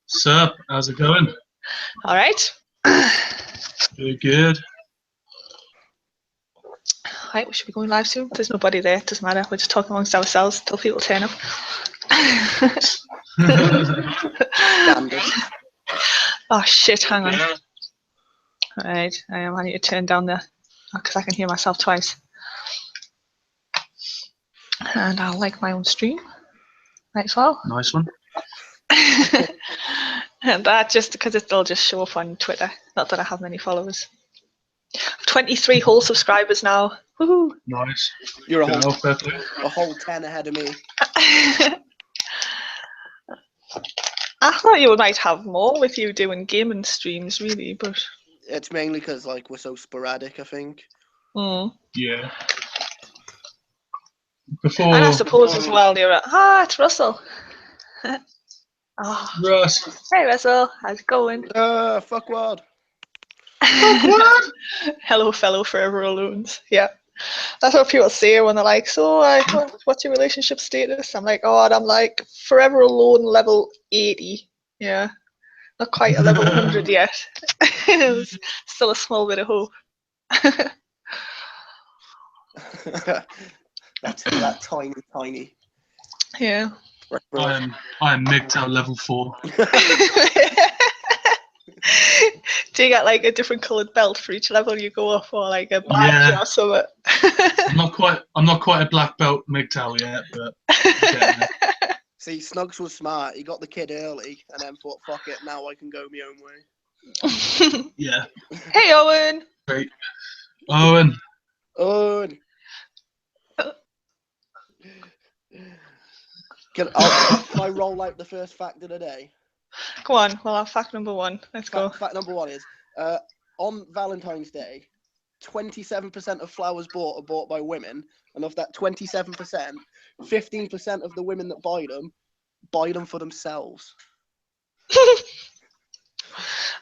Sup, how's it going? All right. Good, good. Right, we should be going live soon. There's nobody there. It doesn't matter. We're just talking amongst ourselves till people turn up. Standard. Oh shit! Hang on. All right, I need to turn down the because I can hear myself twice. And I'll like my own stream. Might as well. Nice one. And that just because it'll just show up on Twitter. Not that I have many followers. 23 whole subscribers now. Woohoo! Nice. You're Good outfit. a whole 10 ahead of me. I thought you might have more with you doing gaming streams, really, but It's mainly because like we're so sporadic, I think. Yeah. Before And I suppose as well, you're it's Russell. Oh, Russ. hey Russell, how's it going? Fuck what? Hello, fellow forever alones. Yeah, that's what people say when they're like, "So, what's your relationship status?" I'm like, "Oh, I'm like forever alone, level 80. Yeah, not quite a level 100 yet. There's still a small bit of hope." That's that tiny. Yeah. I am MGTOW level 4. Do you get like a different coloured belt for each level you go up, or like a badge or something? I'm not quite a black belt MGTOW yet, but See, Snugs was smart. He got the kid early and then thought, fuck it, now I can go my own way. yeah. Hey Owen. Great. Owen. Can I roll out the first fact of the day? Go on. Well, fact number 1. Let's go. Fact number 1 is, on Valentine's Day, 27% of flowers bought are bought by women, and of that 27%, 15% of the women that buy them for themselves.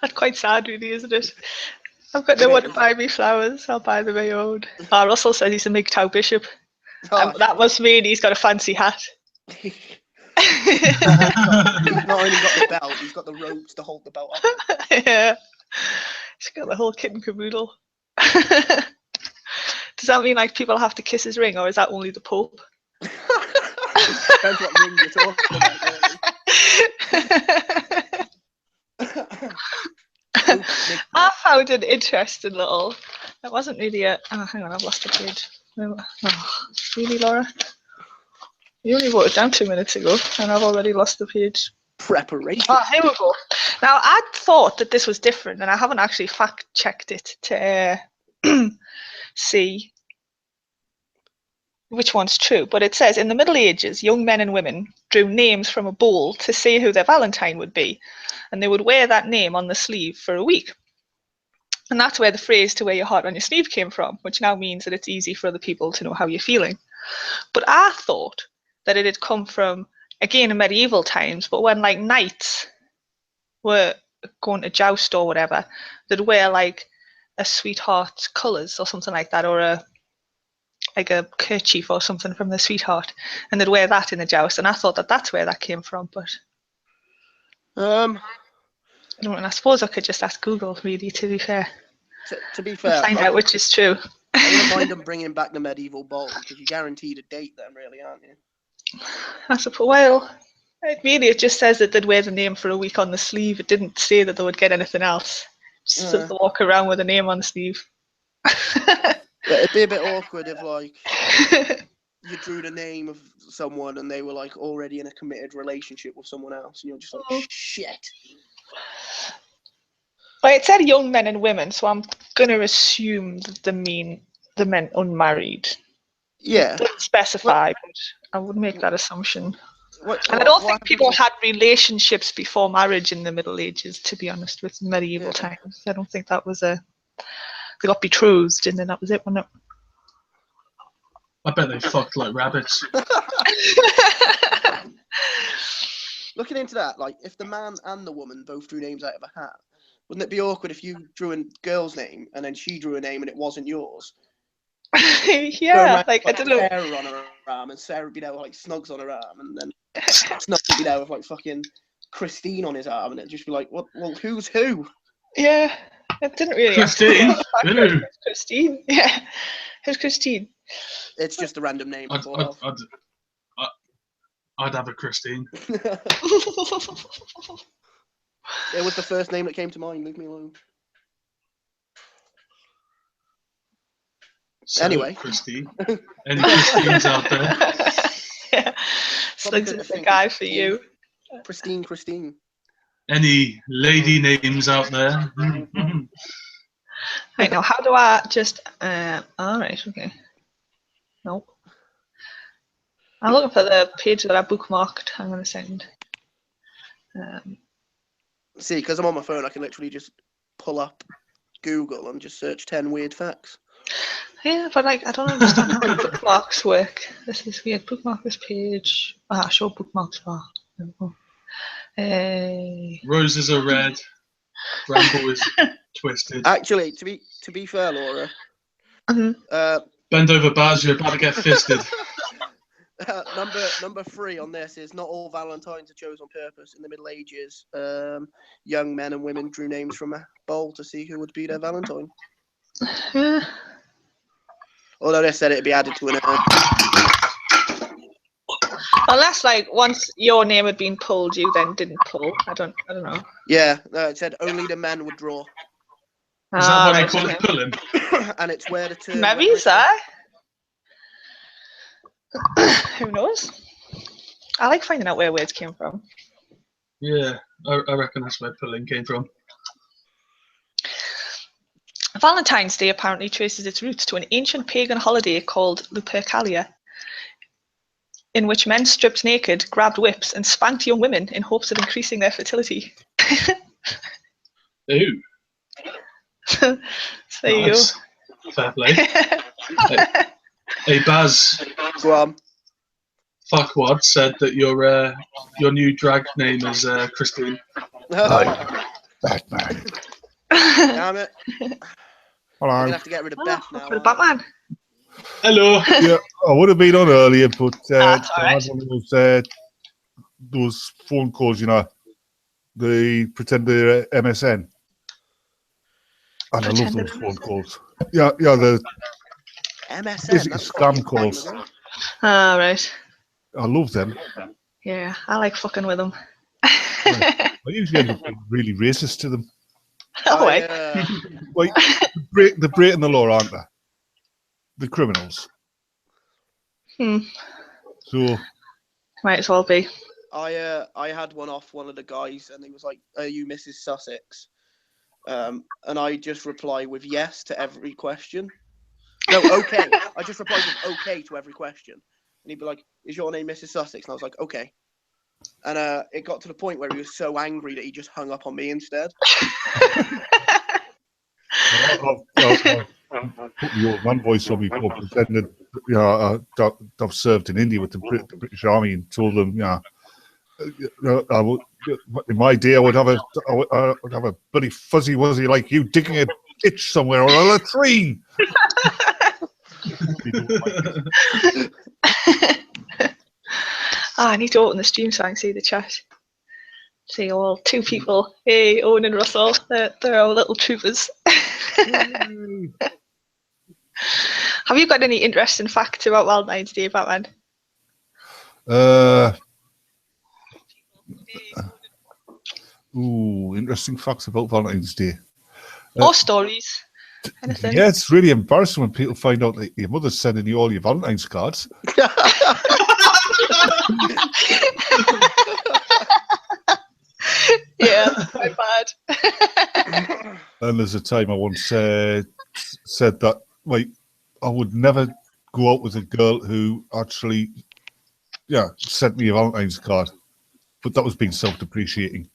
That's quite sad, really, isn't it? I've got no one to buy me flowers. I'll buy them my own. Russell says he's a MGTOW bishop. That must mean he's got a fancy hat. He's not only got the belt, he's got the ropes to hold the belt up. Yeah. He's got the whole kit and caboodle. Does that mean like people have to kiss his ring, or is that only the Pope? Depends what ring you're talking about, really. I found an interesting little. That wasn't really a. Oh, hang on, I've lost the page. Oh, really, Laura? You only wrote it down 2 minutes ago, and I've already lost the page. Preparation. Oh, here we go. Now, I thought that this was different, and I haven't actually fact-checked it to see which one's true. But it says, in the Middle Ages, young men and women drew names from a bowl to say who their Valentine would be, and they would wear that name on the sleeve for a week. And that's where the phrase "to wear your heart on your sleeve" came from, which now means that it's easy for other people to know how you're feeling. But I thought that it had come from, again, in medieval times, but when like knights were going to joust or whatever, they'd wear like a sweetheart's colours or something like that, or a kerchief or something from the sweetheart, and they'd wear that in the joust. And I thought that that's where that came from, but I don't know. And I suppose I could just ask Google, really, to be fair. To be fair, find out which is true. I wouldn't mind them bringing back the medieval bowl, because you're guaranteed a date then, really, aren't you? I suppose. Well, it just says that they'd wear the name for a week on the sleeve. It didn't say that they would get anything else. Just that they walk around with a name on the sleeve. Yeah, it'd be a bit awkward if, like, you drew the name of someone and they were, like, already in a committed relationship with someone else, and you're just like, shit. Well, it said young men and women, so I'm going to assume that they mean the men unmarried. Yeah. It doesn't specify, but I would make that assumption. And I don't think people had relationships before marriage in the Middle Ages, to be honest, with medieval times. I don't think that was they got betrothed and then that was it, wasn't it? I bet they fucked like rabbits. Looking into that, like, if the man and the woman both drew names out of a hat, wouldn't it be awkward if you drew a girl's name and then she drew a name and it wasn't yours? Yeah, like I don't know. Sarah on her arm, and Sarah would be there with like Snugs on her arm, and then Snugs be there with like fucking Christine on his arm, and it'd just be like, what? Well, who's who? Yeah, it didn't really. Christine? Who? Christine. Yeah, who's Christine? It's just a random name. I'd have a Christine. It was the first name that came to mind. Leave me alone. So, Anyway. Christine. Any Christines out there? Yeah, Slugs is the guy for you. Christine. Any lady names out there? Right, now, how do I just... all right, okay. Nope. I'm looking for the page that I bookmarked. I'm going to send. See, because I'm on my phone, I can literally just pull up Google and just search 10 weird facts. Yeah, but like I don't understand how bookmarks work. This is weird. Bookmark this page. Show bookmarks bar. Roses are red. Bramble is twisted. Actually, to be fair, Laura. Bend over, Baz. You're about to get fisted. Number 3 on this is not all Valentines are chosen on purpose. In the Middle Ages, young men and women drew names from a bowl to see who would be their Valentine. Although they said it'd be added to an urn. Unless like once your name had been pulled, you then didn't pull. I don't know. Yeah, no, it said only the men would draw. Is that what they call it, pulling? And it's where the term. Maybe is that? Who knows? I like finding out where words came from. Yeah, I reckon that's where pulling came from. Valentine's Day apparently traces its roots to an ancient pagan holiday called Lupercalia, in which men stripped naked, grabbed whips, and spanked young women in hopes of increasing their fertility. Ooh. So there you go. Fair play. Hey, Baz. Go on. Fuckwad said that your new drag name is Christine. Batman. Damn it. Hello. I'm gonna have to get rid of Beth now. For the Batman. Hello. Yeah, I would have been on earlier, but That's all I right. had one of those phone calls, you know, they pretend they're MSN. And I love those phone calls. Yeah, the MSN. basically That's scam calls. Ah, right. I love them. Yeah, I like fucking with them. I usually end up being really racist to them. Oh, wait. Like, they're breaking the law, aren't they? The criminals. So Might as well be. I had one off one of the guys, and he was like, "Are you Mrs. Sussex?" And I just reply with yes to every question. No, okay. I just replied with okay to every question, and he'd be like, "Is your name Mrs. Sussex?" And I was like, "Okay." And it got to the point where he was so angry that he just hung up on me instead. Put the old man voice on me for pretending, you know, I've served in India with the British Army and told them, in my day I would have a bloody fuzzy wuzzy like you digging a ditch somewhere or a latrine. I need to open the stream so I can see the chat. See all 2 people. Hey, Owen and Russell. They're our little troopers. Have you got any interesting facts about Valentine's Day, Batman? Interesting facts about Valentine's Day. Or stories? Anything? Yeah, it's really embarrassing when people find out that your mother's sending you all your Valentine's cards. Yeah, that's quite bad. And there's a time I once said that, like, I would never go out with a girl who actually, sent me a Valentine's card. But that was being self-depreciating.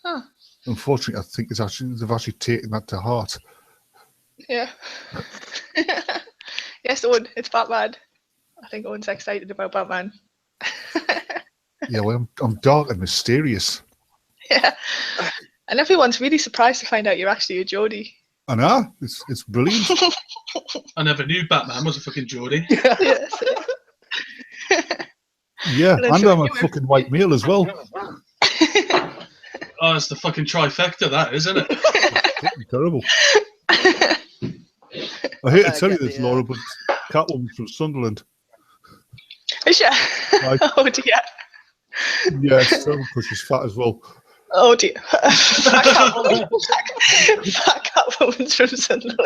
Huh. Unfortunately, I think they've actually taken that to heart. Yeah. Yes, Owen, it's Batman. I think Owen's excited about Batman. Yeah, well, I'm dark and mysterious. Yeah. And everyone's really surprised to find out you're actually a Geordie. I know, it's brilliant. I never knew Batman was a fucking Geordie. Yes. Yeah, And then and so I'm a you were- fucking white male as well. Oh, it's the fucking trifecta, that, isn't it? Fucking terrible. I hate to better tell you get this, the, Laura, but Catwoman's from Sunderland. Is she? Right. Oh dear. Yeah, it's terrible because she's fat as well. Oh dear. Fat Catwoman's from Sunderland.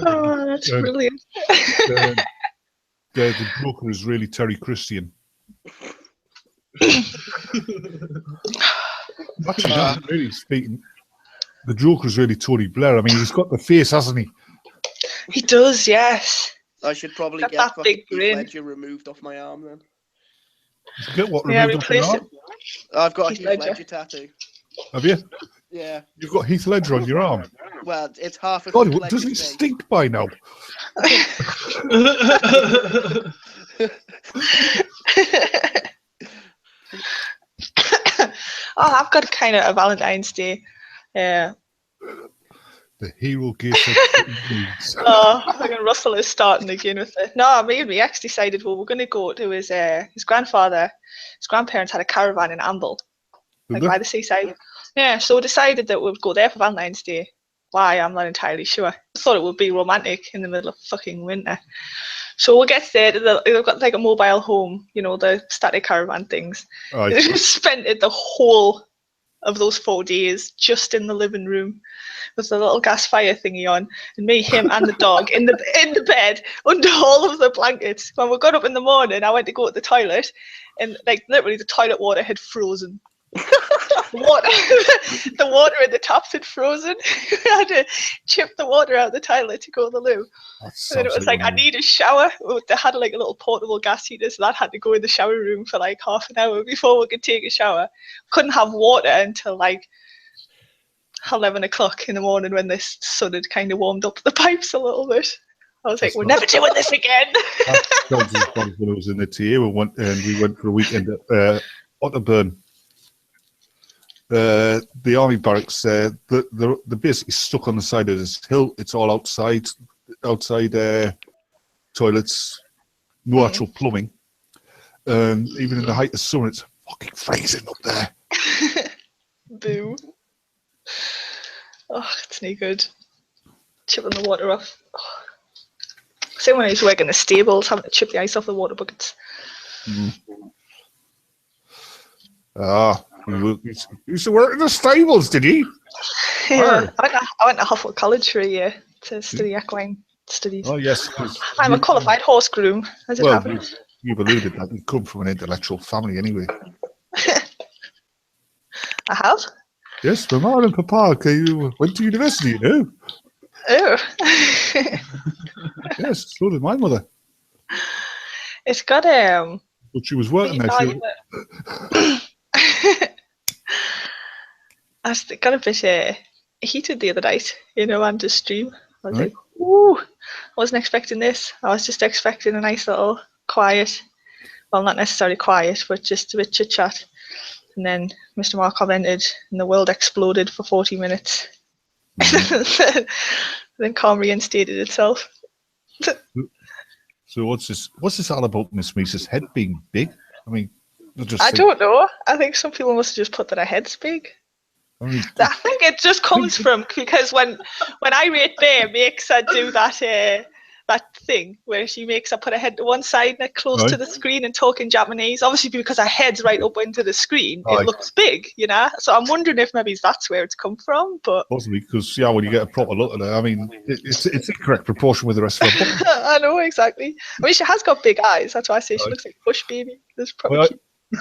Oh, that's Yeah. brilliant. The Joker is really Terry Christian. Actually, no, really speaking, the Joker's really Tony Blair. I mean, he's got the face, hasn't he? He does, yes. I should probably Got get that fucking big Heath grin. Ledger removed off my arm then. Get what Yeah, removed off your replace arm? it. I've got a Heath Heath Ledger. Ledger tattoo. Have you? Yeah. You've got Heath Ledger on your arm. Well, it's half of God, Heath doesn't he Ledger's face. stink by now? Oh, I've got kind of a Valentine's Day. The hero gets a Oh, fucking Russell is starting again with it. No, me and my ex decided, well, we're going to go to his grandfather. His grandparents had a caravan in Amble, like by the seaside. Yeah, so we decided that we'd go there for Valentine's Day. Why, I'm not entirely sure. I thought it would be romantic in the middle of fucking winter. So we'll get there. They've got like a mobile home, you know, the static caravan things. Right. We spent it the whole of those 4 days just in the living room with the little gas fire thingy on, and me, him, and the dog in the bed under all of the blankets. When we got up in the morning, I went to go to the toilet, and like literally the toilet water had frozen. The water in the taps had frozen. I had to chip the water out of the toilet to go to the loo. And then it was like, I need a shower. They had like a little portable gas heater, so that had to go in the shower room for like half an hour before we could take a shower. Couldn't have water until like 11 o'clock in the morning when the sun had kind of warmed up the pipes a little bit. I was like, we're never doing this again. When I was in the TA, we went for a weekend at Otterburn. The army barracks, they're basically stuck on the side of this hill. It's all outside toilets, no actual plumbing. Even in the height of summer, it's fucking freezing up there. Boo. Oh, it's no good. Chipping the water off. Oh. Same when I used to work in the stables, having to chip the ice off the water buckets. You used to work in the stables, did you? Yeah, I went to Huffle College for a year to study equine studies. Oh, yes. I'm a qualified horse groom, as it happens. You've alluded that you come from an intellectual family anyway. I have? Yes, my mum and papa went to university, you know. Oh. Yes, so did my mother. It's got But she was working there. I got a bit heated the other night, you know, on the stream. I was like, ooh, I wasn't expecting this. I was just expecting a nice little quiet, well, not necessarily quiet, but just a bit chit chat. And then Mr. Markov entered and the world exploded for 40 minutes. Then calm reinstated itself. So what's this all about, Miss Meese's head being big? I mean, I don't know. I think some people must have just put that her head's big. I think it just comes from because when I rate Bear makes her do that thing where she makes her put her head to one side and close to the screen and talk in Japanese. Obviously, because her head's right up into the screen, it looks big, you know. So I'm wondering if maybe that's where it's come from. But possibly because when you get a proper look at her, I mean, it's the correct proportion with the rest of her body. I know exactly. I mean, she has got big eyes. That's why I say she looks like a bush baby. That's probably. Who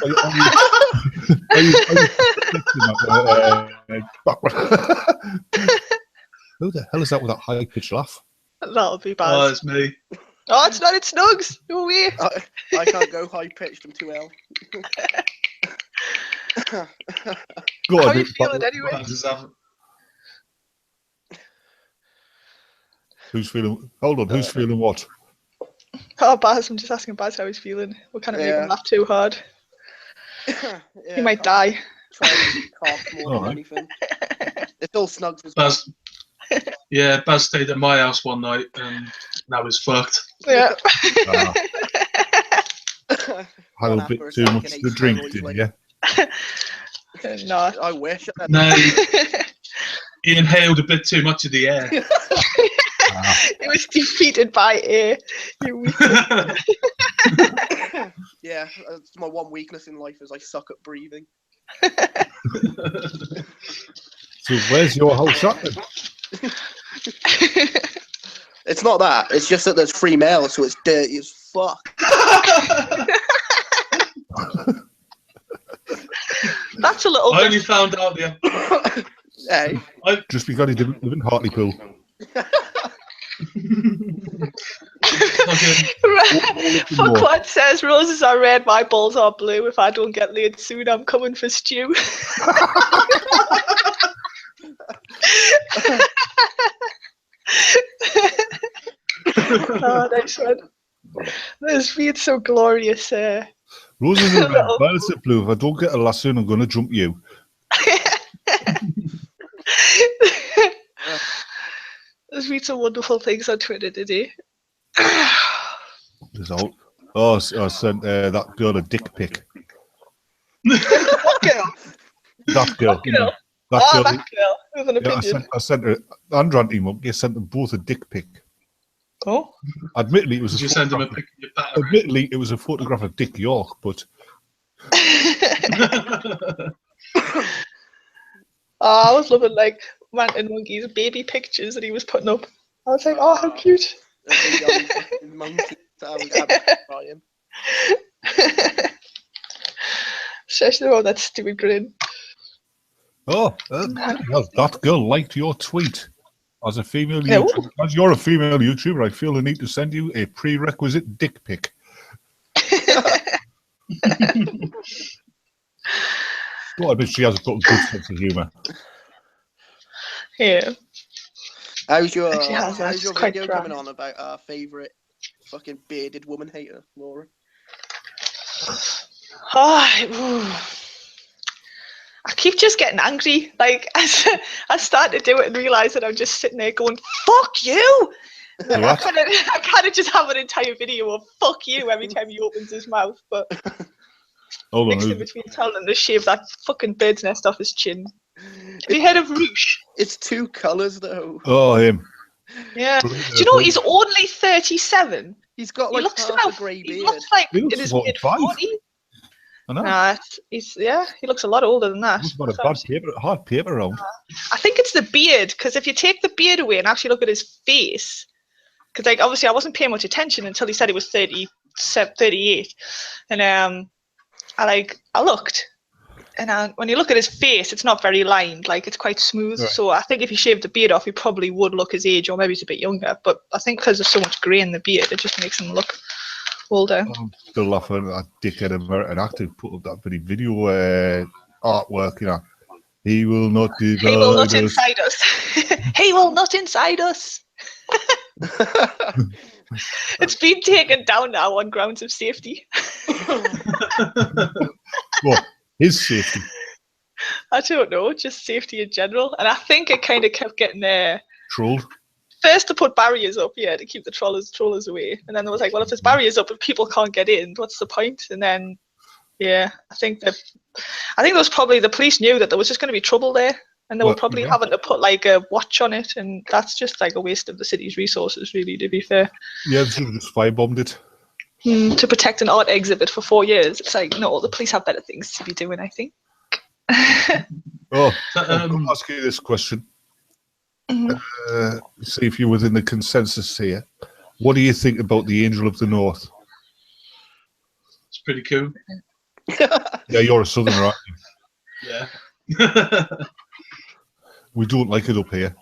the hell is that with that high pitched laugh? That'll be bad. Oh, it's me. Oh, it's not. It's Snugs. Who are we? I can't go high pitched. I'm too ill. Go on, How are you feeling anyway? Who's feeling? Hold on. Who's feeling what? Oh, Baz. I'm just asking Baz how he's feeling. We can't make him laugh too hard. He might die. Try to cough more than anything. It's all Snugs as well. Baz stayed at my house one night and now he's fucked. Yeah. Had a bit too much to drink, did you? No. I wish. No, he inhaled a bit too much of the air. It was defeated by air. You weakling. Yeah, that's my one weakness in life is I suck at breathing. So where's your house at then? It's not that. It's just that there's free mail, so it's dirty as fuck. That's a little I only bit. found out the Hey. Just because he didn't live in Hartlepool. Fuckwad says roses are red, my balls are blue. If I don't get laid soon, I'm coming for stew. Oh, nice one. This feels so glorious. Roses are red, violets are blue. If I don't get a lass soon, I'm going to jump you. There's been some wonderful things on Twitter today. There's all. Oh, I sent that girl a dick pic. What girl? That girl. What girl? That Oh, girl. that girl with an Yeah, opinion. I sent her. Andrew and Monkey sent them both a dick pic. Oh. Admittedly, it was Did a you send him a photograph. pic of your battery? Admittedly, it was a photograph of Dick York, but I was loving like Ranting Monkey's baby pictures that he was putting up. I was like, oh, how cute. That's a young fucking monkey. Crying. Especially on that stupid grin. that girl liked your tweet. As a female No. YouTuber, as you're a female YouTuber, I feel the need to send you a prerequisite dick pic. Well, I bet she has got a good sense of humour. Yeah. How's your That's quite video dry. coming on about our favourite fucking bearded woman hater, Laura? Oh, I keep just getting angry. Like, as I start to do it and realise that I'm just sitting there going, fuck you! I kind of just have an entire video of fuck you every time he opens his mouth, but Hold mixed in on. between telling him to shave that fucking bird's nest off his chin. Have you heard of Rouge? It's two colours though. Oh, him. Yeah. Do you know he's only 37? He's got He like looks half about, a grey he beard. looks like He looks in his 45. mid-40s. I know. Nah, he looks a lot older than that. He's got a hard paper round. I think it's the beard, because if you take the beard away and actually look at his face, because like obviously I wasn't paying much attention until he said he was 38, and I looked, and when you look at his face, it's not very lined, like it's quite smooth. Right. So I think if he shaved the beard off, he probably would look his age, or maybe he's a bit younger. But I think because there's so much grey in the beard, it just makes him look older. I'm still laughing at that dickhead American actor who put up that pretty video artwork, you know. He will not divide He will not us. inside us. He will not inside us. It's been taken down now on grounds of safety. What? His safety. I don't know, just safety in general. And I think it kind of kept getting Trolled. first to put barriers up, to keep the trollers away. And then there was like, well, if there's barriers up and people can't get in, what's the point? And then, I think there was probably the police knew that there was just going to be trouble there, and they were probably having to put like a watch on it, and that's just like a waste of the city's resources, really, to be fair. Yeah, they should have just firebombed it. To protect an art exhibit for 4 years, it's like, no, the police have better things to be doing, I think. I'm going to ask you this question. See if you're within the consensus here. What do you think about the Angel of the North? It's pretty cool. Yeah, you're a southerner, aren't you? Yeah. Oh, We don't like it up here.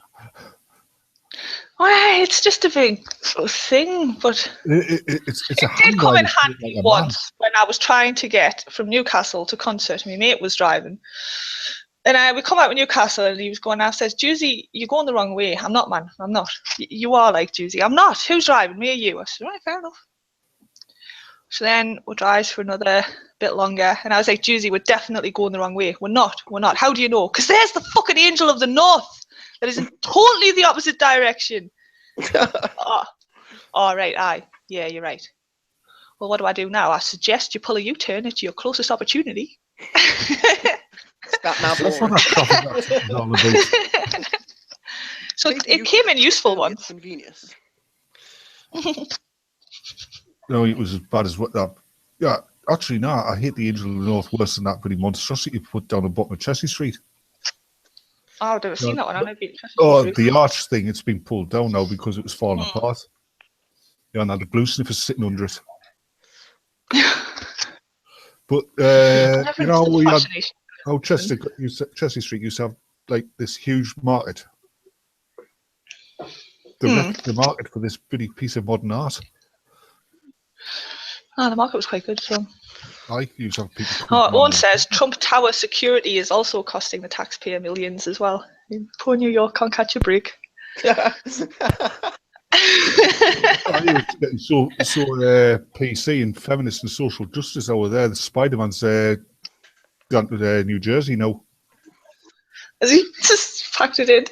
Well, it's just a big thing, but It's a it did come in handbag, handy like a once when I was trying to get from Newcastle to concert. My mate was driving. And we come out of Newcastle and he was going, I says, Juicy, you're going the wrong way. I'm not, man. I'm not. You are like Juicy. I'm not. Who's driving? Me or you? I said, right, fair enough. So then we drive for another bit longer. And I was like, Juicy, we're definitely going the wrong way. We're not. We're not. How do you know? Because there's the fucking Angel of the North. That is in totally the opposite direction. All right, aye. Yeah, you're right. Well, what do I do now? I suggest you pull a U-turn at your closest opportunity. Scat nav That's what law. that traffic is all about. So Take the it came in useful it's once. Convenience. No, it was as bad as what that. Yeah, actually, no, I hate the Angel of the North worse than that bloody monstrosity put down the bottom of Chelsea Street. Oh, I've never seen that one. I've never been interested. Oh, the arch thing, it's been pulled down now because it was falling apart. Yeah, and now the glue sniffers sitting under it. But, you know, we had, how Chelsea Street used to have, like, this huge market. The market for this pretty piece of modern art. Oh, the market was quite good. So. I used to have people. Owen says Trump Tower security is also costing the taxpayer millions as well. Poor New York can't catch a break. I was getting so PC and feminist and social justice over there. The Spider-Man's gone to New Jersey now. Has he just packed it in?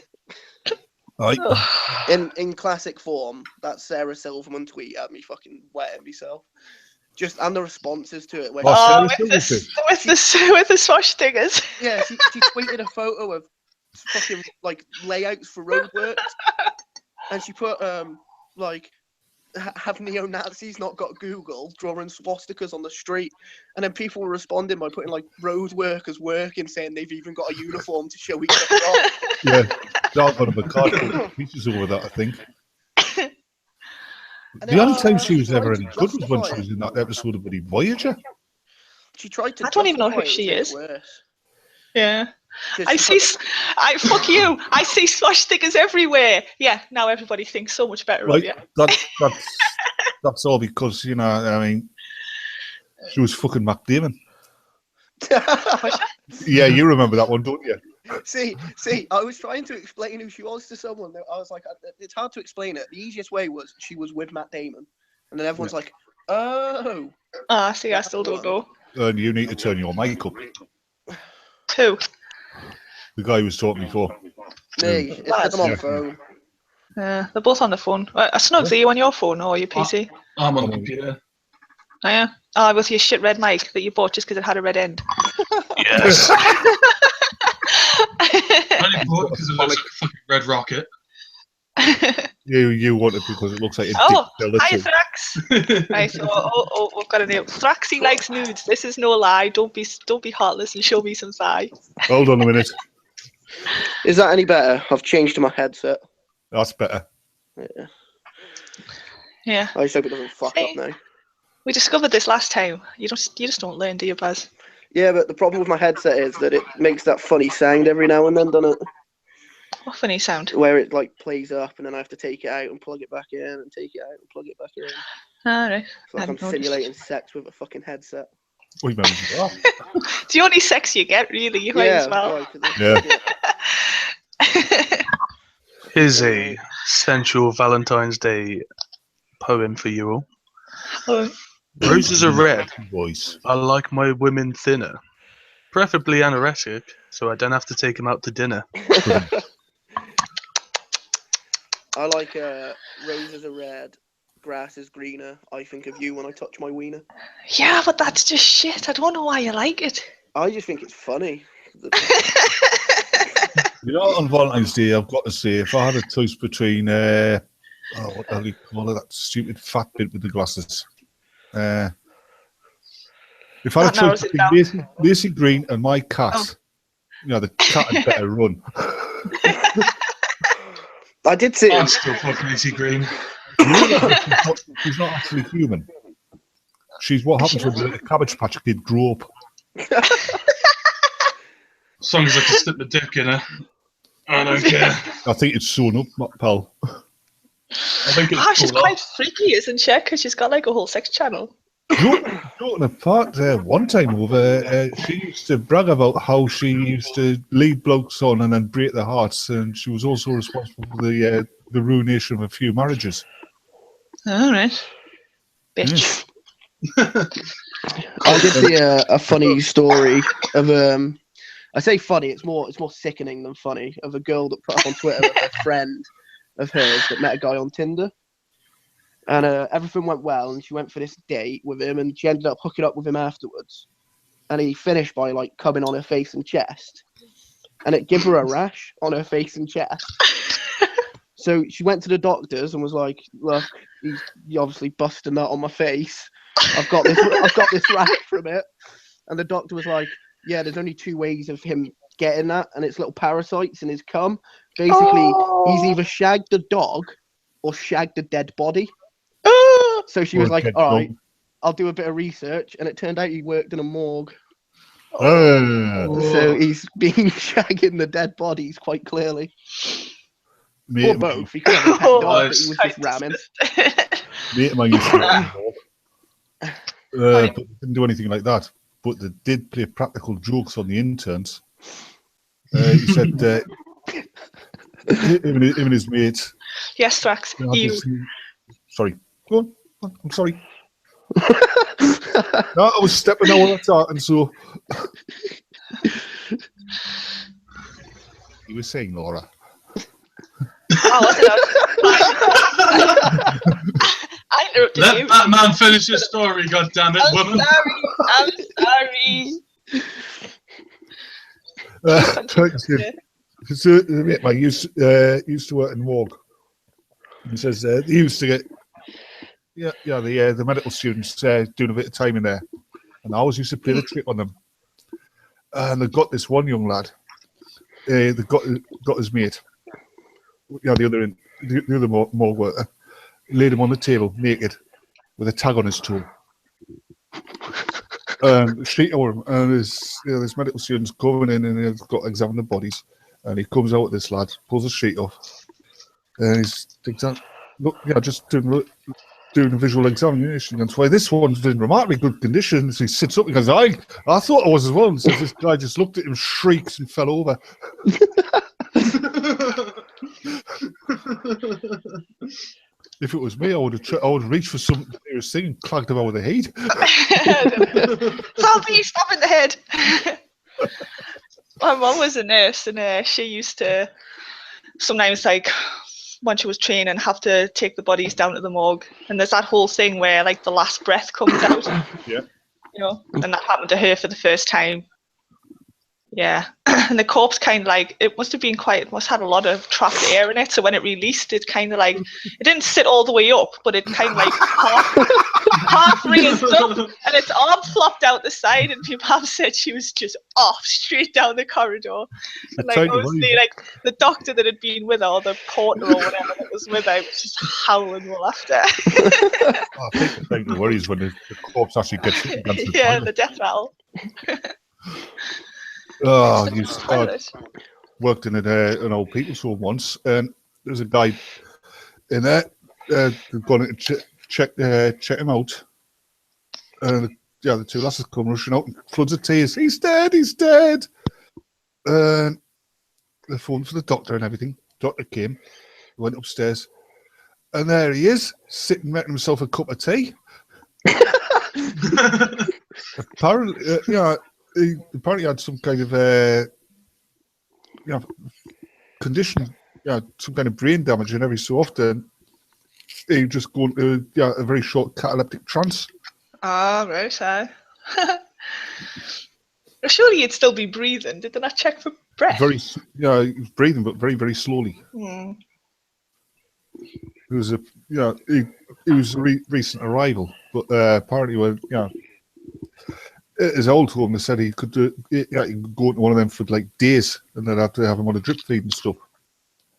In classic form, that Sarah Silverman tweet had me fucking wetting myself. Just and the responses to it. Where with the swash stingers. Yeah, she tweeted a photo of fucking like layouts for roadworks, and she put like have neo-Nazis not got Google drawing swastikas on the street, and then people were responding by putting like road workers working, saying they've even got a uniform to show each other off. Yeah, Dark on a card pieces over that, I think. The only time she was ever any good was when she was in that episode of the Voyager. She tried to. I don't even know who she is. Yeah. Fuck you. I see swash stickers everywhere. Yeah, now everybody thinks so much better of you. That's all because, you know, I mean, she was fucking Matt Damon. Yeah, you remember that one, don't you? See, I was trying to explain who she was to someone. I was like, it's hard to explain it. The easiest way was she was with Matt Damon. And then everyone's like, oh. See, I still don't know. And you need to turn your mic up. Who? The guy who was talking before. Me. It's on the phone. They're both on the phone. Snugs, are you on your phone or your PC? I'm on the computer. Oh, yeah? Oh, with your shit red mic that you bought just because it had a red end. Yes. I only bought it because it looks like a fucking red rocket. You want it because it looks like a dick. Hi, Thrax. Right, so we've got a new Thraxy likes nudes. This is no lie. Don't be heartless and show me some thigh. Hold on a minute. Is that any better? I've changed to my headset. That's better. Yeah. I just hope it doesn't fuck up now. We discovered this last time. You just don't learn, do you, Baz? Yeah, but the problem with my headset is that it makes that funny sound every now and then, doesn't it? What funny sound? Where it like plays up and then I have to take it out and plug it back in and take it out and plug it back in. Alright. It's like I'm simulating sex with a fucking headset. We remember that. It's the only sex you get, really. You might as well. Here's a sensual Valentine's Day poem for you all. Roses are red. Voice. I like my women thinner. Preferably anorexic, so I don't have to take them out to dinner. I like roses are red, grass is greener. I think of you when I touch my wiener. Yeah, but that's just shit. I don't know why you like it. I just think it's funny. You know, on Valentine's Day, I've got to say, if I had a choice between, what the hell do you call it, that stupid fat bit with the glasses. If I had a choice between Macy Green and my cat, you know, the cat had better run. I did see. I'm still fucking Macy Green. She's not actually human. She's what happens when the Cabbage Patch Kid grew up. As long as I can slip my dick in her, I don't care. I think it's sewn up, pal. I think it's she's quite freaky, isn't she? Because she's got like a whole sex channel. Talking apart, one time over, she used to brag about how she used to lead blokes on and then break their hearts, and she was also responsible for the ruination of a few marriages. All right, bitch. I did see a funny story of I say funny, it's more sickening than funny, of a girl that put up on Twitter of a friend of hers that met a guy on Tinder. And everything went well, and she went for this date with him, and she ended up hooking up with him afterwards. And he finished by like coming on her face and chest, and it gave her a rash on her face and chest. So she went to the doctors and was like, "Look, you obviously busted a nut on my face. I've got this rash from it." And the doctor was like, "Yeah, there's only 2 ways of him getting that, and it's little parasites in his cum. Basically, he's either shagged a dog or shagged a dead body." So she was like, "All right, I'll do a bit of research," and it turned out he worked in a morgue. So he's been shagging the dead bodies quite clearly. Or both. He could have a pet dog, but he was just ramming. Mate of mine used to but they didn't do anything like that. But they did play practical jokes on the interns. He said him and his mates. Yes, Strax. Sorry. Go on. I'm sorry. No, I was stepping out of that, and so you were saying, Laura. I interrupted Let you. that man finish his story, goddammit, woman. I'm sorry. So, mate, I used to work in morgue. He says they used to get the medical students doing a bit of time in there, and I always used to play the trick on them. And they got this one young lad. They got his mate. Yeah, the other morgue worker. Laid him on the table naked with a tag on his toe. Straight over him, and this medical student's coming in, and he's got to examine the bodies. And he comes out with this lad, pulls the sheet off, and he's just doing a visual examination. That's why this one's in remarkably good condition. So he sits up and goes, I thought I was as well. And so this guy just looked at him, shrieks, and fell over. If it was me, I would reach for some serious thing and clagged him over the head. Zombie, stop in the head. My mum was a nurse, and she used to sometimes, like, when she was training, have to take the bodies down to the morgue. And there's that whole thing where, like, the last breath comes out. Yeah. You know, and that happened to her for the first time. Yeah. And the corpse kind of like, it must have had a lot of trapped air in it. So when it released, it kind of like, it didn't sit all the way up, but it kind of like half raised up, and its arm flopped out the side, and people have said she was just off straight down the corridor. And like, obviously, like, the doctor that had been with her, or the porter or whatever that was with her, was just howling with laughter. I think the worries when the corpse actually gets against the the death rattle. Oh, worked in an old people's home once, and there's a guy in there. They've gone in to check him out, and the 2 lasses come rushing out and floods of tears. He's dead. He's dead. And they phoned for the doctor and everything. Doctor came, went upstairs, and there he is, sitting making himself a cup of tea. Apparently, he apparently had some kind of condition, some kind of brain damage, and every so often he just go into a very short cataleptic trance. Ah, right. Surely he'd still be breathing. Did they not check for breath? He was breathing, but very, very slowly. Mm. He was he was a recent arrival, but apparently, his old home, they said he could he could go into one of them for like days, and they'd have to have him on a drip feed and stuff.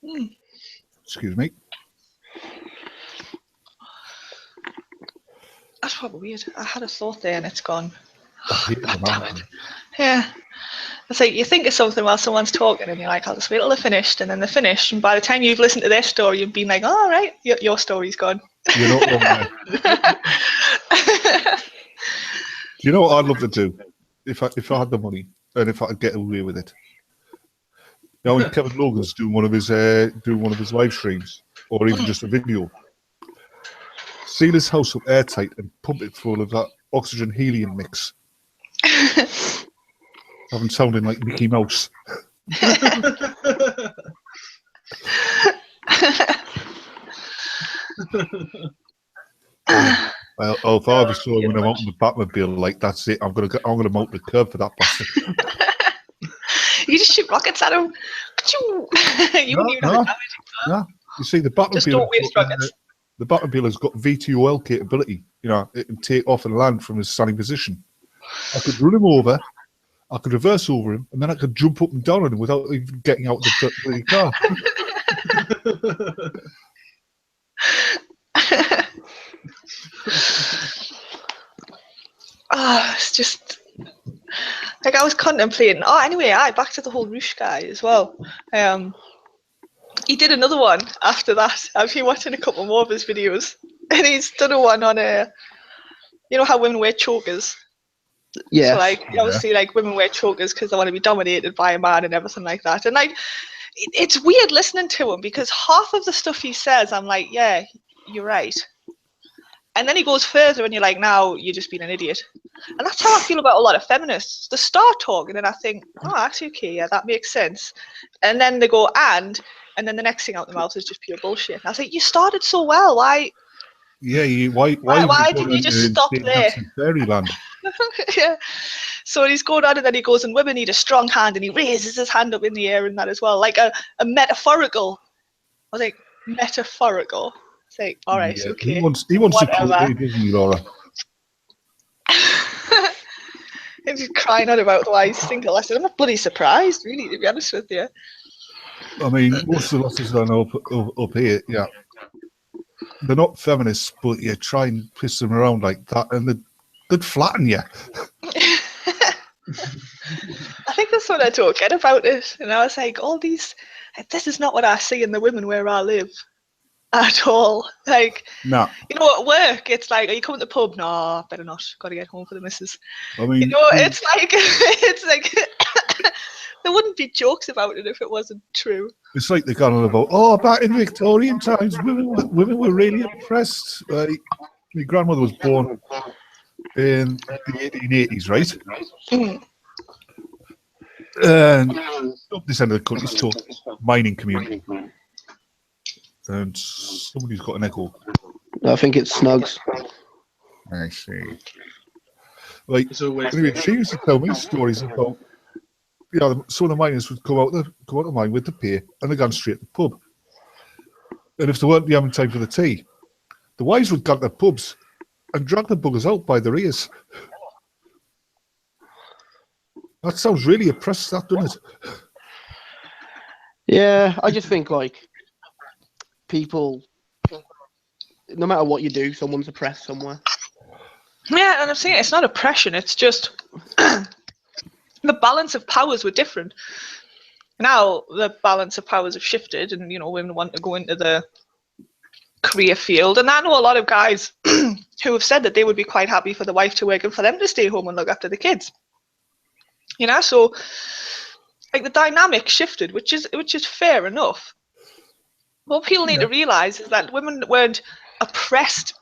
Mm. Excuse me. That's probably weird. I had a thought there and it's gone. Damn it. Yeah. It's like you think of something while someone's talking and you're like, I'll just wait till they're finished, and then they're finished, and by the time you've listened to their story, you've been like, oh, all right, your story's gone. You're not wrong there. You know what I'd love to do if I had the money and if I could get away with it? When Kevin Logan's doing one of his live streams, or even just a video, seal his house up airtight and pump it full of that oxygen helium mix. Have him sounding like Mickey Mouse. Well, if I ever saw him when I'm out in the Batmobile, like that's it. I'm gonna mount the curb for that bastard. You just shoot rockets at him. You wouldn't even have a damage. No. You see, the Just don't waste Batmobile. rockets. The Batmobile has got VTOL capability. You know, it can take off and land from his standing position. I could run him over, I could reverse over him, and then I could jump up and down on him without even getting out of the bloody car. It's just like I was contemplating. Oh, anyway, back to the whole Roosh guy as well. He did another one after that. I've been watching a couple more of his videos, and he's done a one on you know how women wear chokers. Yeah. So like obviously like women wear chokers because they want to be dominated by a man and everything like that. And like it's weird listening to him because half of the stuff he says, I'm like, yeah, you're right. And then he goes further and you're like, now you're just being an idiot. And that's how I feel about a lot of feminists. They start talking and I think, oh, actually, okay, yeah, that makes sense. And then they go, and then the next thing out the mouth is just pure bullshit. And I think you started so well. Why? Yeah, why didn't you just stop there? Fairyland. Yeah. So he's going on and then he goes, and women need a strong hand, and he raises his hand up in the air and that as well. Like a metaphorical. I was like, metaphorical. It's like, all right, Yeah, okay. He wants to call it, doesn't he, Laura? He's just crying out about why he's single. I said, I'm not bloody surprised, really, to be honest with you. I mean, most of the lasses I know up here, yeah, they're not feminists, but you try and piss them around like that, and they'd flatten you. I think that's what I don't get about it. And I was like, this is not what I see in the women where I live at all. Like, no. You know, at work, it's like, are you coming to the pub? No, better not. Got to get home for the missus. I mean, you know, it's like there wouldn't be jokes about it if it wasn't true. It's like they're going on about, back in Victorian times, women were really oppressed. My grandmother was born in the 1880s, right? And up this end of the country, it's a mining community. And somebody's got an echo. I think it's Snugs. I see. Like, anyway, she used to tell me stories about, some of the miners would come out the mine with the pay and they'd go straight to the pub. And if they weren't having time for the tea, the wives would go to the pubs and drag the buggers out by their ears. That sounds really oppressed, doesn't it? Yeah, I just think, like, people, no matter what you do, someone's oppressed somewhere. Yeah, and I'm saying it's not oppression, it's just the balance of powers were different. Now the balance of powers have shifted and, women want to go into the career field. And I know a lot of guys who have said that they would be quite happy for the wife to work and for them to stay home and look after the kids. So like the dynamic shifted, which is fair enough. What people need to realise is that women weren't oppressed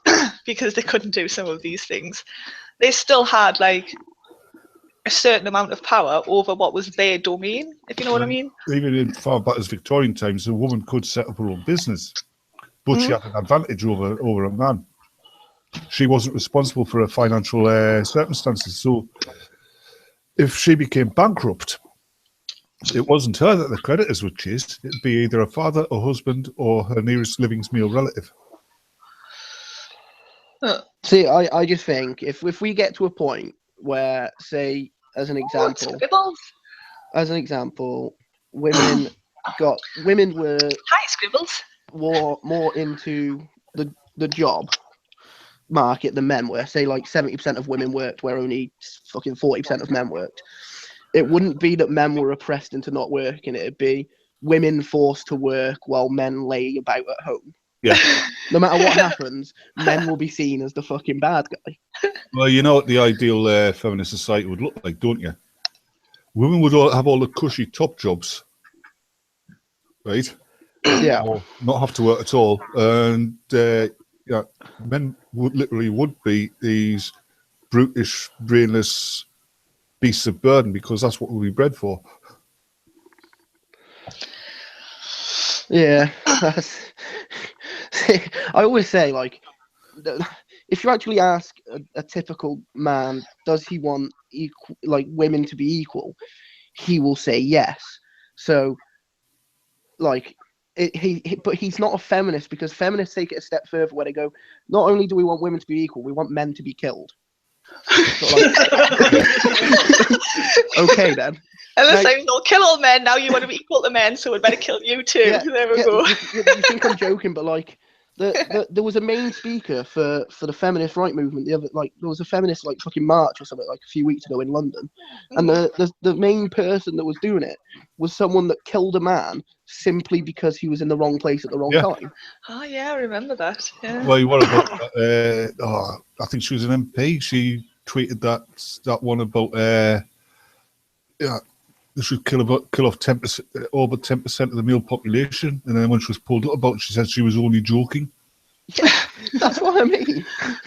because they couldn't do some of these things. They still had like a certain amount of power over what was their domain, if you know what I mean. Even in far back as Victorian times, a woman could set up her own business, but she had an advantage over a man. She wasn't responsible for her financial circumstances. So if she became bankrupt, it wasn't her that the creditors would chase. It'd be either her father or husband or her nearest living male relative. See, I just think if we get to a point where, say, as an example, women were Hi, Scribbles. more into the job market than men were. Say like 70% of women worked where only fucking 40% of men worked. It wouldn't be that men were oppressed into not working. It'd be women forced to work while men lay about at home. Yeah. No matter what happens, men will be seen as the fucking bad guy. Well, you know what the ideal feminist society would look like, don't you? Women would have all the cushy top jobs, right? Yeah. Or not have to work at all. And men would be these brutish, brainless beasts of burden because that's what we'll be bred for. Yeah. I always say, like, if you actually ask a typical man, does he want women to be equal? He will say yes. So, like, but he's not a feminist, because feminists take it a step further, where they go, not only do we want women to be equal, we want men to be killed. So, okay then. And it's like, they'll kill all men, now you want to be equal to men, so we'd better kill you too. Yeah, there we go. You think I'm joking, but like, there was a main speaker for the feminist right movement. There was a feminist fucking march or something a few weeks ago in London, and the main person that was doing it was someone that killed a man simply because he was in the wrong place at the wrong time. Oh yeah, I remember that. Yeah. Well, what about I think she was an MP. She tweeted that one about they should kill off 10%, over 10% of the male population, and then when she was pulled up about it, she said she was only joking. Yeah, that's what I mean.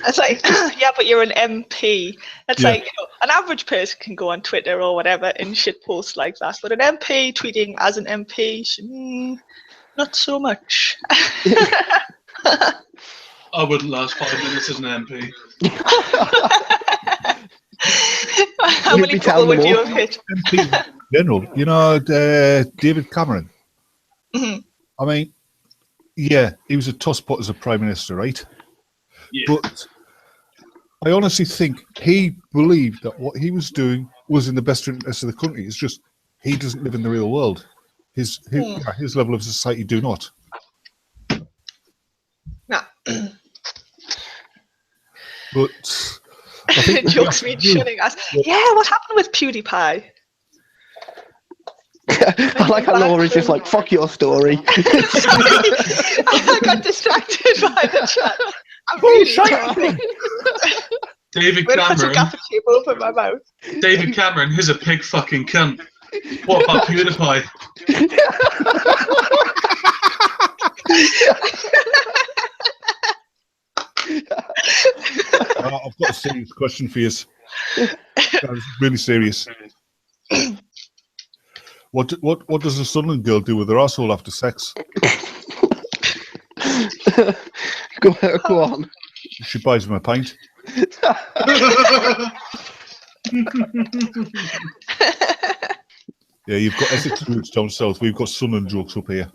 It's like, yeah, but you're an MP. It's like, an average person can go on Twitter or whatever and shit post like that, but an MP tweeting as an MP, not so much. I wouldn't last 5 minutes as an MP. How many people would you have hit? MP general, David Cameron. Mm-hmm. I mean, yeah, he was a tosspot as a prime minister, right? Yeah. But I honestly think he believed that what he was doing was in the best interest of the country. It's just he doesn't live in the real world. His level of society do not. No. But I think jokes me shitting us. Yeah, what happened with PewDiePie? I like how Laura's just like, fuck your story. I got distracted by the chat. I'm really sorry. David Put some Cameron. gaffer tape over my mouth. David Cameron, he's a pig fucking cunt. What about PewDiePie? I've got a serious question for you. That is really serious. What does a Sunderland girl do with her asshole after sex? Go on. She buys him a pint. Yeah, you've got Essex roots down south. We've got Sunderland jokes up here.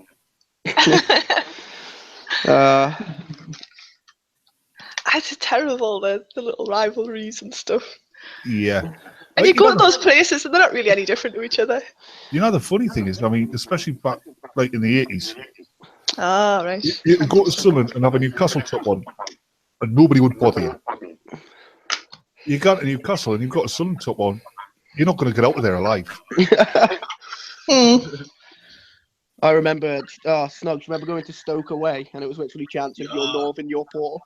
It's terrible, the little rivalries and stuff. Yeah. And you go to those places and they're not really any different to each other. You know, the funny thing is, I mean, especially back like in the 80s, Ah, right. you could go to Sunderland and have a Newcastle top on and nobody would bother you. You got to Newcastle and you've got a Sunderland top on, you're not going to get out of there alive. I remember, Snugs, remember going to Stoke away and it was literally chanting, you're Northern, you're poor.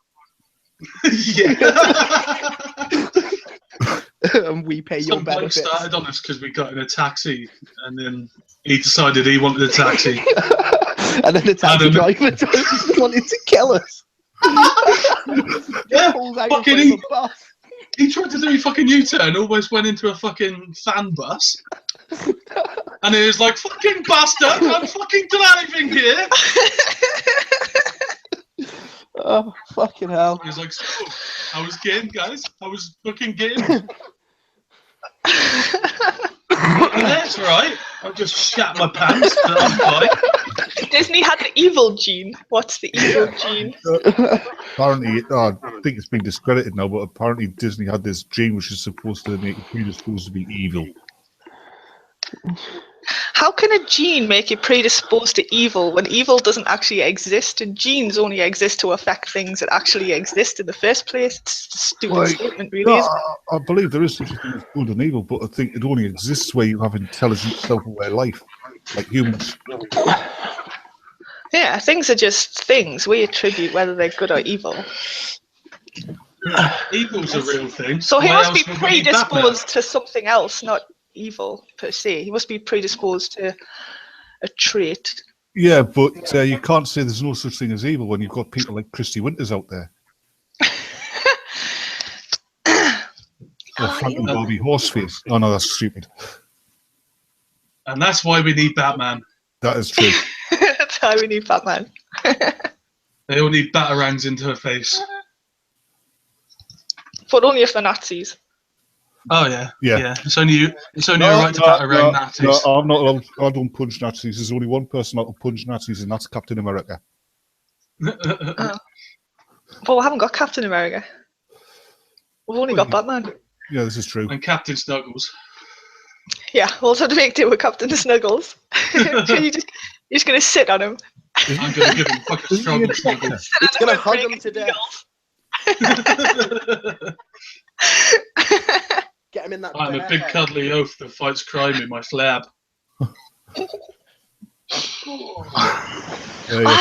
Yeah. And we pay your Some bloke benefits. started on us because we got in a taxi and then he decided he wanted a taxi. And then the taxi driver wanted to kill us. Yeah, fucking he tried to do a fucking U-turn, almost went into a fucking fan bus. And he was like, fucking bastard, I'm fucking driving here. Oh, fucking hell. He was like, so, I was game, guys. I was fucking game. That's right. I just shat my pants, but I'm fine. Disney had the evil gene. What's the evil gene? Apparently, I think it's been discredited now, but apparently Disney had this gene which is supposed to make you predisposed to be evil. How can a gene make you predisposed to evil when evil doesn't actually exist and genes only exist to affect things that actually exist in the first place? It's a stupid statement, really. No, Isn't it? I believe there is such a thing as good and evil, but I think it only exists where you have intelligent, self-aware life, like humans. Yeah, things are just things. We attribute whether they're good or evil. Evil's a real thing. So he Why must else be would we need predisposed to something else, not evil per se. He must be predisposed to a trait. Yeah, but you can't say there's no such thing as evil when you've got people like Christy Winters out there. Or Frank and Bobby Horseface. Oh no, that's stupid. And that's why we need Batman. That is true. That's why we need Batman. They all need batarangs into her face. but only if they're Nazis. Oh yeah. Yeah. It's only alright to batter around Nazis. No, I'm not allowed. I don't punch Nazis. There's only one person that will punch Nazis, and that's Captain America. But we haven't got Captain America. We've only got Batman. Yeah, this is true. And Captain Snuggles. Yeah, we'll also have to make do with Captain Snuggles. You're just going to sit on him. I'm going to give him fucking struggle Snuggles. It's going to hug him to death. Get him in that. I'm a big cuddly oaf that fights crime in my slab.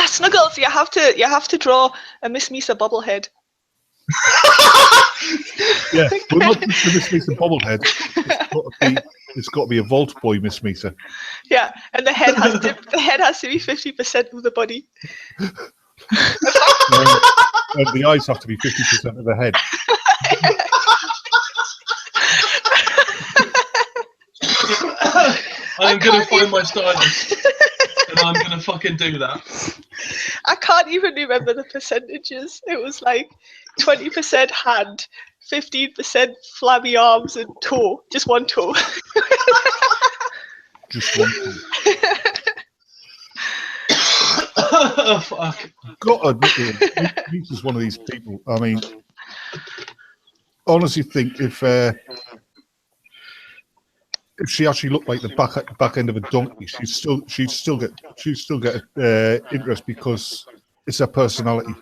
Snuggles, you have to draw a Miss Misa bobblehead. Yeah, we're not Miss Misa bobblehead. It's got to be a Vault Boy Miss Misa. Yeah, and the head has to be 50% of the body. And the eyes have to be 50% of the head. I'm going to find my stylist. And I'm going to fucking do that. I can't even remember the percentages. It was like 20% hand, 15% flabby arms and toe. Just one toe. Just one toe. Oh, fuck. Got to admit, He's just one of these people. I mean, honestly, think if she actually looked like the back end of a donkey, she'd still get interest because it's her personality.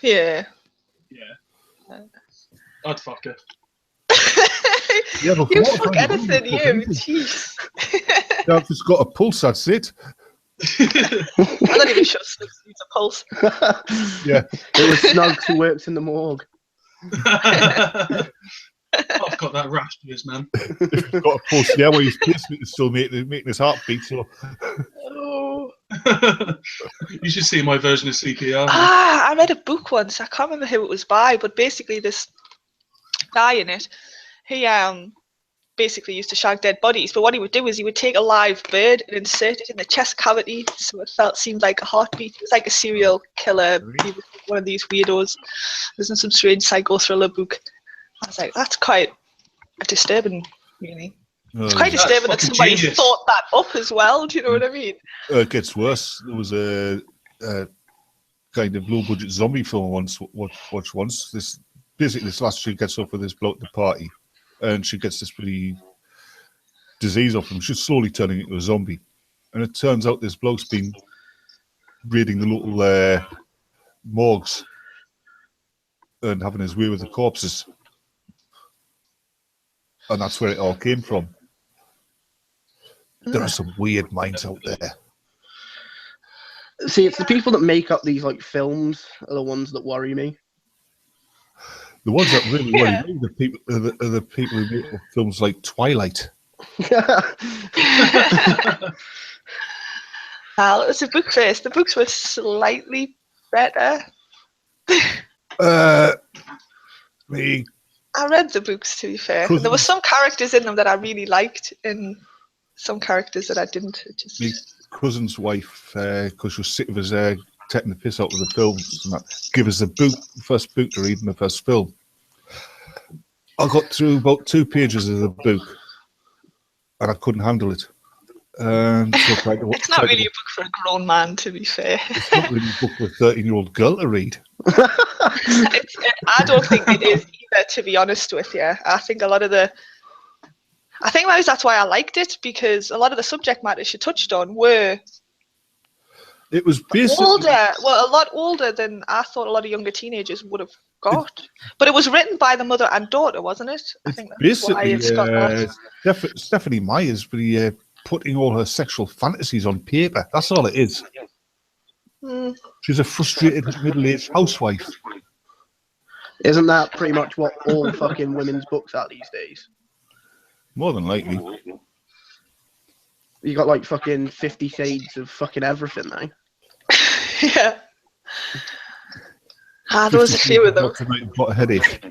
Yeah. I'd fuck her. Yeah, but You fuck anything, you. Jeez. Yeah, I've just got a pulse. That's it. I don't even sure Snugs needs a pulse. Yeah, it was Snugs who works in the morgue. I've got that raspberries, man. If you've got a pulse, yeah, well, his pacemaker is still making his heart beat. So. Oh. You should see my version of CPR. I read a book once. I can't remember who it was by, but basically this guy in it, he basically used to shag dead bodies. But what he would do is he would take a live bird and insert it in the chest cavity, so it seemed like a heartbeat. It was like a serial killer. He was one of these weirdos. There's some strange psycho thriller book. I was like, that's quite disturbing, really. It's quite disturbing that somebody thought that up as well. Do you know what I mean? It gets worse. There was a kind of low-budget zombie film watched once. This last chick gets up with this bloke at the party, and she gets this pretty disease off him. She's slowly turning into a zombie, and it turns out this bloke's been raiding the local morgues and having his way with the corpses. And that's where it all came from. There are some weird minds out there. See, it's the people that make up these like films are the ones that worry me. The ones that really worry me are the people who make up films like Twilight. Well, it was a book first. The books were slightly better. I read the books, to be fair. There were some characters in them that I really liked, and some characters that I didn't. My cousin's wife, because she was sick of us taking the piss out of the films, and that, give us the first book to read in the first film. I got through about 2 pages of the book, and I couldn't handle it. It's not really a book for a grown man, to be fair. It's not really a book for a 13-year-old girl to read. I don't think it is either, to be honest with you. I think maybe that's why I liked it, because a lot of the subject matter she touched on were it was basically older, a lot older than I thought a lot of younger teenagers would have got. But it was written by the mother and daughter, wasn't it? I think that's why it's got that. Stephanie Meyer's putting all her sexual fantasies on paper. That's all it is. She's a frustrated middle-aged housewife. Isn't that pretty much what all fucking women's books are these days? More than likely. You got like fucking 50 Shades of fucking everything now. Yeah. There was a few of them. Tonight, I've got a headache.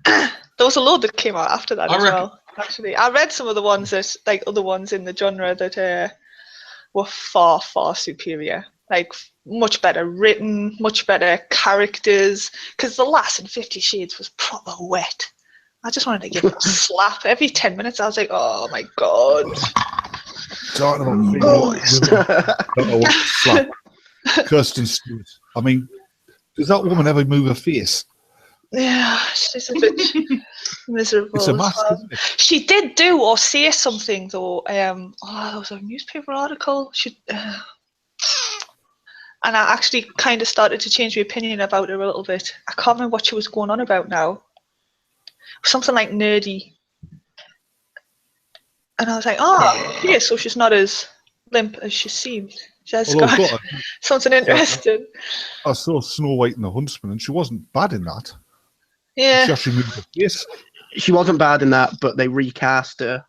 There was a load that came out after that as well. Actually, I read some of the ones that, like other ones in the genre that were far, far superior. like much better written, much better characters. Because the lass in 50 Shades was proper wet. I just wanted to give her a slap every 10 minutes. I was like, oh my god. Talking about female that I want to slap. Kirsten Stewart. I mean, does that woman ever move her face? Yeah, she's a bit miserable. It's a as mask, well. isn't it? She did do or say something though. There was a newspaper article. And I actually kind of started to change my opinion about her a little bit. I can't remember what she was going on about now. Something like nerdy. And I was like, oh, yeah, so she's not as limp as she seems. She has Although I got thought something interesting. I saw Snow White and the Huntsman, and she wasn't bad in that. She Yeah. actually moved her face. She wasn't bad in that, but they recast her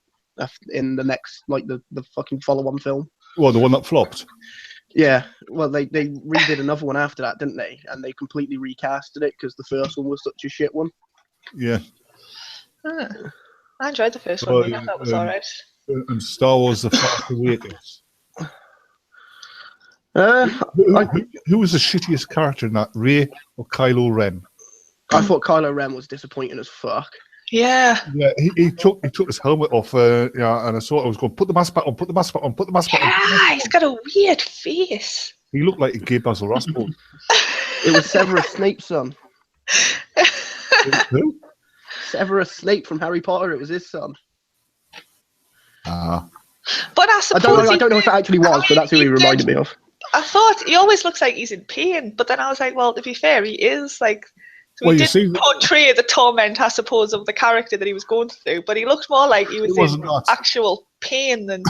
in the next, like the fucking follow-on film. Well, the one that flopped. Yeah, well, they redid another one after that, didn't they? And they completely recasted it because the first one was such a shit one. Yeah. Huh. I enjoyed the first Well, one. I thought that was alright. And Star Wars: The Force Awakens. Who was the shittiest character in that? Rey or Kylo Ren? I thought Kylo Ren was disappointing as fuck. Yeah. Yeah, he took his helmet off. Yeah, and I saw I was going, put the mask back on, put the mask back on, put the mask back on. Yeah, he's got a weird face. He looked like a gay Basil Rathbone. It was Severus Snape's son. Who? Severus Snape from Harry Potter. It was his son. Ah. But I I suppose don't know if it actually was, but that's who he reminded me of. I thought he always looks like he's in pain, but then I was like, well, to be fair, he is like. So Well, he you did see- portray the torment, I suppose, of the character that he was going through, but he looked more like he was wasn't in that. actual pain than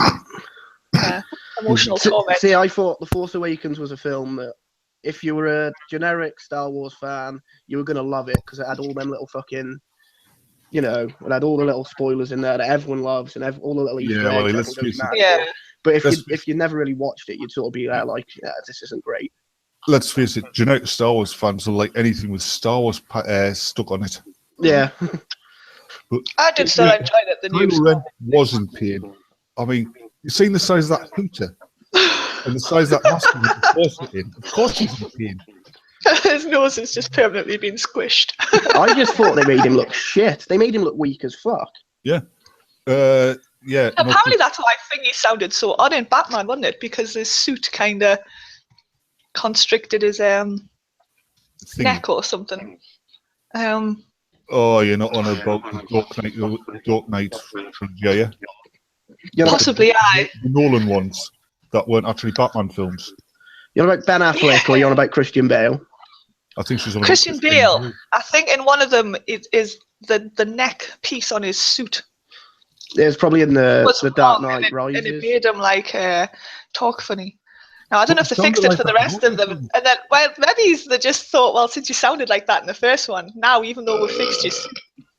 emotional See, torment. see, I thought The Force Awakens was a film that if you were a generic Star Wars fan, you were going to love it because it had all them little fucking, you know, it had all the little spoilers in there that everyone loves and all the little Easter Yeah, well, eggs. let's everyone goes face it. mad Yeah. for. But Let's- if you never really watched it, you'd sort of be there like, yeah, this isn't great. Let's face it, generic Star Wars fans will like anything with Star Wars stuck on it. Yeah. But I did still enjoy it, the Kylo news. Ren was in pain. I mean, you've seen the size of that hooter and the size of that mask in. Of course he's in pain. His nose has just permanently been squished. I just thought they made him look shit. They made him look weak as fuck. Yeah. Yeah. Apparently that's why Thingy sounded so odd in Batman, wasn't it? Because his suit kind of constricted his neck or something. Oh, you're not on about the Dark Knight trilogy, are you? You know, Possibly I. The Nolan ones that weren't actually Batman films. you're on about Ben Affleck or you're on about Christian Bale? I think she's on about Christian Bale. I think in one of them it is the neck piece on his suit It was probably in was the Dark wrong, Knight and it Rises. made him like talk funny. Now I don't know if they It fixed sounded it for the like rest that of them, and then well maybe they just thought, well, since you sounded like that in the first one, now even though we fixed you,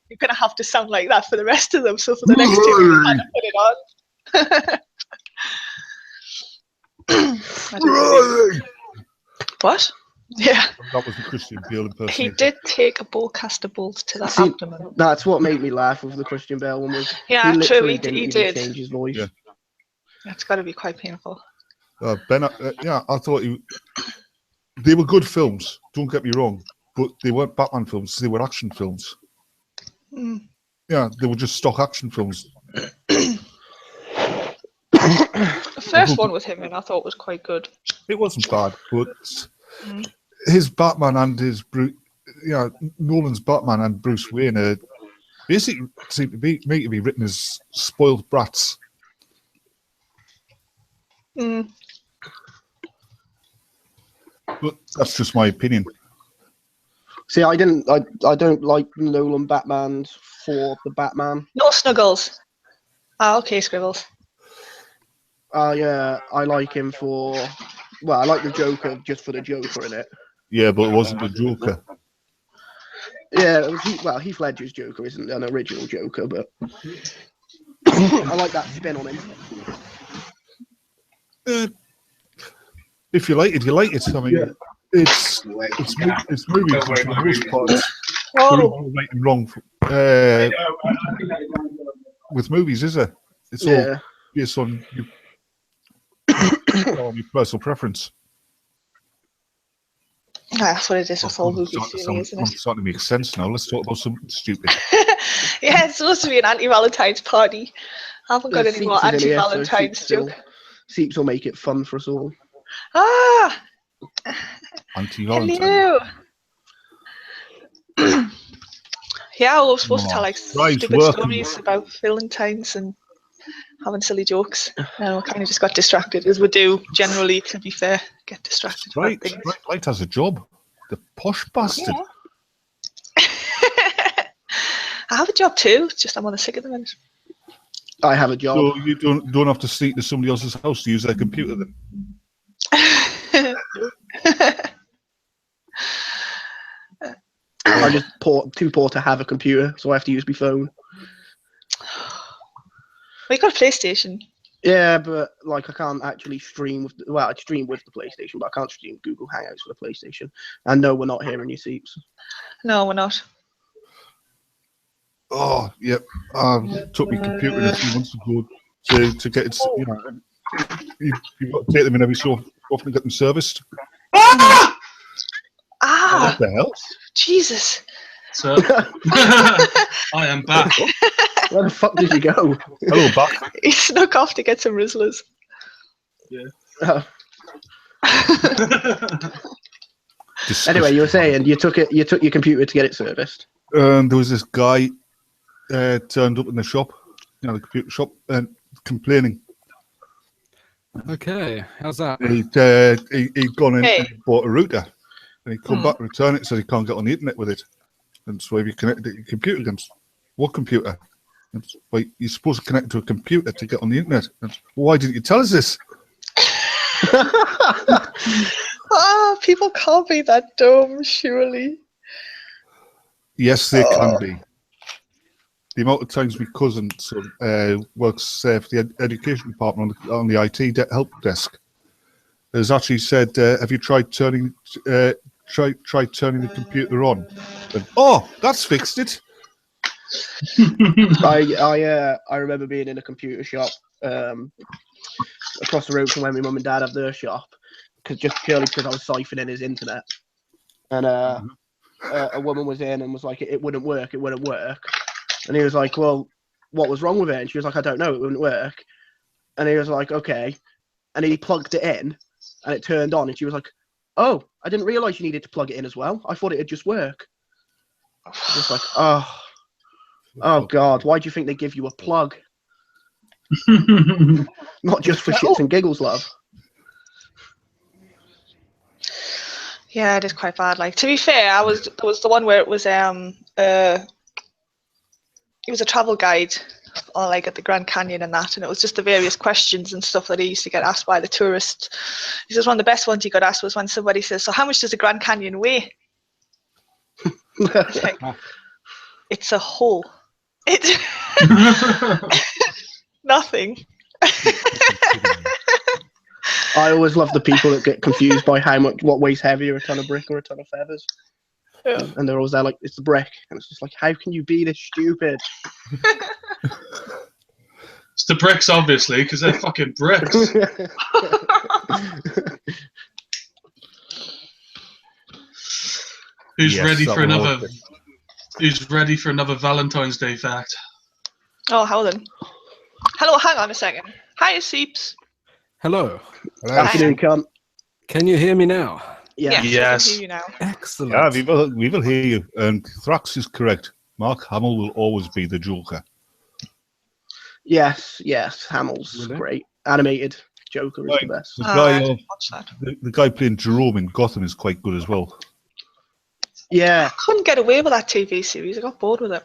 you're gonna have to sound like that for the rest of them. So for the next two, we had to put it on. I don't know. What? Yeah, That was the Christian Bale he impersonation. did take a bowcaster bolt to the See, abdomen. That's what made me laugh with the Christian Bale one. Was Yeah, he true, literally he didn't even did. change his voice. Yeah. It's got to be quite painful. Yeah, I thought they were good films. Don't get me wrong, but they weren't Batman films. They were action films. Mm. Yeah, they were just stock action films. The first one with him in I thought was quite good. It wasn't bad, but Mm. his Batman and his Nolan's Batman and Bruce Wayne are basically seem to be written as spoiled brats. Mm. But that's just my opinion. See, I don't like Nolan Batman for the Batman. No snuggles. Ah, okay, Scribbles. Yeah, I like him for. Well, I like the Joker just for the Joker in it. Yeah, but it wasn't the Joker. Yeah, Heath Ledger's Joker isn't an original Joker, but I like that spin on him. If you like it, you like it. I mean, it's movies for the most part. Oh, Right and wrong with movies, is it? It's all Yeah, based on your personal preference. That's what it is with all I'm movies, really, isn't it? starting to make sense now. Let's talk about something stupid. Yeah, it's supposed to be an anti-Valentine's party. I haven't got There's any more Seeps is in here, so anti-Valentine's joke. Seeps will make it fun for us all. Ah, Anti-Valentine. hello. Yeah, I was supposed to tell like Right, stupid working. stories about Valentine's and having silly jokes. I kind of just got distracted, as we do generally, to be fair. Get distracted Right, about things. right has a job. The posh bastard. Yeah. I have a job too, it's just I'm on the sick at the minute. I have a job. So you don't have to sneak to somebody else's house to use their computer then? I'm just too poor to have a computer, so I have to use my phone. We got a PlayStation. Yeah, but like I can't actually stream with. Well, I stream with the PlayStation, but I can't stream Google Hangouts for the PlayStation. And no, we're not hearing you, Seeps. No, we're not. Oh, yep. Took my computer a few months ago to get it. You know, you've got to take them in every so often to get them serviced. Ah! Ah, What the hell? Jesus. So, I am back. Where the fuck did you go? Hello, back. He snuck off to get some Rizzlers. Oh. Anyway, you were saying you took your computer to get it serviced. There was this guy turned up in the shop, the computer shop, and complaining. Okay, how's that? He'd gone in Hey. and bought a router, and he'd come back and return it, said he can't get on the internet with it. And so if you connect it to your computer against what computer? And well, you're supposed to connect to a computer to get on the internet. And, why didn't you tell us this? Ah, people can't be that dumb, surely. Yes, they can be. The amount of times my cousin works for the education department on the IT help desk has actually said, "Have you tried turning the computer on?" And, oh, that's fixed it. I remember being in a computer shop across the road from where my mum and dad have their shop, just purely because I was siphoning his internet, and a woman was in and was like, it wouldn't work, and he was like, well, what was wrong with it? And she was like, I don't know, it wouldn't work. And he was like, okay, and he plugged it in and it turned on, and she was like, oh, I didn't realize you needed to plug it in as well, I thought it'd just work. Just like, oh god, why do you think they give you a plug? Not just for shits and giggles, love. Yeah, it is quite bad. Like, to be fair, it was the one where it was a travel guide, or like at the Grand Canyon and that, and it was just the various questions and stuff that he used to get asked by the tourists. He says one of the best ones he got asked was when somebody says, "So how much does the Grand Canyon weigh?" Like, it's a hole. It's nothing. I always love the people that get confused by what weighs heavier, a ton of brick or a ton of feathers. Yeah. And they're always there like, it's the brick. And it's just like, how can you be this stupid? It's the bricks, obviously, because they're fucking bricks. Who's Yes, ready that for will another? work. Who's ready for another Valentine's Day fact? Oh, how then? Hello, hang on a second. Hi, Seeps. Hello. Afternoon, cunt. Can you hear me now? Yeah. Yes. I can hear you now. Excellent. Yeah, we will hear you. And Thrax is correct. Mark Hamill will always be the Joker. Yes. Hamill's Really? great. Animated Joker is Right. the best. The I guy, didn't watch that. the guy playing Jerome in Gotham is quite good as well. Yeah, I couldn't get away with that TV series. I got bored with it.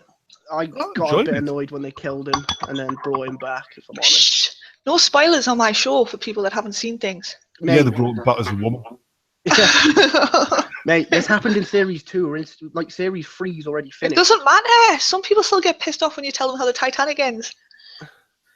I Oh, got a enjoyed bit it. annoyed when they killed him and then brought him back, if I'm honest. Shh. No spoilers on my show for people that haven't seen things. Yeah, Mate, they brought him back as a woman. mate, this happened in series 2, or like series 3's already It finished. doesn't matter. Some people still get pissed off when you tell them how the Titanic ends.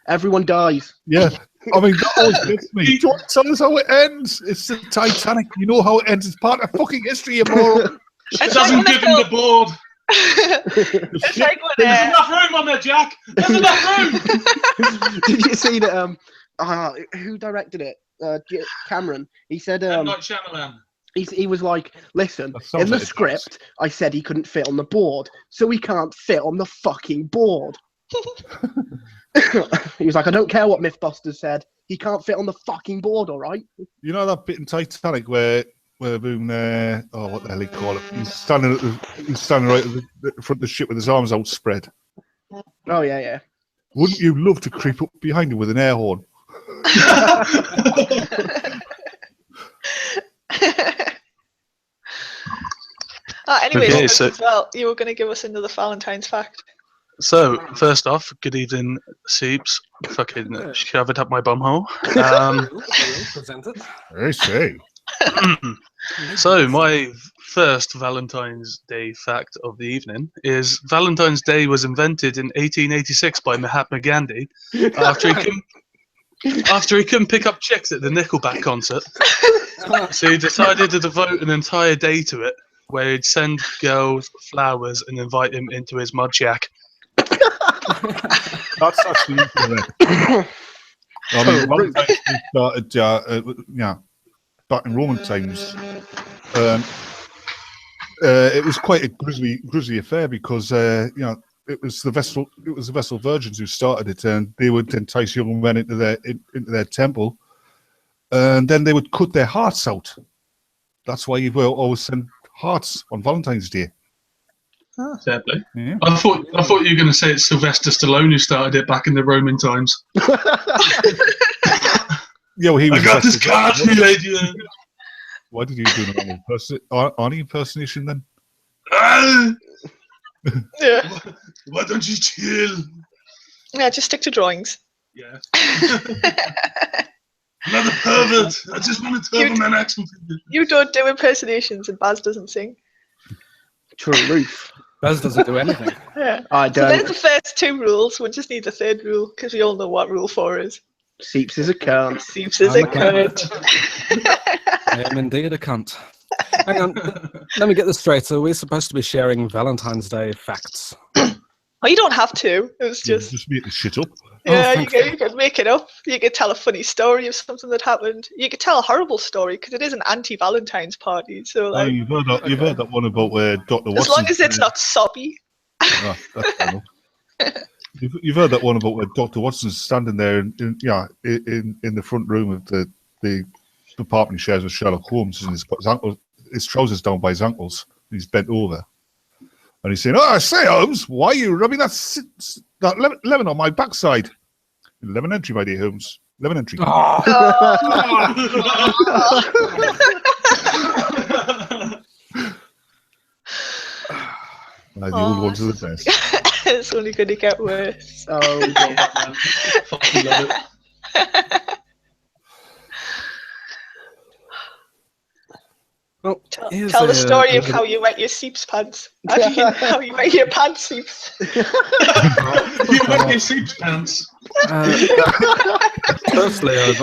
Everyone dies. Yeah. I mean, that always gets me. Don't tell us how it ends. It's the Titanic. You know how it ends. It's part of fucking history, you moron. It's Doesn't like when give him the board. it's like when There's enough room on there, Jack. There's enough room. Did you see that? Who directed it? Cameron. He said, M. Night Shyamalan. He was like, listen, That sounds in the like a joke. script, I said he couldn't fit on the board, so he can't fit on the fucking board. He was like, I don't care what Mythbusters said, he can't fit on the fucking board, all right? You know that bit in Titanic where Boone, what the hell he call it? He's standing right at the front of the ship with his arms outspread. Oh, yeah. Wouldn't you love to creep up behind him with an air horn? Anyway, Okay, as well, you were going to give us another Valentine's fact. So, first off, good evening, Seeps. Fucking shove it up my bumhole. Present it. I say. So, my first Valentine's Day fact of the evening is Valentine's Day was invented in 1886 by Mahatma Gandhi after he couldn't pick up chicks at the Nickelback concert. So he decided to devote an entire day to it, where he'd send girls flowers and invite them into his mud shack. That's actually incorrect. I mean, Valentine's Day started, back in Roman times. It was quite a grisly affair because it was the Vestal Virgins who started it, and they would entice young men into their temple, and then they would cut their hearts out. That's why you will always send hearts on Valentine's Day. Fair play. Yeah. I thought you were going to say it's Sylvester Stallone who started it back in the Roman times. Yeah, well, he was. I got this card for you, lady. Why did you do an Arnie impersonation then? Yeah. Why don't you chill? Yeah, just stick to drawings. Yeah. Another pervert. I just want to turn my accent. You don't do impersonations and Baz doesn't sing. Truth. Baz doesn't do anything. Yeah. I So there's don't. the first two rules. We just need the third rule because we all know what rule 4 is. Seeps is a cunt. Seeps is a I'm a cunt. cunt. I am indeed a cunt. Hang on, let me get this straight. So we're supposed to be sharing Valentine's Day facts. Well, you don't have to. It was just Just make the shit up. yeah. thanks. You could make it up. You could tell a funny story of something that happened. You could tell a horrible story because it is an anti-Valentine's party. So Oh, like, you've heard that one about where Dr. Watson. as long as it's not soppy. Oh, that's fair enough. You've heard that one about where Dr. Watson's standing there in the front room of the apartment he shares with Sherlock Holmes, and he's got his trousers down by his ankles, and he's bent over, and he's saying, "Oh, I say, Holmes, why are you rubbing that lemon on my backside?" Lemon entry, my dear Holmes. Lemon entry. The old ones are the best. It's only going to get worse. Oh, Love that, man. Fucking love it. Well, here's Tell the a- story of how you wet your Seeps pants. How you wet your pants, Seeps. You wet your seat pants. Firstly, I've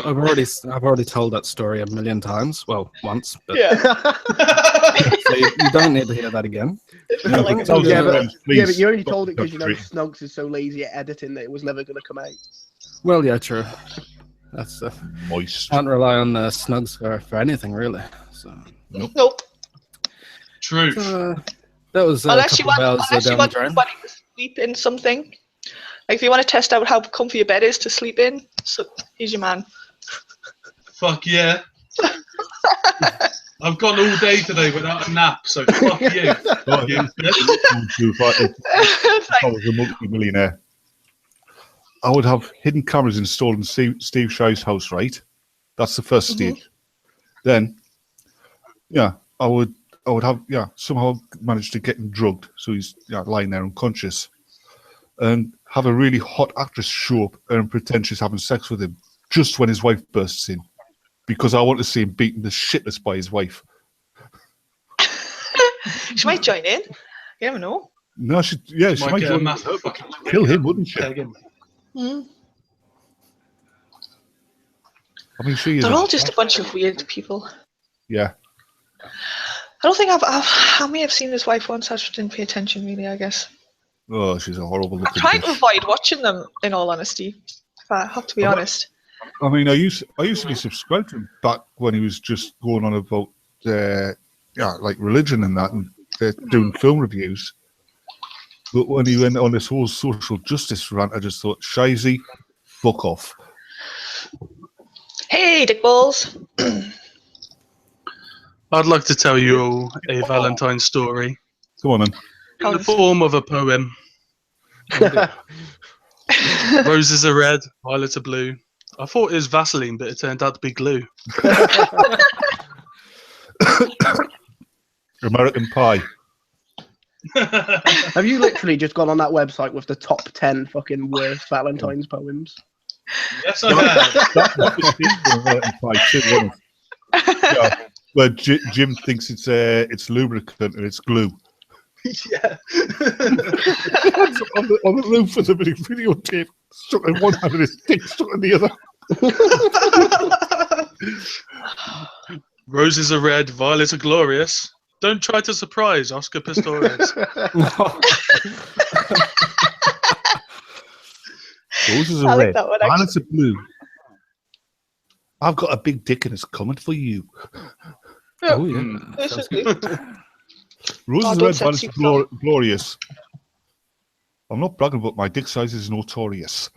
already told that story a million times. Well, once, but Yeah. so you don't need to hear that again. Yeah, Like, but tell Yeah, us, but please, you only stop told it because you know treating. Snugs is so lazy at editing that it was never going to come out. Well, yeah, true. That's Moist. can't rely on Snugs for anything really. So Nope. Truth. that was a Unless you couple want, of hours unless you down the want drain. somebody to sleep in something. Like if you want to test out how comfy your bed is to sleep in, so he's your man. Fuck yeah. I've gone all day today without a nap, so fuck you. Fuck you. If I was a multi-millionaire, I would have hidden cameras installed in Steve Shaw's house, right? That's the first stage. Then, I would have somehow manage to get him drugged, so he's lying there unconscious, and have a really hot actress show up and pretend she's having sex with him just when his wife bursts in, because I want to see him beaten the shitless by his wife. She might join in. You never know. No, she Might might get a join- massive fucking kill him, wouldn't she? peg him. Mm. I mean, she is. They're all just a bunch of weird people. Yeah. I don't think I may have seen his wife once. I just didn't pay attention really. I guess. Oh, she's a horrible I'm looking trying to bitch. avoid watching them. In all honesty, if I have to be honest. I mean, I used to be subscribed to him back when he was just going on about like religion and that, and they're doing film reviews. But when he went on this whole social justice rant, I just thought, Shizy, fuck off. Hey, Dick Balls. I'd like to tell you all a Valentine story Come on, then. in the form of a poem. Roses are red, violets are blue. I thought it was Vaseline, but it turned out to be glue. American Pie. Have you literally just gone on that website with the top 10 fucking worst Valentine's poems? Yes, I have. That was American Pie too, wasn't it? Yeah, where Jim thinks it's lubricant and it's glue. Yeah. on the roof of the videotape, stuck in one hand and his dick stuck in the other. Roses are red, violets are glorious. Don't try to surprise Oscar Pistorius. Roses I are like red, that one, actually. violets are blue. I've got a big dick and it's coming for you. Oh, yeah. Basically. Roses are don't red, set violets secrets are glorious. I'm not bragging, but my dick size is notorious.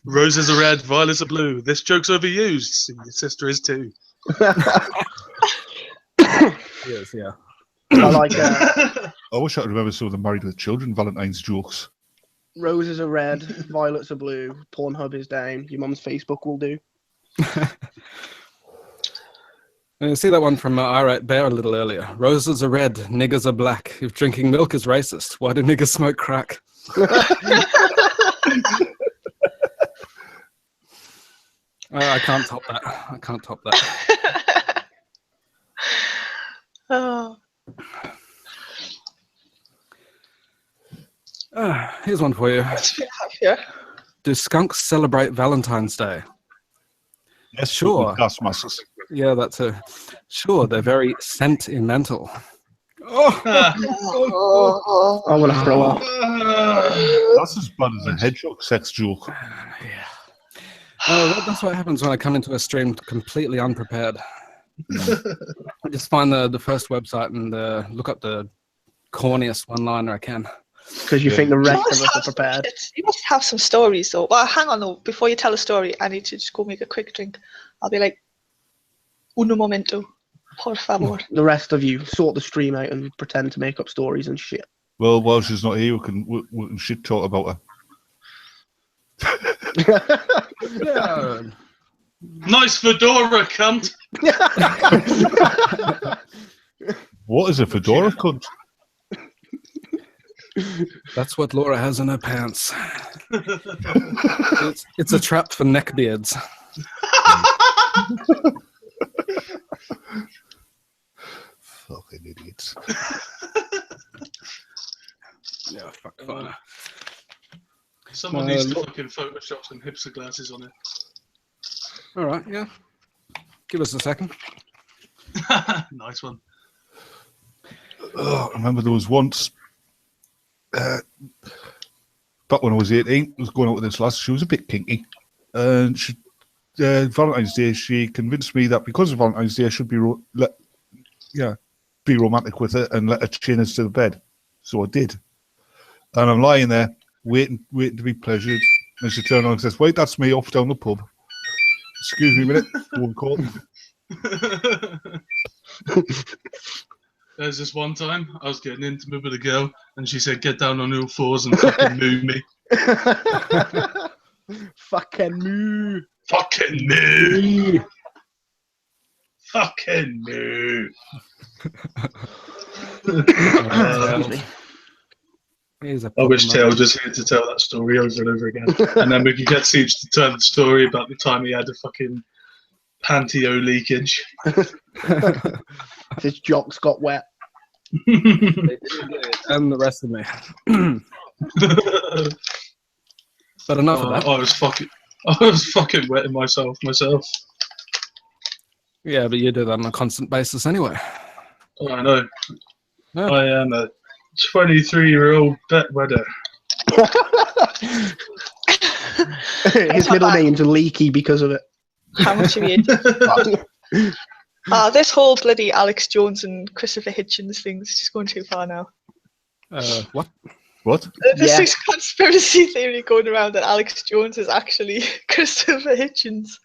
Roses are red, violets are blue. This joke's overused. Your sister is too. Yes, yeah. I like I wish I could remember some of the Married with Children Valentine's jokes. roses are red, violets are blue, Pornhub is down, your mum's Facebook will do. You see that one from I Write Bear a little earlier. Roses are red, niggers are black. If drinking milk is racist, why do niggers smoke crack? I can't top that. I can't top that. Oh. Here's one for you. Yeah. Do skunks celebrate Valentine's Day? Yes, Sure. Taskmasters. Yeah, that's a... Sure, they're very sentimental. Oh, I'm gonna throw up. That's as bad as a hedgehog sex joke. yeah. That's what happens when I come into a stream completely unprepared. I just find the first website and look up the corniest one-liner I can. Because you think the rest of us are prepared. You must have some stories, though. Well, hang on, though. Before you tell a story, I need to just go make a quick drink. I'll be like, un momento, por favor. The rest of you sort the stream out and pretend to make up stories and shit. Well, while she's not here, we can shit talk about her. Yeah. Nice fedora, cunt. What is a fedora, cunt? That's what Laura has in her pants. It's a trap for neckbeards. Fucking idiots. Yeah, fuck fun. Someone needs to fucking Photoshop some hipster glasses on it. All right, yeah. Give us a second. Nice one. I remember there was once, back when I was 18, I was going out with this lass. She was a bit kinky. And she, Valentine's Day, she convinced me that because of Valentine's Day, I should be be romantic with her and let her chain us to the bed. So I did. And I'm lying there, waiting to be pleasured. And she turned on and says, "Wait, that's me off down the pub." Excuse me a minute. One call. There's this one time I was getting intimate with a girl and she said, "Get down on all fours and fucking moo me." Fucking moo. Fucking moo. Fucking moo. I wish Tail was just here to tell that story over and over again. And then we could get Siege to tell the story about the time he had a fucking pantyhose leakage. His jocks got wet. And the rest of me. But enough of that. I was fucking wetting myself. Yeah, but you do that on a constant basis anyway. Oh, I know. Yeah. I am a 23-year-old bedwetter. His middle name's Leaky because of it. How much have you eaten? This whole bloody Alex Jones and Christopher Hitchens thing is just going too far now. What? What? There's Yeah. this conspiracy theory going around that Alex Jones is actually Christopher Hitchens.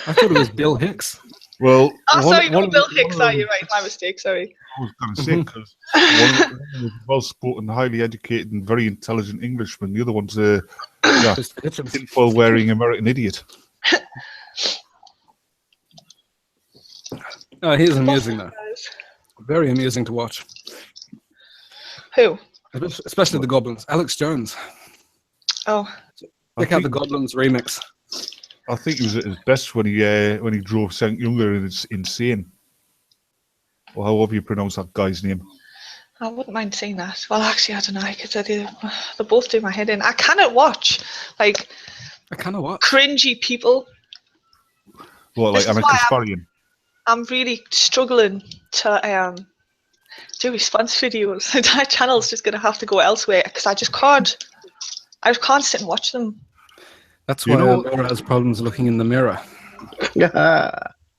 I thought it was Bill Hicks. Well, Sorry, no, one of Bill the- Hicks, one of you're the- right, my mistake, sorry. I was going to say, because one is a well-spoken, highly educated, and very intelligent Englishman. The other one's a Christopher Hitchens. tinfoil-wearing American idiot. He's amusing though. Very amusing to watch. Who? Especially the Goblins. Alex Jones. Oh, Check out the Goblins remix. I think he was at his best when he drove St. Younger and it's insane. Or however you pronounce that guy's name. I wouldn't mind saying that. Well, actually, I don't know, because they both do my head in. I cannot watch, like, I kind of what? cringy people. Well, This like is Anna why Kasparian. I'm really struggling to do response videos. My channel's just going to have to go elsewhere, because I just can't sit and watch them. That's You why know- Laura has problems looking in the mirror.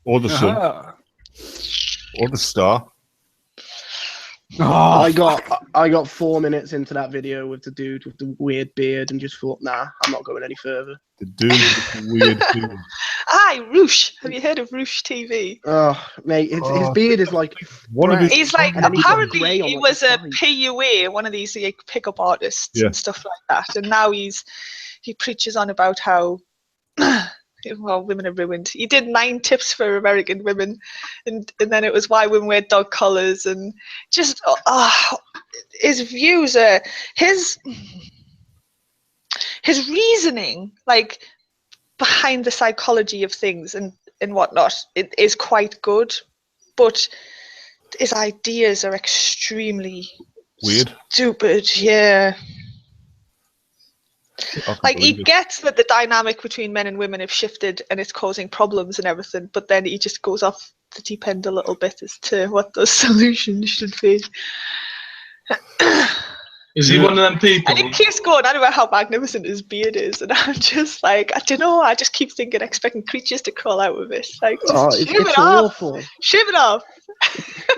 Or the sun. Aha. Or the star. Oh, I got 4 minutes into that video with the dude with the weird beard and just thought, nah, I'm not going any further. The dude with the weird beard. Aye, Roosh. Have you heard of Roosh TV? Oh, mate, his beard is like. One of brown. his- He's like, And then he's got apparently grey on, he like, was the a side. PUA, one of these like pickup artists Yeah. and stuff like that. And now he preaches on about how, well, women are ruined. He did 9 tips for American women, and then it was why women wear dog collars, and just his views are his reasoning, like behind the psychology of things and whatnot, it is quite good, but his ideas are extremely Weird. stupid. Yeah. I can Like, he believe it. gets that the dynamic between men and women have shifted and it's causing problems and everything, but then he just goes off the deep end a little bit as to what the solution should be. Is he one of them people? And he keeps going on about how magnificent his beard is, and I'm just like, I don't know, I just keep thinking, expecting creatures to crawl out of it. Like, just Oh, shave it's it off! awful. Shave it off!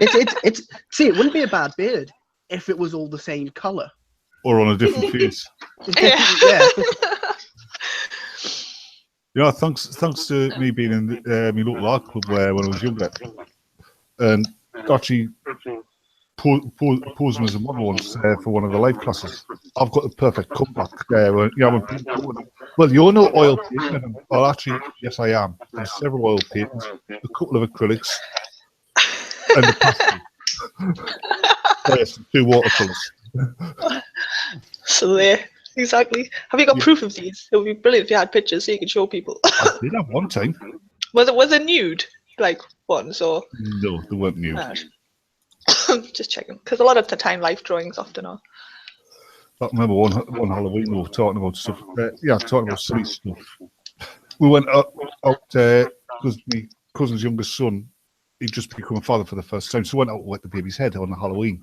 It's see, it wouldn't be a bad beard if it was all the same color. Or on a different face. Yeah. Yeah, thanks to me being in my local art club when I was younger, and actually posing as a model once for one of the live classes. I've got the perfect comeback. When people go, well, you're no oil painting. Well, actually, yes, I am. There's several oil paintings, a couple of acrylics, and the pastel. Yes, 2 watercolours. So there, exactly. Have you got proof of these? It would be brilliant if you had pictures so you could show people. I did have one time. Was it nude, like, ones, or? No, they weren't new. Just checking, because a lot of the time life drawings often are. I remember one Halloween we were talking about stuff. Talking about silly stuff. We went out because my cousin's youngest son, he'd just become a father for the first time, so we went out and wet the baby's head on Halloween.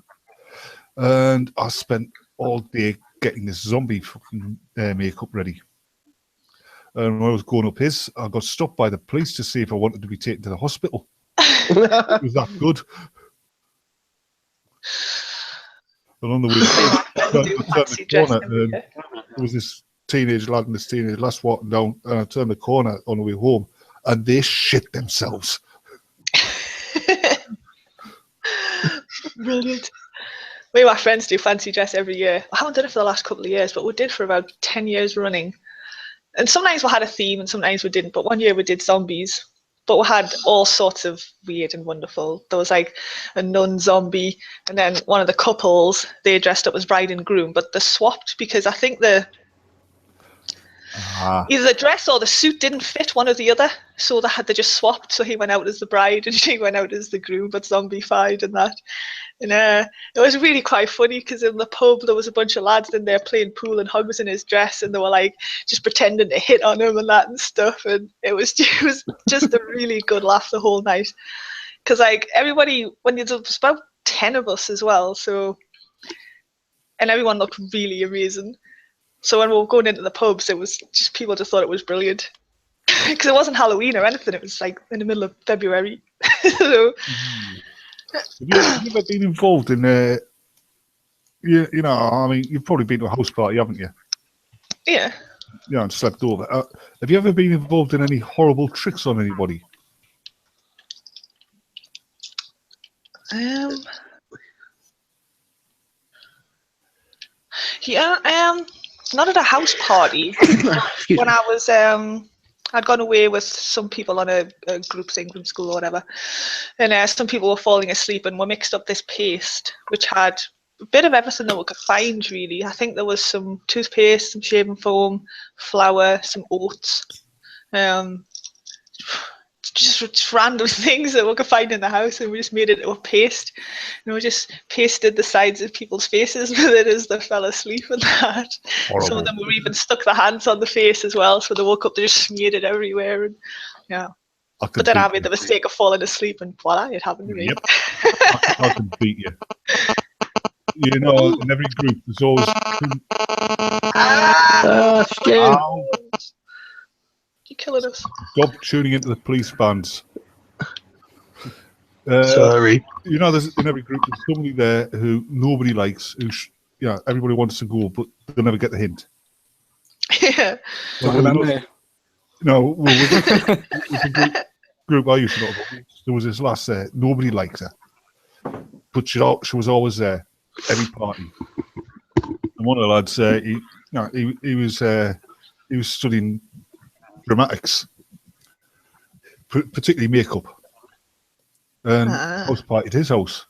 And I spent all day getting this zombie fucking makeup ready. And when I was going up I got stopped by the police to see if I wanted to be taken to the hospital. It was that good. And on the way I home, do I turned fancy the corner, dressing every and year. there was this teenage lad and this teenage lass walking down, and I turned the corner on the way home, and they shit themselves. Brilliant. Me and my friends do fancy dress every year. I haven't done it for the last couple of years, but we did for about 10 years running. And sometimes we had a theme and sometimes we didn't. But one year we did zombies. But we had all sorts of weird and wonderful. There was like a nun zombie, and then one of the couples, they dressed up as bride and groom, but they swapped because I think either the dress or the suit didn't fit one or the other, so they just swapped. So he went out as the bride and she went out as the groom, but zombified and that. And it was really quite funny because in the pub there was a bunch of lads in there playing pool, and Hug was in his dress, and they were like just pretending to hit on him and that and stuff. And it was just a really good laugh the whole night. Because like everybody, there was about 10 of us as well, so, and everyone looked really amazing. So when we were going into the pubs, it was just, people just thought it was brilliant. Because it wasn't Halloween or anything. It was like in the middle of February. So, Have you ever been involved in you know, I mean, you've probably been to a house party, haven't you? yeah. Yeah, and slept over. Have you ever been involved in any horrible tricks on anybody? Yeah. Not at a house party. Excuse When me. I was I'd gone away with some people on a group thing from school or whatever, and some people were falling asleep, and we mixed up this paste which had a bit of everything that we could find. Really, I think there was some toothpaste, some shaving foam, flour, some oats, um, just random things that we could find in the house, and we just made it into a paste. And we just pasted the sides of people's faces with it as they fell asleep and that. Horrible. Some of them were even stuck their hands on the face as well, so they woke up, they just smeared it everywhere. And yeah. But then I made the mistake of falling asleep, and voila, it happened to me. Yep. I can beat you. You know, in every group, there's always. Stu. Ow. You're killing us. Stop tuning into the police bands. Sorry. You know, there's in every group there's somebody there who nobody likes, who everybody wants to go, but they'll never get the hint. Yeah. What about me? No, well, with the group I used to know, there was this lass there. Nobody liked her, but she was always there, every party. And one of the lads, he was studying dramatics, particularly makeup. And house party at his house.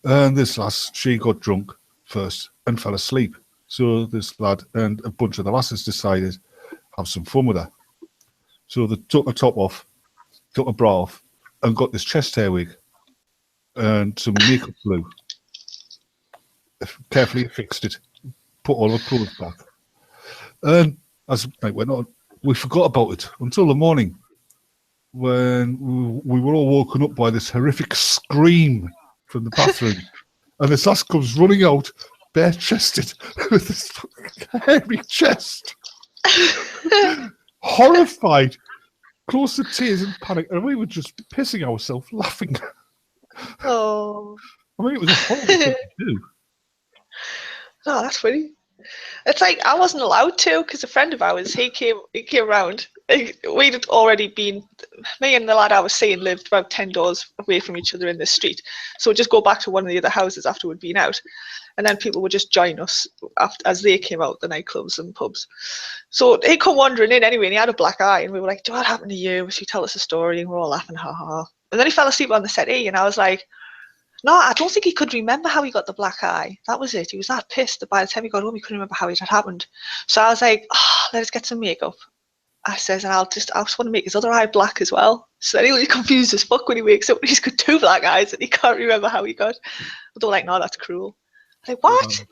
And this lass, she got drunk first and fell asleep. So this lad and a bunch of the lasses decided have some fun with her. So they took her top off, took her bra off, and got this chest hair wig and some makeup glue. Carefully fixed it, put all her clothes back. And as the night went on, we forgot about it until the morning, when we were all woken up by this horrific scream from the bathroom. And this lass comes running out, bare-chested, with this hairy chest. Horrified, close to tears and panic. And we were just pissing ourselves, laughing. Oh. I mean, it was a horrible thing to do. Oh, that's funny. It's like I wasn't allowed to, because a friend of ours, he came around. We'd already been, me and the lad I was seeing lived about 10 doors away from each other in this street. So we'd just go back to one of the other houses after we'd been out. And then people would just join us as they came out, the nightclubs and pubs. So he'd come wandering in anyway, and he had a black eye. And we were like, what happened to you? Should you tell us a story? And we're all laughing, ha ha ha. And then he fell asleep on the settee, and I was like, no, I don't think he could remember how he got the black eye. That was it. He was that pissed that by the time he got home, he couldn't remember how it had happened. So I was like, let us get some makeup. I says, and I just want to make his other eye black as well. So then he'll be confused as fuck when he wakes up and he's got two black eyes and he can't remember how he got. But they were like, no, that's cruel. I'm like, what?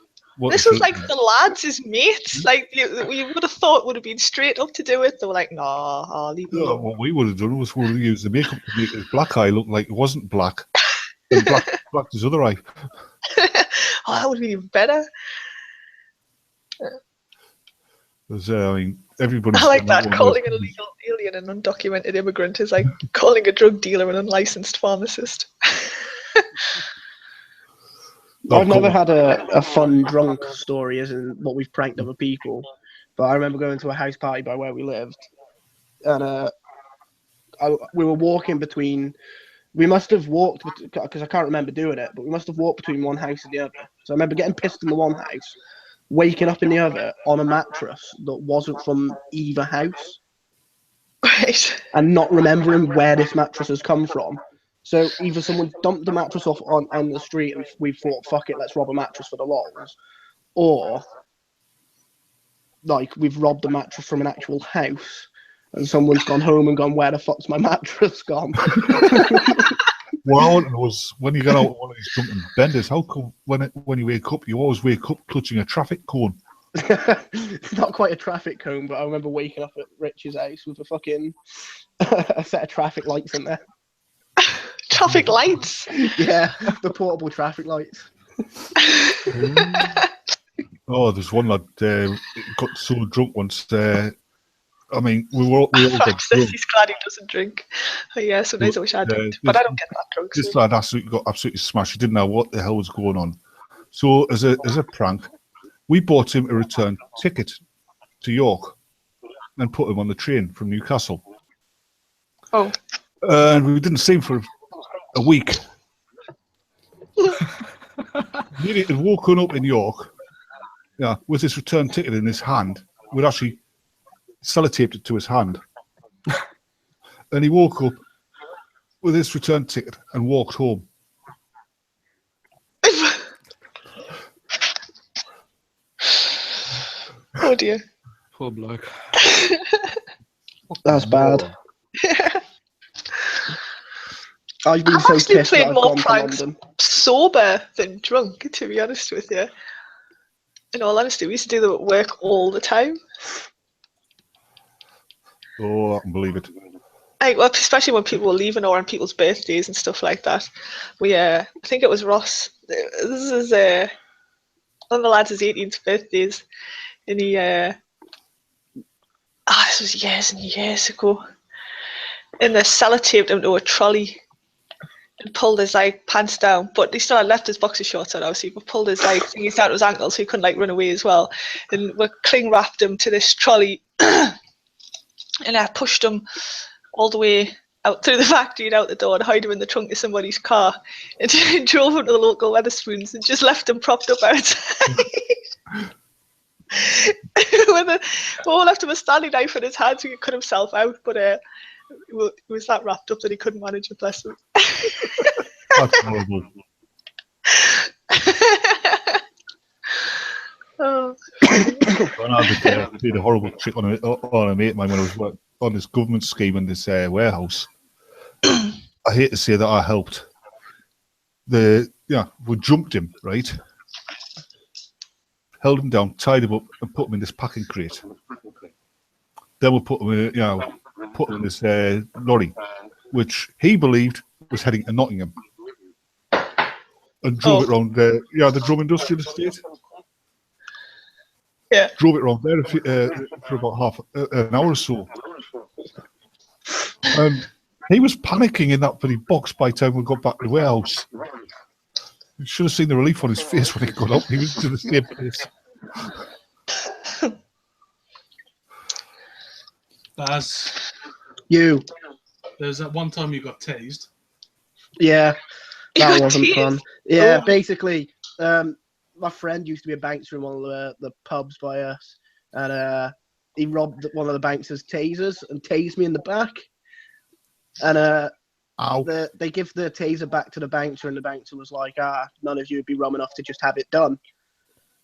This was like the lads, his mates. Like, you would have thought would have been straight up to do it. They were like, no, I'll leave it alone. What we would have done was we'll use the makeup to make his black eye look like it wasn't black. And black his other eye. Oh, that would be even better. I mean, everybody. I like that. Calling an illegal alien an undocumented immigrant is like calling a drug dealer an unlicensed pharmacist. I've never had a fun drunk story as in what we've pranked other people, but I remember going to a house party by where we lived, and we were walking between. We must have walked, because I can't remember doing it, but we must have walked between one house and the other. So I remember getting pissed in the one house, waking up in the other on a mattress that wasn't from either house. Right. And not remembering where this mattress has come from. So either someone dumped the mattress off on the street and we thought, fuck it, let's rob a mattress for the lols. Or, like, we've robbed the mattress from an actual house. And someone's gone home and gone, where the fuck's my mattress gone? What I wanted was, when you get out of one of these drunken benders, how come when you wake up, you always wake up clutching a traffic cone? Not quite a traffic cone, but I remember waking up at Rich's house with a fucking a set of traffic lights in there. Traffic lights? Yeah, the portable traffic lights. Oh, there's one lad got so drunk once. I mean, we all got Frank says drunk. he's glad he doesn't drink. Oh, yeah, sometimes I wish I did, but I don't get that drunk. This So. lad got absolutely smashed. He didn't know what the hell was going on. So as a prank, we bought him a return ticket to York and put him on the train from Newcastle. Oh. And we didn't see him for a week. He had woken up in York, with his return ticket in his hand. We'd actually sellotaped it to his hand. And he woke up with his return ticket and walked home. Oh dear. Poor bloke. That's bad. I've been I've so actually pissed that played I've more gone to pranks London. sober than drunk, to be honest with you. In all honesty, we used to do them at work all the time. Oh, I can believe it. Well, especially when people were leaving or on people's birthdays and stuff like that. We, I think it was Ross. This is one of the lads' 18th birthdays, and he. This was years and years ago. And they sellotaped him to a trolley and pulled his pants down, but he still had left his boxer shorts on, obviously, but pulled his thingies down to his ankles so he couldn't run away as well. And we cling wrapped him to this trolley and I pushed him all the way out through the factory and out the door and hide him in the trunk of somebody's car and drove him to the local Wetherspoons and just left him propped up outside. We all left him a Stanley knife in his hand so he could cut himself out, but it was that wrapped up that he couldn't manage it, bless him. That's horrible. Oh. I did a horrible trick on a mate of mine when I was working on this government scheme in this warehouse. I hate to say that I helped. We jumped him, right? Held him down, tied him up, and put him in this packing crate. Then we put him in this lorry, which he believed was heading to Nottingham, and drove it around the Drum Industrial Estate. Yeah. Drove it around there for about half an hour or so. He was panicking in that bloody box by the time we got back to the warehouse. You should have seen the relief on his face when he got up. He was to the same place. Baz, there's that one time you got tased. Yeah, that wasn't Tears? fun. Yeah, Oh. basically, my friend used to be a bankster in one of the pubs by us, and he robbed one of the bankster's tasers and tased me in the back. And they give the taser back to the bankster, and the bankster was like, none of you would be rum enough to just have it done.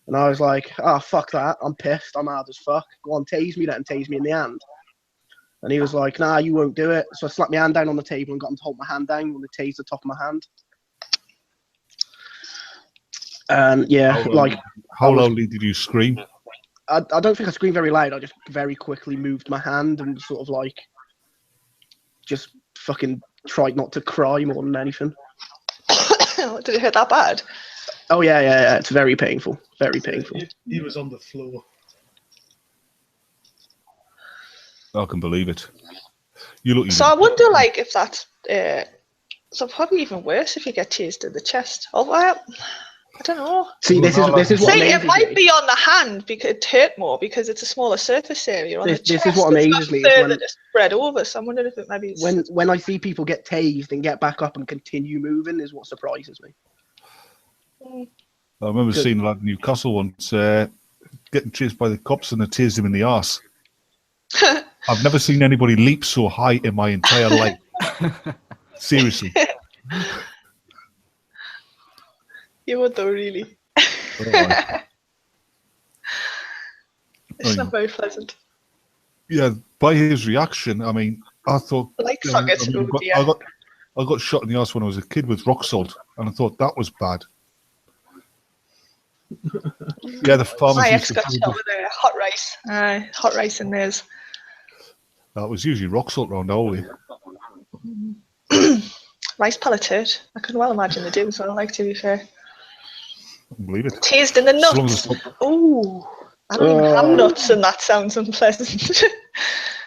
And I was like, fuck that, I'm pissed, I'm hard as fuck. Go on, tase me then, and tase me in the hand. And he was like, nah, you won't do it. So I slapped my hand down on the table and got him to hold my hand down when they tased the top of my hand. And how loudly did you scream? I don't think I screamed very loud. I just very quickly moved my hand and sort of just fucking tried not to cry more than anything. Did it hurt that bad? Oh yeah. It's very painful. Very painful. He was on the floor. I can believe it. You look. So I wonder, if that's so probably even worse if you get tased in the chest. Oh, I don't know. See, this is what See, it amazes might me. be on the hand because it hurt more because it's a smaller surface area. On the This chest, is what amazes me. Is further to spread over. So I'm wondering if it maybe is... when I see people get tased and get back up and continue moving is what surprises me. I remember seeing a lad in Newcastle once getting chased by the cops and they tased him in the arse. I've never seen anybody leap so high in my entire life. Seriously. You would though, really. Oh, It's not very pleasant. yeah, by his reaction, I mean, I thought Like sockets, I got shot in the arse when I was a kid with rock salt, and I thought that was bad. Yeah, the farmers My used ex got shot with hot rice. Hot rice in theirs. that was usually rock salt round our way. Rice pellet hurt. I can well imagine they do, so I don't like to be fair. I can believe it. Tased in the As long nuts. as it's not- Ooh. I don't even have nuts and that sounds unpleasant.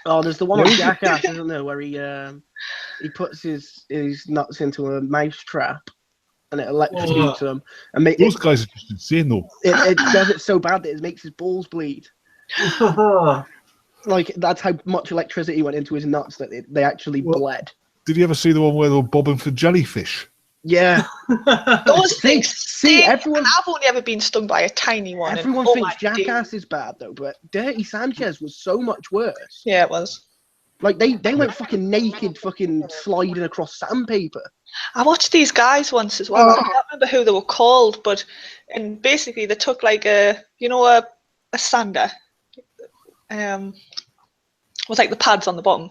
Oh, there's the one on Jackass, isn't there, where he puts his nuts into a mouse trap and it electrocutes him. And Those guys are just insane, though. It does it so bad that it makes his balls bleed. Like, that's how much electricity went into his nuts that they actually bled. Did you ever see the one where they were bobbing for jellyfish? Yeah. Those things. See, everyone. I've only ever been stung by a tiny one. Everyone thinks Jackass is bad though, but Dirty Sanchez was so much worse. Yeah, it was. Like they went fucking naked, fucking sliding across sandpaper. I watched these guys once as well. I can't remember who they were called, and basically they took like a sander, with like the pads on the bottom.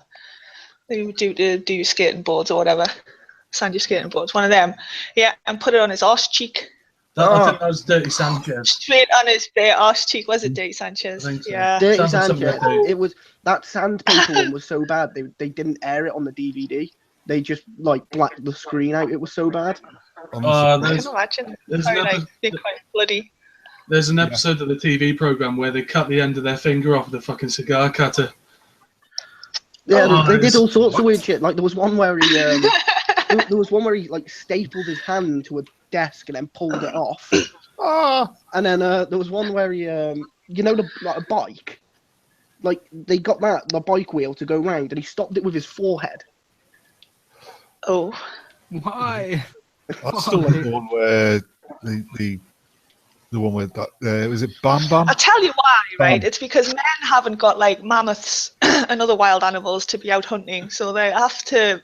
They would do your skating boards or whatever. Sand your skating boards, one of them, yeah, and put it on his arse cheek. I think that was Dirty Sanchez. Straight on his bare arse cheek, was it, Dirty Sanchez? I think so. Yeah. Dirty Sanchez. It was that sandpaper one was so bad they didn't air it on the DVD. They just like blacked the screen out. It was so bad. I can imagine. There's They're quite bloody. There's an episode of the TV program where they cut the end of their finger off with a fucking cigar cutter. Yeah, they did all sorts of weird shit. Like there was one where he like stapled his hand to a desk and then pulled it off. And then there was one where he a bike. Like they got the bike wheel to go round and he stopped it with his forehead. Oh. Why? I still like the one where the one with that was it Bam Bam? I'll tell you why, right? It's because men haven't got like mammoths and other wild animals to be out hunting, so they have to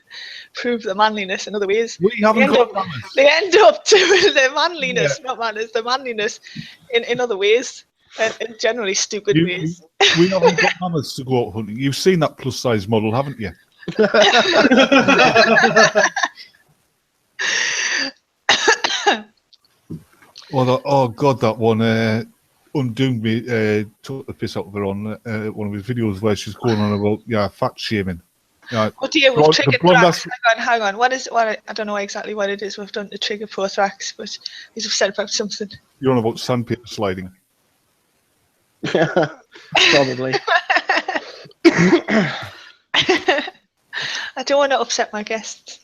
prove their manliness in other ways. We haven't got mammoths. They end up doing their manliness, not manners, their manliness in other ways, and in generally stupid ways. We haven't got mammoths to go out hunting. You've seen that plus size model, haven't you? Oh God, that one undoomed me. Took the piss out of her on one of his videos where she's going on about fat shaming. What do you with trigger thorax? Hang on. I don't know exactly what it is we've done to trigger thorax, but he's upset about something. You're on about sandpaper sliding. Probably. I don't want to upset my guests.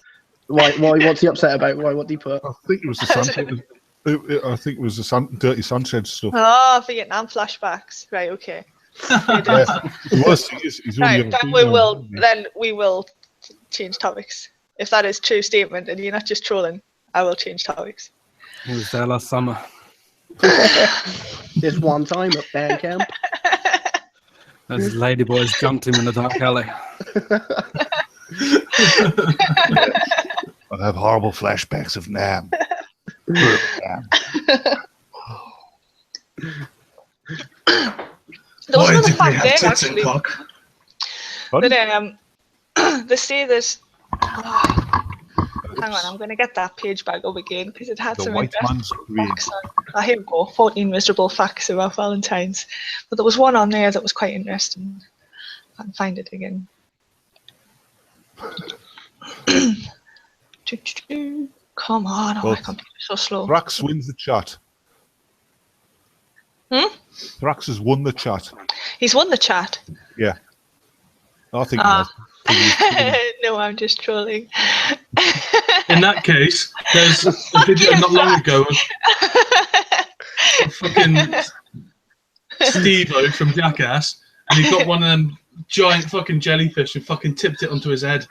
Why? What's he upset about? Why? What did he put? I think it was the sandpaper. I think it was the Dirty Sanchez stuff. Oh, Vietnam flashbacks. Right. Okay. The worst thing is, he's only then we will change topics. If that is a true statement and you're not just trolling, I will change topics. He was there last summer. This one time at band camp. Those ladyboys jumped him in the dark alley. I have horrible flashbacks of Nam. There was another fact there, actually. That they say that. Hang on, I'm going to get that page back up again because it had some interesting facts on. Here we go, 14 miserable facts about Valentine's. But there was one on there that was quite interesting. I can find it again. Come on, my computer's so slow. Thrax wins the chat. Thrax has won the chat. He's won the chat? Yeah. I think he has. No, I'm just trolling. In that case, there's a video not long ago of fucking Steve-O from Jackass, and he got one of them giant fucking jellyfish and fucking tipped it onto his head.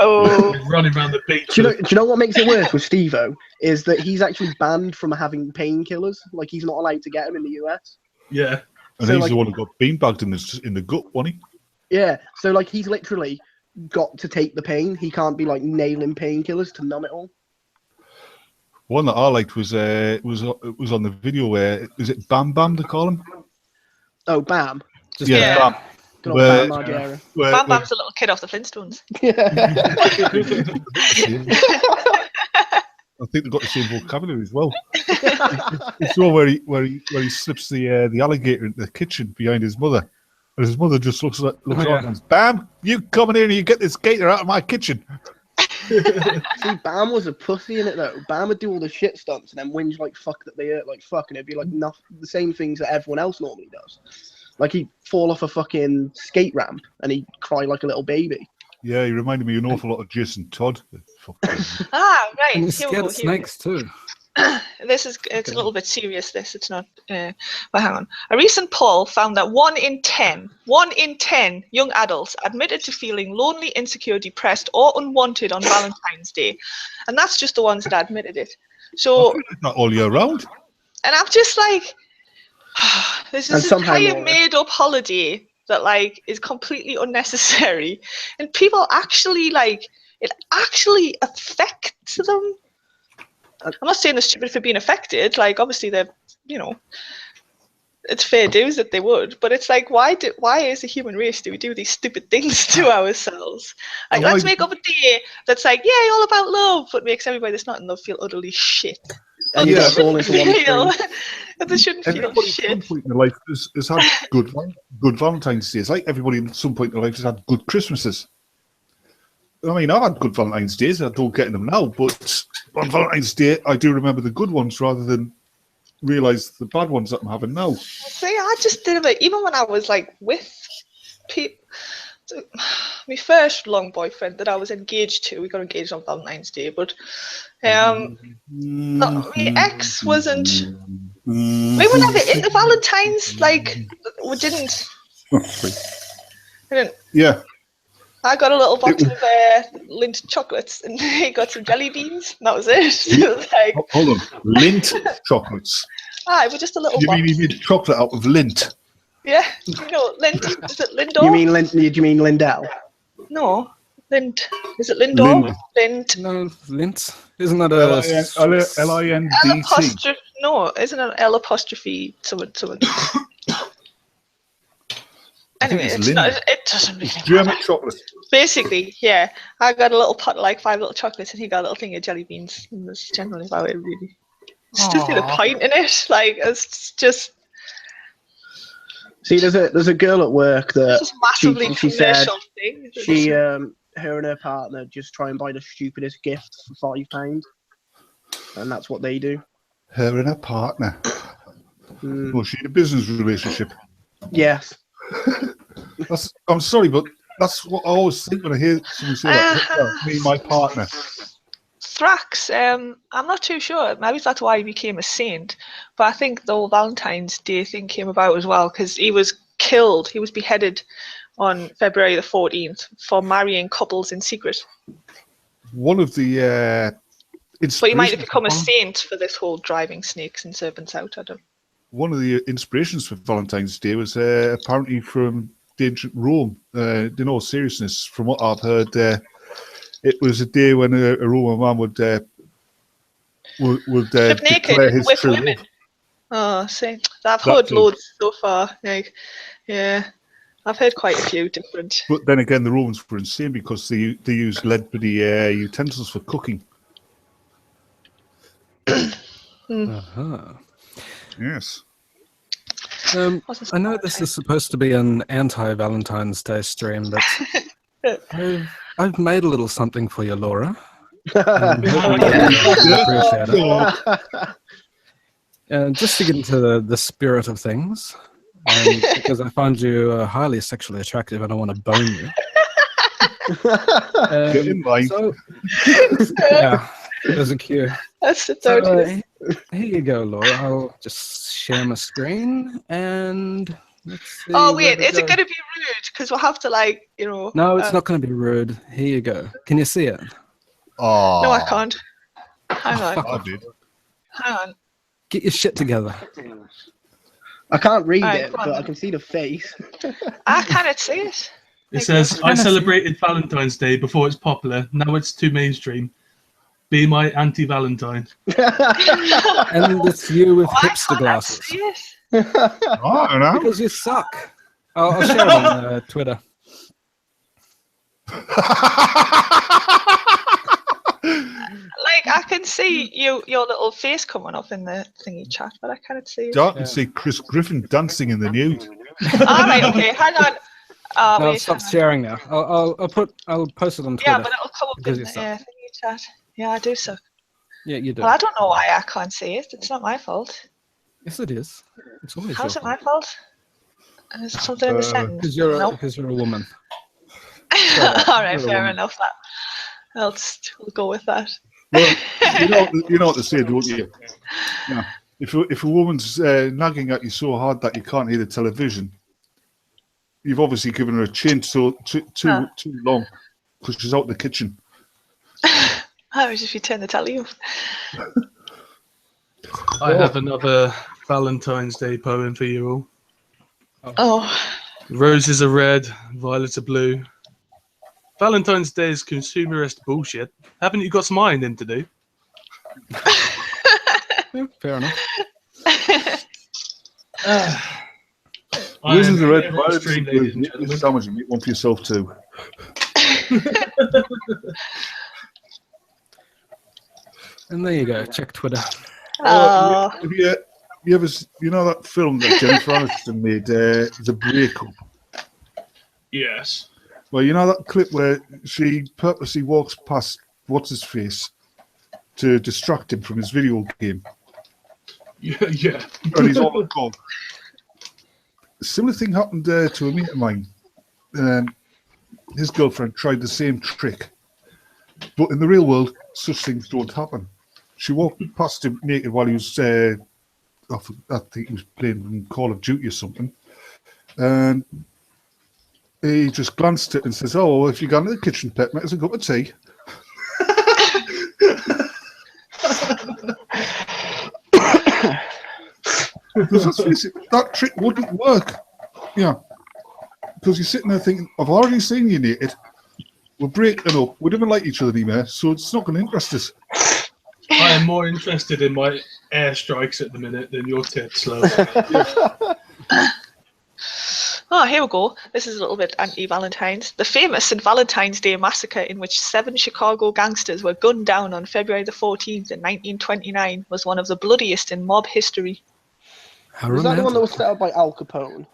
Oh. Running around the beach. Do you know what makes it worse with Steve-O? Is that he's actually banned from having painkillers. Like, he's not allowed to get them in the US. Yeah. And so, he's the one who got beanbagged in the gut, wasn't he? Yeah. So, like, he's literally got to take the pain. He can't be, like, nailing painkillers to numb it all. One that I liked was on the video where, is it Bam Bam they call him? Oh, Bam. Bam. Bam Margera. Bam Bam's a little kid off the Flintstones. I think they've got the same vocabulary as well. It's the one where he slips the alligator into the kitchen behind his mother, and his mother just looks on and goes, "Bam, you come in here and you get this gator out of my kitchen." See, Bam was a pussy in it though. Bam would do all the shit stunts and then whinge like fuck that they hurt like fuck, and it'd be like the same things that everyone else normally does. Like he'd fall off a fucking skate ramp and he'd cry like a little baby. Yeah, he reminded me an awful lot of Jason Todd. Fucking- Right. And he's Here we scared go. of snakes too. It's a little bit serious. It's not. But hang on. A recent poll found that 1 in 10 young adults admitted to feeling lonely, insecure, depressed, or unwanted on Valentine's Day, and that's just the ones that admitted it. I So, feel like not all year round. and I'm just like, this And is this somehow, entire Laura- made-up holiday that like is completely unnecessary, and people actually like it actually affects them. I'm not saying they're stupid for being affected. Like, obviously, they're, it's fair dues that they would. But it's like, why as a human race do we do these stupid things to ourselves? Like, Why- let's make up a day that's like, yay, all about love, but makes everybody that's not in love feel utterly shit. And They you Yeah. get all shouldn't into one feel, stream. they shouldn't feel Everybody at some shit. point in their life has had good Valentine's Days. Like everybody at some point in their life has had good Christmases. I mean, I've had good Valentine's Days. I don't get them now, but on Valentine's Day, I do remember the good ones rather than realise the bad ones that I'm having now. See, I just did it. Even when I was like with people, my first long boyfriend that I was engaged to, we got engaged on Valentine's Day, but my ex wasn't. We were never into Valentine's. Like, we didn't. I didn't. Yeah, I got a little box of Lindt chocolates, and he got some jelly beans. And that was it. It was like, hold on. Lindt chocolates. it was just a little You box. mean he made chocolate out of lint? Yeah, Lindt. Is it Lindor? Do you mean Lindell? No, Lindt. Is it Lindor? Lind. Lindt. No, lint. Isn't that a L-I-N-D-T. Apostrophe. No, isn't it L apostrophe? Someone. I think Anyway, it's it's Lind. not. It doesn't really German matter. chocolate. Basically, yeah, I got a little pot, like 5 little chocolates, and he got a little thing of jelly beans. And that's generally about it, really. It's just the point in it. Like, it's just See, there's a girl at work that it's just massively she said commercial thing. she her and her partner just try and buy the stupidest gifts for £5, and that's what they do. Her and her partner. Mm, Was she in a business relationship? yes. I'm sorry, but that's what I always think when I hear someone say that. Me and my partner. Thrax, I'm not too sure. Maybe that's why he became a saint. But I think the whole Valentine's Day thing came about as well because he was killed. He was beheaded on February the 14th for marrying couples in secret. One of the But he might have inspirations become a for saint for this whole driving snakes and serpents out. I don't. one of the inspirations for Valentine's Day was apparently from the ancient Rome. In all seriousness, from what I've heard, it was a day when a Roman man would Strip naked declare his with true women. love. Oh, see, I've heard too. loads so far. Like, yeah, I've heard quite a few different. But then again, the Romans were insane because they used lead for the utensils for cooking. Uh-huh. Yes. Wasn't I know this is supposed to be an anti-Valentine's Day stream, but I've made a little something for you, Laura. I'm hoping you appreciate it. Just to get into the spirit of things, because I find you highly sexually attractive and I want to bone you. Get in line. So, yeah, there's a cue. That's the So, third. here you go, Laura. I'll just share my screen and let's see. Oh where wait, we is it go. going to be rude? Because we'll have to like, you know. No, it's not going to be rude. Here you go. Can you see it? Oh, No, I can't. Hang on. I did. Hang on. Get your shit together. I can't read Alright, it, come on but I then. can see the face. I cannot see it. It says, I celebrated Valentine's Day before it's popular. Now it's too mainstream. Be my anti-Valentine. And it's you with Why hipster can't I glasses. see it? I don't know. Because you suck. I'll share it on Twitter. Like I can see your little face coming up in the thingy chat, but I cannot see it. I can see Chris Griffin dancing in the nude. All right, okay, hang on. No, Wait, stop hang on. sharing now. I'll post it on Twitter. Yeah, but it'll come up because in you the suck. thingy chat. Yeah, I do suck. Yeah, you do. Well, I don't know why I can't see it. It's not my fault. Yes, it is. It's always How's your it my fault. fault? There's something in the sentence. Because you're, Nope. because you're a woman. All right, you're a fair woman. enough. We'll go with that. Well, you know what to say, don't you? Yeah. If a woman's nagging at you so hard that you can't hear the television, you've obviously given her a chain too long because she's out in the kitchen. How is if you turn the telly off? I have another Valentine's Day poem for you all. Oh, Roses are red, violets are blue. Valentine's Day is consumerist bullshit. Haven't you got some ironing to do? Yeah, fair enough. Roses are red, Irreverent violets are stream, blue. ladies and Make gentlemen. this sandwich and make one for yourself too. And there you go. Check Twitter. oh. Have you ever, you know that film that Jennifer Aniston made, The Breakup? Yes. Well, you know that clip where she purposely walks past what's-his-face to distract him from his video game, Yeah. and he's all gone. A similar thing happened to a mate of mine. His girlfriend tried the same trick, but in the real world, such things don't happen. She walked past him naked while he was, I think he was playing Call of Duty or something, and he just glanced at it and says, "Oh, well, if you go into the kitchen, pet, make us a cup of tea." Because let's face it, that trick wouldn't work. Yeah. Because you're sitting there thinking, I've already seen you naked. We're breaking up. We don't like each other anymore, so it's not going to interest us. I am more interested in my airstrikes at the minute than your tits, Slow. Oh, here we go. This is a little bit anti-Valentine's. The famous St. Valentine's Day massacre, in which 7 Chicago gangsters were gunned down on February the 14th in 1929, was one of the bloodiest in mob history. How Was that the one that was romantic. set up by Al Capone?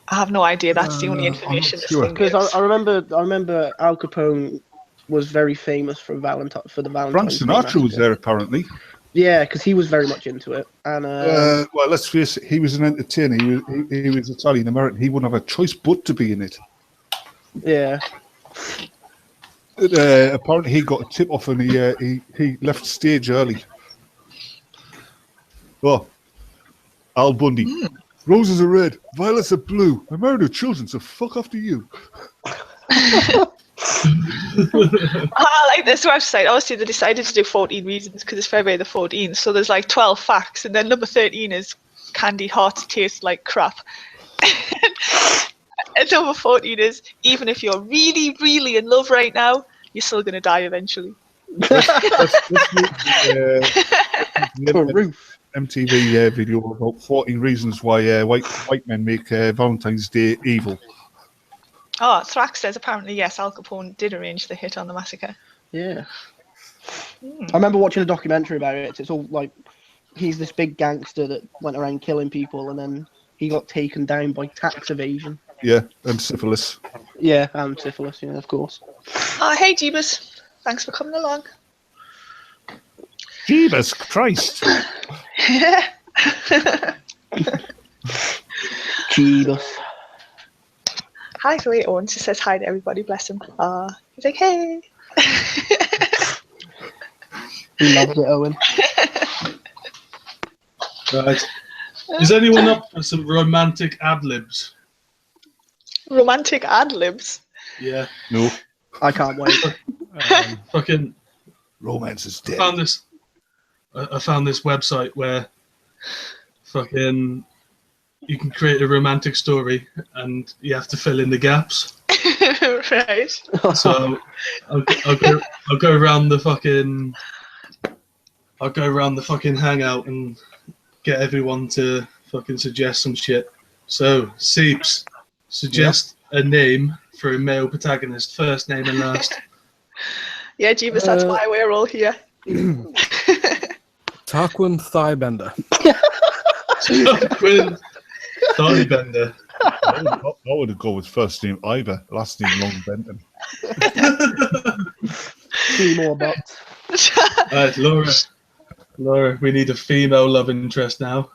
I have no idea. That's the only I'm not information this sure. thing Because gives. I remember Al Capone was very famous for the Frank Valentine's Day Sinatra was massacre. there, apparently. Yeah, because he was very much into it. And Well, let's face it, he was an entertainer. He was Italian-American. He wouldn't have a choice but to be in it. yeah, Apparently, he got a tip-off and he left stage early. Oh, Al Bundy. Roses are red, violets are blue. I married her children, so fuck off to you. I like this website. Obviously, they decided to do 14 reasons because it's February the 14th. So there's like 12 facts, and then number 13 is candy hearts taste like crap. And number 14 is even if you're really, really in love right now, you're still going to die eventually. Let's make the roof. MTV video about 14 reasons why white men make Valentine's Day evil. Oh, Thrax says apparently yes, Al Capone did arrange the hit on the massacre. Yeah. I remember watching a documentary about it. It's all like he's this big gangster that went around killing people, and then he got taken down by tax evasion. Yeah, and syphilis. Yeah, and syphilis. Yeah, of course. Oh, hey Jeebus, thanks for coming along. Jesus Christ. Jesus. Hi, the way Owen just says hi to everybody. Bless him. He's like, hey. He loves it, Owen. Right. Is anyone up for some romantic ad-libs? Romantic ad libs. Yeah. No. I can't wait. Fucking Romance is I dead. found this. I found this website where fucking you can create a romantic story and you have to fill in the gaps. Right. So I'll go around the fucking hangout and get everyone to fucking suggest some shit. So Seeps, suggest a name for a male protagonist, first name and last. Yeah, Jeebus, that's why we're all here. Tarquin Thighbender. Quinn Thightbender. I would go with first name Ivor, last name Long Benton. 3 more butts. Right, Laura, we need a female love interest now.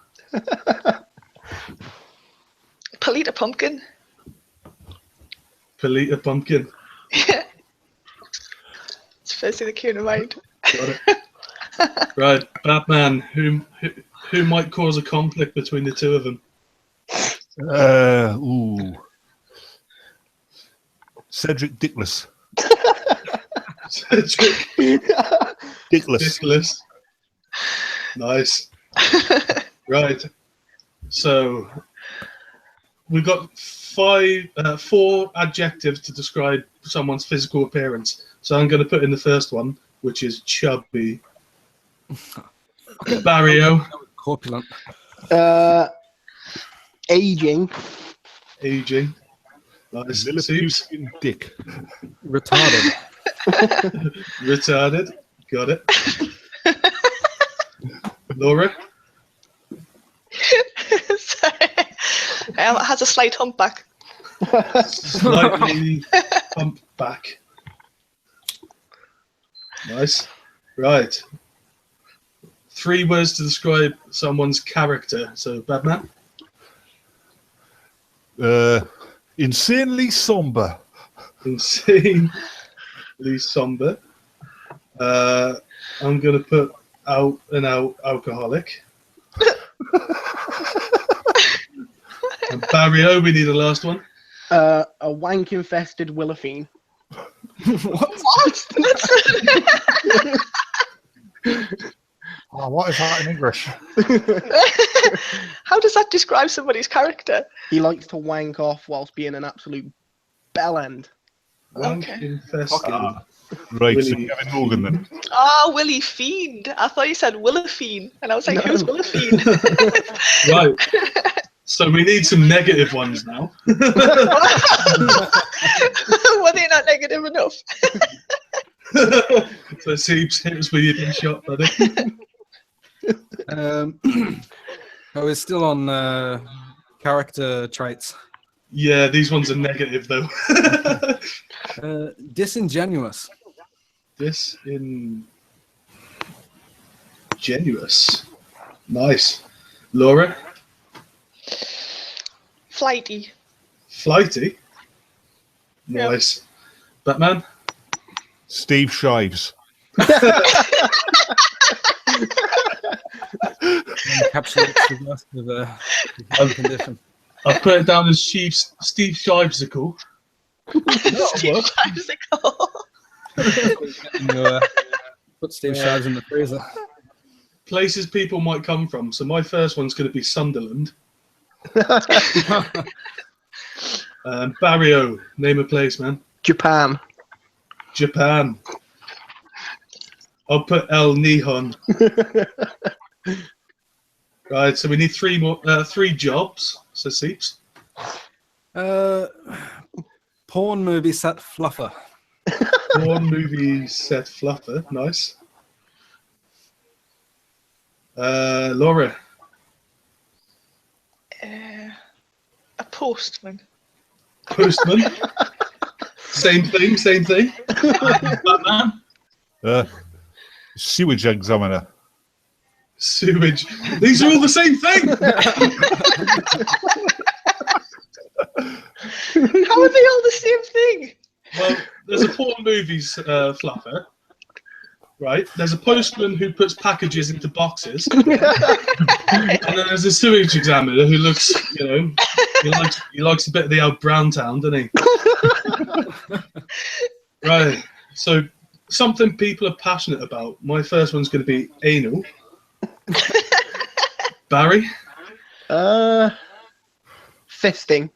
I'll eat a pumpkin. Polita Pumpkin. Yeah. It's the first thing that came to mind. Got it. Right, Batman. Who might cause a conflict between the two of them? Cedric Dickless. Cedric Dickless. Dickless. Nice. Right. So we've got four adjectives to describe someone's physical appearance. So I'm going to put in the first one, which is chubby. Barrio. Corpulent. Aging. Aging. Nice. Soups. Lilliputian dick. Retarded. Retarded. Got it. Laura. Sorry. It has a slight humpback. Slightly humpback. Nice. Right. 3 words to describe someone's character. So, Batman. Insanely somber. Insanely somber. I'm going to put out and out alcoholic. And Barrio, we need the last one. A wank-infested Willowfiend. What? Oh, what is that in English? How does that describe somebody's character? He likes to wank off whilst being an absolute bellend. Wank Okay. infested. Right, so Willie Kevin Morgan then. Oh, Willie Fiend. I thought you said Willowfiend. And I was like, No. who's Willowfiend? Right. So we need some negative ones now. Were they not negative enough? So Seeps, hit us with your big shot, buddy. We're still on character traits. Yeah, these ones are negative though. Disingenuous. Disingenuous. Nice. Laura? Flighty. Flighty. Yeah. Nice. Batman? Steve Shives. Encapsulates the worst of the human condition. I've put it down as Steve Shivesicle. Steve Shivesicle. Put Steve Shives in the freezer. Places people might come from. So my first one's going to be Sunderland. Barrio, name a place, man. Japan. Japan. I'll put El Nihon. Right, so we need 3 more, 3 jobs. So Seeps. Porn movie set fluffer. Porn movie set fluffer. Nice. Laura. A postman. Postman. Same thing. Batman. Sewage examiner. Sewage. These are all the same thing. How are they all the same thing? Well, there's a porn movies fluffer, right? There's a postman who puts packages into boxes, and then there's a sewage examiner who looks, he likes a bit of the old brown town, doesn't he? Right. So something people are passionate about. My first one's going to be anal. Barry. Fisting.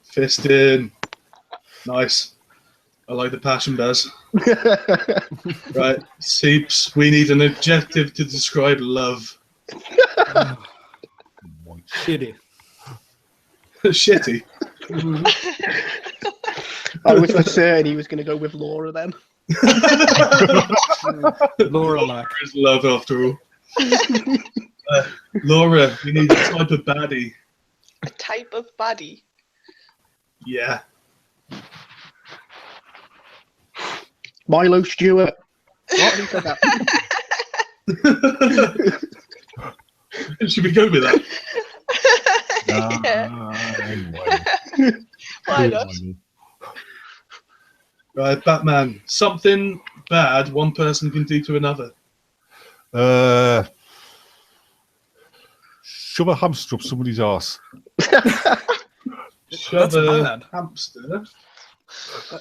Fisting. Nice. I like the passion, Baz. Right. Seeps, we need an adjective to describe love. Shitty. Shitty. I was for certain he was going to go with Laura then. Laura like. There is love after all. Laura, we need a type of baddie. A type of baddie. Yeah. Milo Stewart. What? Who said that? Should we go with that? Yeah. Anyway. Why not? Right, Batman. Something bad one person can do to another. Shove a hamster up somebody's arse. Shove That's a bad. hamster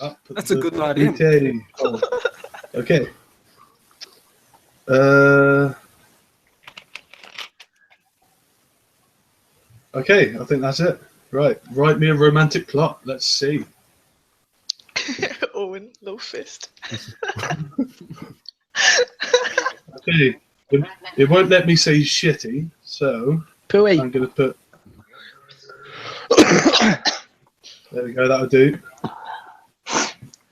up That's a the good idea. booty hole. Okay. Okay, I think that's it. Right, write me a romantic plot. Let's see. Owen, low fist. Okay, it won't let me say shitty, so Pooey. I'm going to put. There we go, that'll do.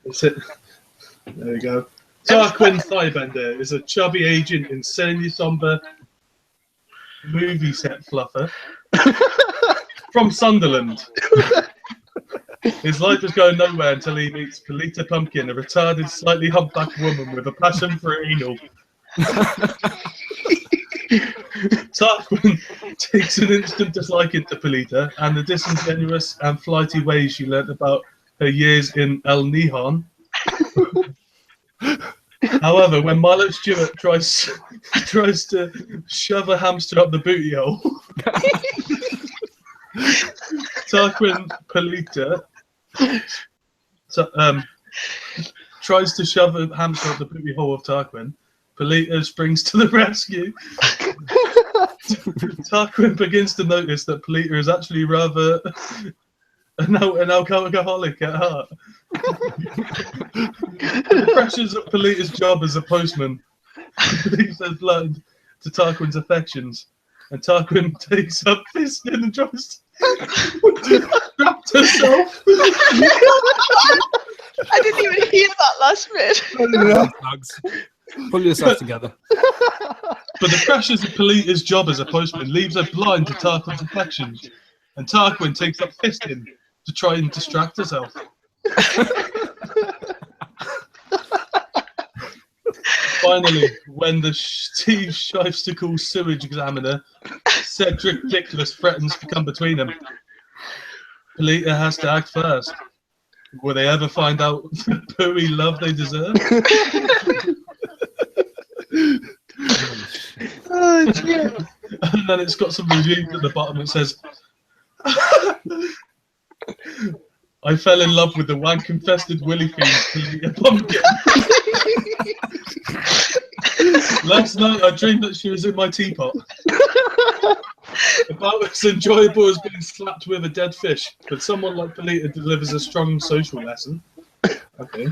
That's it. There we go. Tarquin Thightbender is a chubby agent in semi-somber movie set fluffer from Sunderland. His life is going nowhere until he meets Polita Pumpkin, a retarded, slightly humpbacked woman with a passion for anal. Tarquin takes an instant disliking to Polita and the disingenuous and flighty ways she learnt about her years in El Nihon. However, when Milo Stewart tries to shove a hamster up the booty hole, Tarquin Polita tries to shove a hamster up the booty hole of Tarquin. Polita springs to the rescue. Tarquin begins to notice that Polita is actually rather an alcoholic at heart. The pressures of Polita's job as a postman leaves her blind to Tarquin's affections, and Tarquin takes up fisting and tries to trap herself. I didn't even hear that last bit. Bugs. Pull yourself together. But the pressures of Polita's job as a postman leaves her blind to Tarquin's affections, and Tarquin takes up fisting to try and distract herself. Finally, when the Steve Shifesticle sewage examiner, Cedric Dickless, threatens to come between them, Polita has to act first. Will they ever find out the pooey love they deserve? Oh, dear. And then it's got some reviews at the bottom. It says, I fell in love with the wank-infested willy fiend Pumpkin. Last night I dreamed that she was in my teapot. About as enjoyable as being slapped with a dead fish, but someone like Polita delivers a strong social lesson. Okay.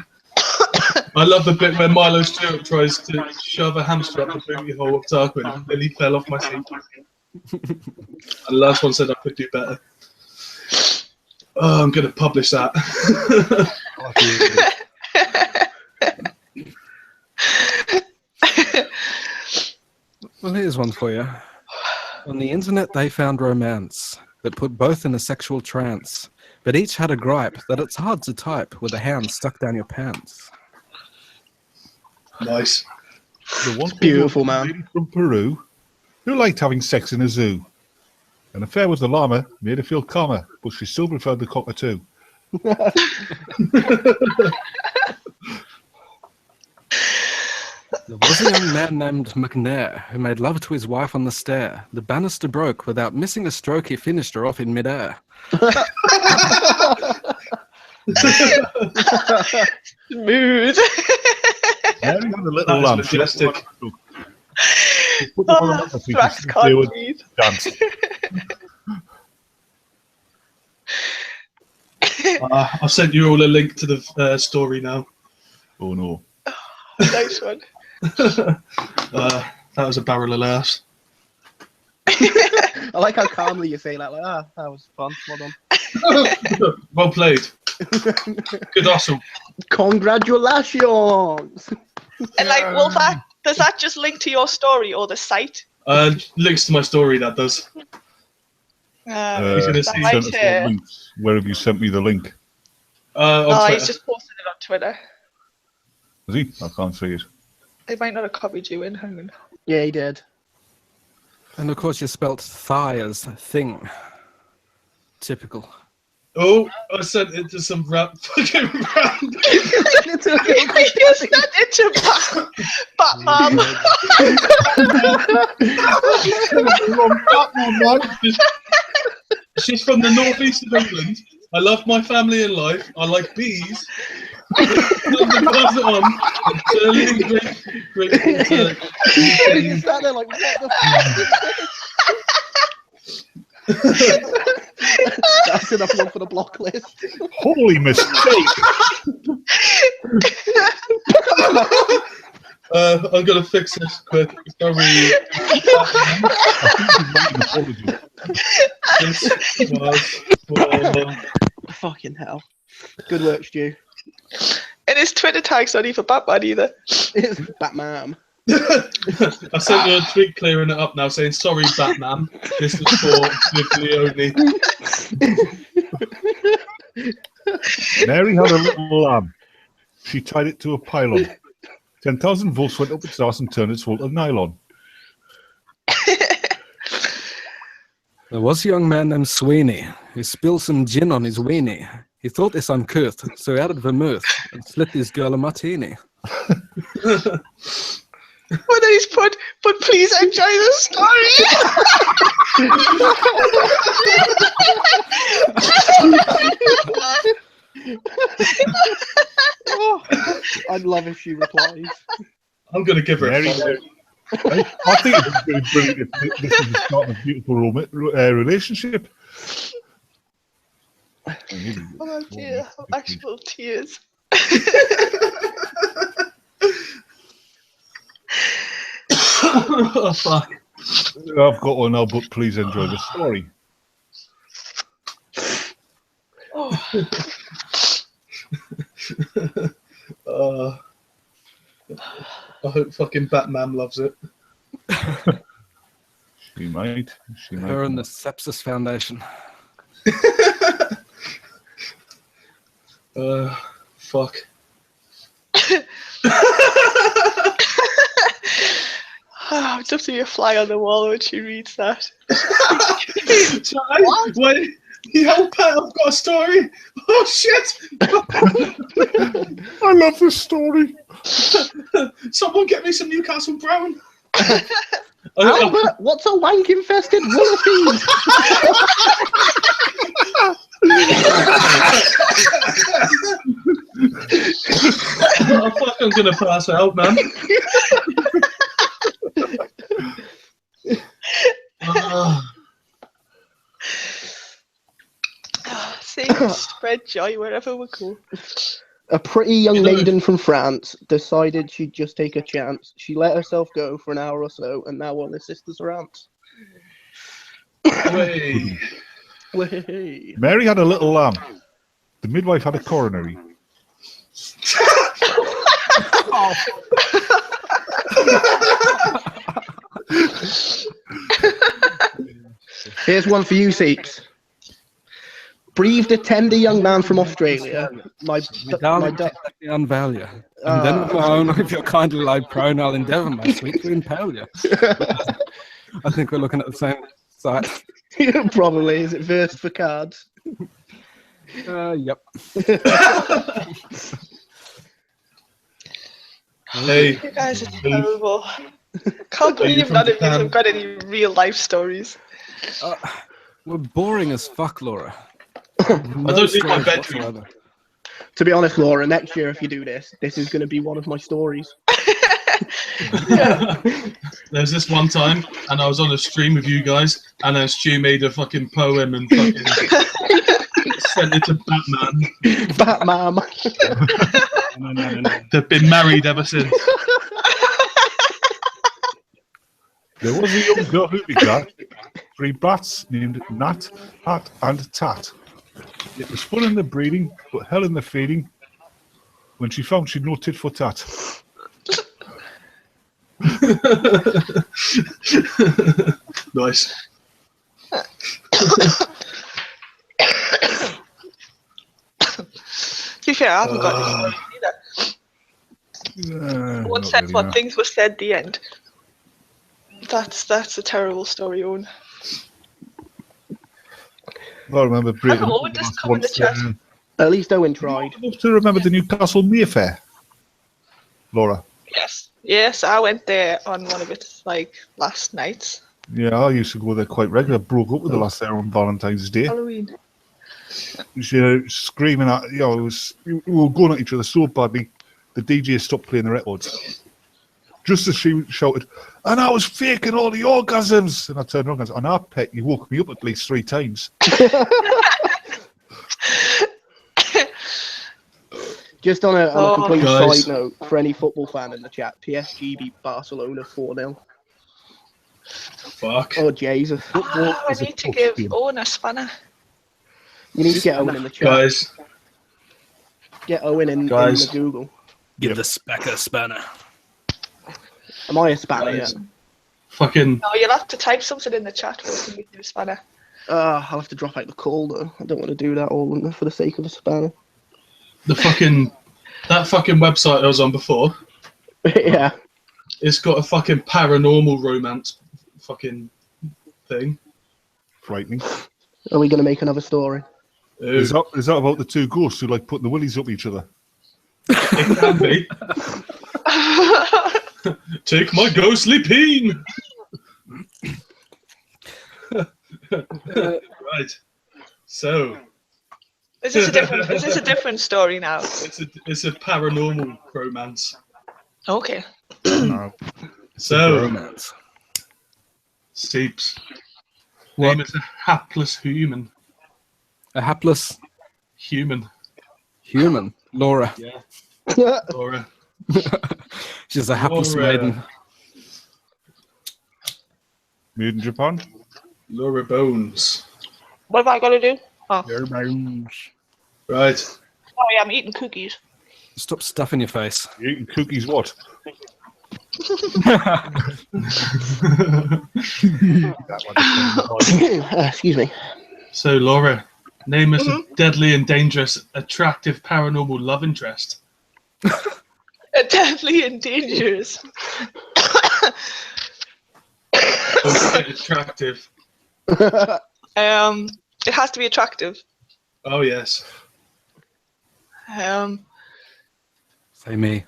I love the bit where Milo Stewart tries to shove a hamster up the booty hole of Tarquin and Billy fell off my seat. And the last one said I could do better. Oh, I'm going to publish that. Well, here's one for you. On the internet, they found romance that put both in a sexual trance, but each had a gripe that it's hard to type with a hand stuck down your pants. Nice. The one Beautiful, man. from Peru who liked having sex in a zoo. An affair with the llama made her feel calmer, but she still preferred the cockatoo. There was a young man named McNair who made love to his wife on the stair. The banister broke. Without missing a stroke, he finished her off in midair. Smooth. Mary had a little That lamb. is majestic. Put them on a map so you Strax can can't they would breathe. dance. I've sent you all a link to the story now. Oh no. Nice one. That was a barrel of laughs. I like how calmly you say that. Like, that was fun. Well done. Well played. Good hustle. Congratulations. And like, does that just link to your story or the site? Links to my story, that does. He's gonna that see might, Sent us all links. Where have you sent me the link? on oh, Twitter. he's just posted it on Twitter. Is he? I can't see it. They might not have copied you in. Hang on. Yeah, he did. And of course, you spelt thigh as thing. Typical. Oh, I sent it to some fucking random. You sent it to Batman. She's from the northeast of England. I love my family and life. I like bees. Pass it on. Great. You sat there like, what the fuck? That's enough one for the block list. Holy mistake! I'm gonna fix this quick. Sorry. This was for... Fucking hell. Good work, Stu. And his Twitter tag's not even Batman either. It's Batman. I sent you a tweet clearing it up now saying, sorry, Batman. This is for Swiftly only. Mary had a little lamb. She tied it to a pylon. 10,000 volts went up its arse and turned its volt of nylon. There was a young man named Sweeney who spilled some gin on his weenie. He thought this uncouth, so he added vermouth and slipped his girl a martini. Well, then he's put, but please enjoy the story. Oh, I'd love if she replies. I'm going to give her Mary, a follow. I think it's really brilliant if this is the start of a beautiful relationship. Oh dear, actual tears. Oh, fuck. I've got one now, but please enjoy the story. I hope fucking Batman loves it. She might. Her and the Sepsis Foundation. Fuck. I'd love to be a fly on the wall when she reads that. Wait, help Pat, I've got a story. Oh shit! I love this story. Someone get me some Newcastle Brown. Albert, what's a wank-infested millipede? Oh fuck, I'm gonna pass out, man. Spread joy wherever we go. A pretty young maiden from France decided she'd just take a chance. She let herself go for an hour or so, and now all her sisters are aunts. Way. Mary had a little lamb. The midwife had a coronary. Here's one for you, Seeps. Breathed a tender young man from Australia. My darling, take back the unvalue. And then of my own, if you're kindly like prone, I'll endeavour my sweet to impale you. I think we're looking at the same site. Probably. Is it versed for cards? Yep. Hey, You guys are terrible. Can't believe none of you have got any real life stories. We're boring as fuck, Laura. I don't need my bedroom. To be honest, Laura, next year if you do this is going to be one of my stories. There's this one time, and I was on a stream with you guys, and then Stu made a fucking poem and fucking sent it to Batman. Batman. No. They've been married ever since. There was a young girl who begat 3 brats named Nat, Hat, and Tat. It was fun in the breeding, but hell in the feeding. When she found she'd no tit for tat. Nice. To be fair, I haven't got any stories either. One said really, what no. things were said at the end. That's a terrible story, Owen. I remember breaking Oh, up with just us come in the once. chat. At least Owen tried. I still remember the Newcastle Mayfair, Laura. Yes, I went there on one of its like last nights. Yeah, I used to go there quite regularly. I broke up with the last there on Valentine's Day. Halloween. She screaming at, we were going at each other so badly, the DJ stopped playing the records. Just as she shouted, and I was faking all the orgasms. And I turned around and said, I pet, you woke me up at least 3 times. Just on a complete Guys. side note, for any football fan in the chat, PSG beat Barcelona 4-0. Fuck. Oh, Jesus. Oh, I is a need to tough give game. Owen a spanner. You need to get Owen in the chat. Guys. Get Owen in Guys. the Google. Give the specker a spanner. Am I a spanner yet? Guys. Fucking. No, you'll have to type something in the chat for me to give a spanner. I'll have to drop out the call, though. I don't want to do that all for the sake of a spanner. That fucking website I was on before. Yeah. It's got a fucking paranormal romance fucking thing. Frightening. Are we going to make another story? Is that about the 2 ghosts who like putting the willies up each other? It can be. Take my ghostly peen. Right. So. Is this a different story now? It's a paranormal romance. Okay. No. So. Romance. Seeps. Name is a hapless human. A hapless Human. human. Laura. Yeah. Laura. She's a hapless Laura. maiden. Made in Japan? Laura Bones. What have I got to do? Oh, Right. sorry, I'm eating cookies. Stop stuffing your face. You eating cookies what? Excuse me. So, Laura, name us a deadly and dangerous, attractive paranormal love interest. Deadly and dangerous. Attractive. It has to be attractive. Oh, yes. Say me.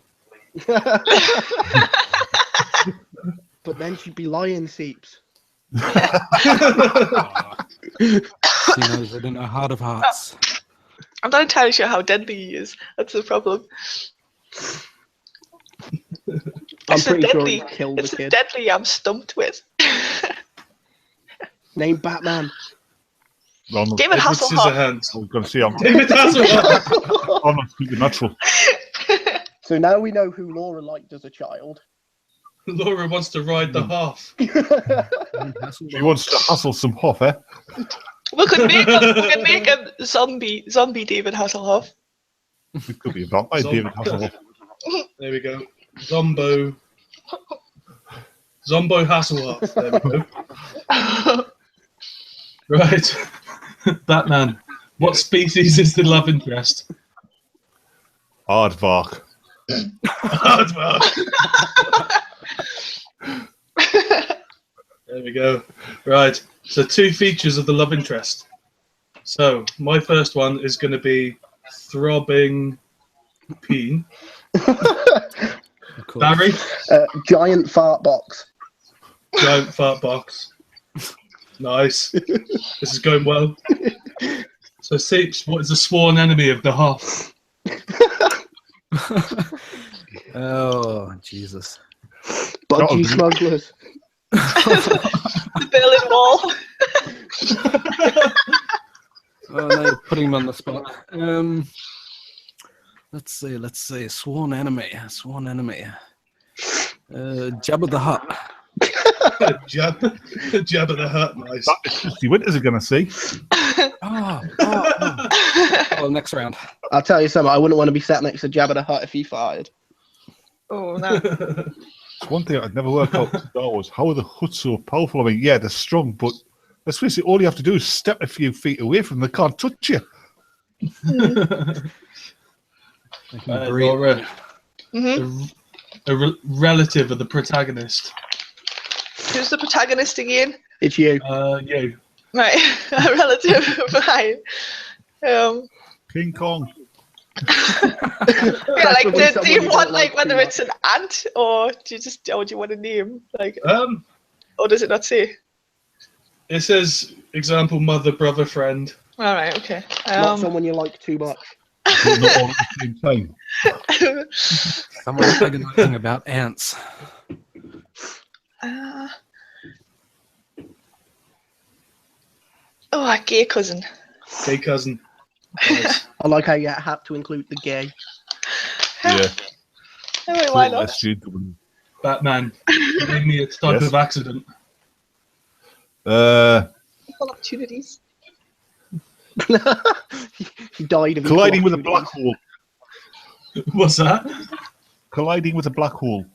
But then she'd be lying, Seeps. She knows it in her heart of hearts. I'm not entirely sure how deadly he is. That's the problem. I'm It's the pretty sure deadly. he killed It's the the kid. deadly I'm stumped with. Name Batman. Ronald. David Edward Hasselhoff. Scissorhands. I was going to say, I'm David Hasselhoff. not supernatural. So now we know who Laura liked as a child. Laura wants to ride the half. She wants to hustle some hoff, eh? We could make him zombie David Hasselhoff. It could be a vampire, David Hasselhoff. There we go. Zombo Hasselhoff. There we go. Right. Batman. What species is the love interest? Aardvark. Aardvark. There we go. Right. So 2 features of the love interest. So my first one is going to be throbbing peen. Of course. Barry, Giant fart box. giant fart box. Nice. This is going well. So Seeps, what is the sworn enemy of the half? Oh, Jesus. Budgie smugglers. The Berlin Wall. Oh, no, you're putting him on the spot. Let's see. Sworn enemy. Jabba the Hutt. Jabba the Hutt, nice. That is just the winters are going to see. Oh. Well, next round. I'll tell you something. I wouldn't want to be sat next to Jabba the Hutt if he fired. Oh no. It's one thing I'd never work out with Star Wars. How are the Hutts so powerful? I mean, yeah, they're strong, but let's face it, all you have to do is step a few feet away from them. They can't touch you. They can breathe. Laura, Mhm. a relative of the protagonist. Who's the protagonist again? It's you. You. Right, a relative of mine. King Kong. Yeah, like, Preferably do someone you you want don't like like whether too it's an ant or do you want a name? Like, Um, or does it not say? it says example mother, brother, friend. All right, okay. Not someone you like too much. But not all at the same time. Someone agonizing about ants. A gay cousin. Gay cousin. Nice. I like how you have to include the gay. Yeah. Anyway, why not? SJW. Batman. Name me a type Yes. of accident. Equal opportunities. He died of Colliding equal with a black opportunities. hole. What's that? Colliding with a black hole.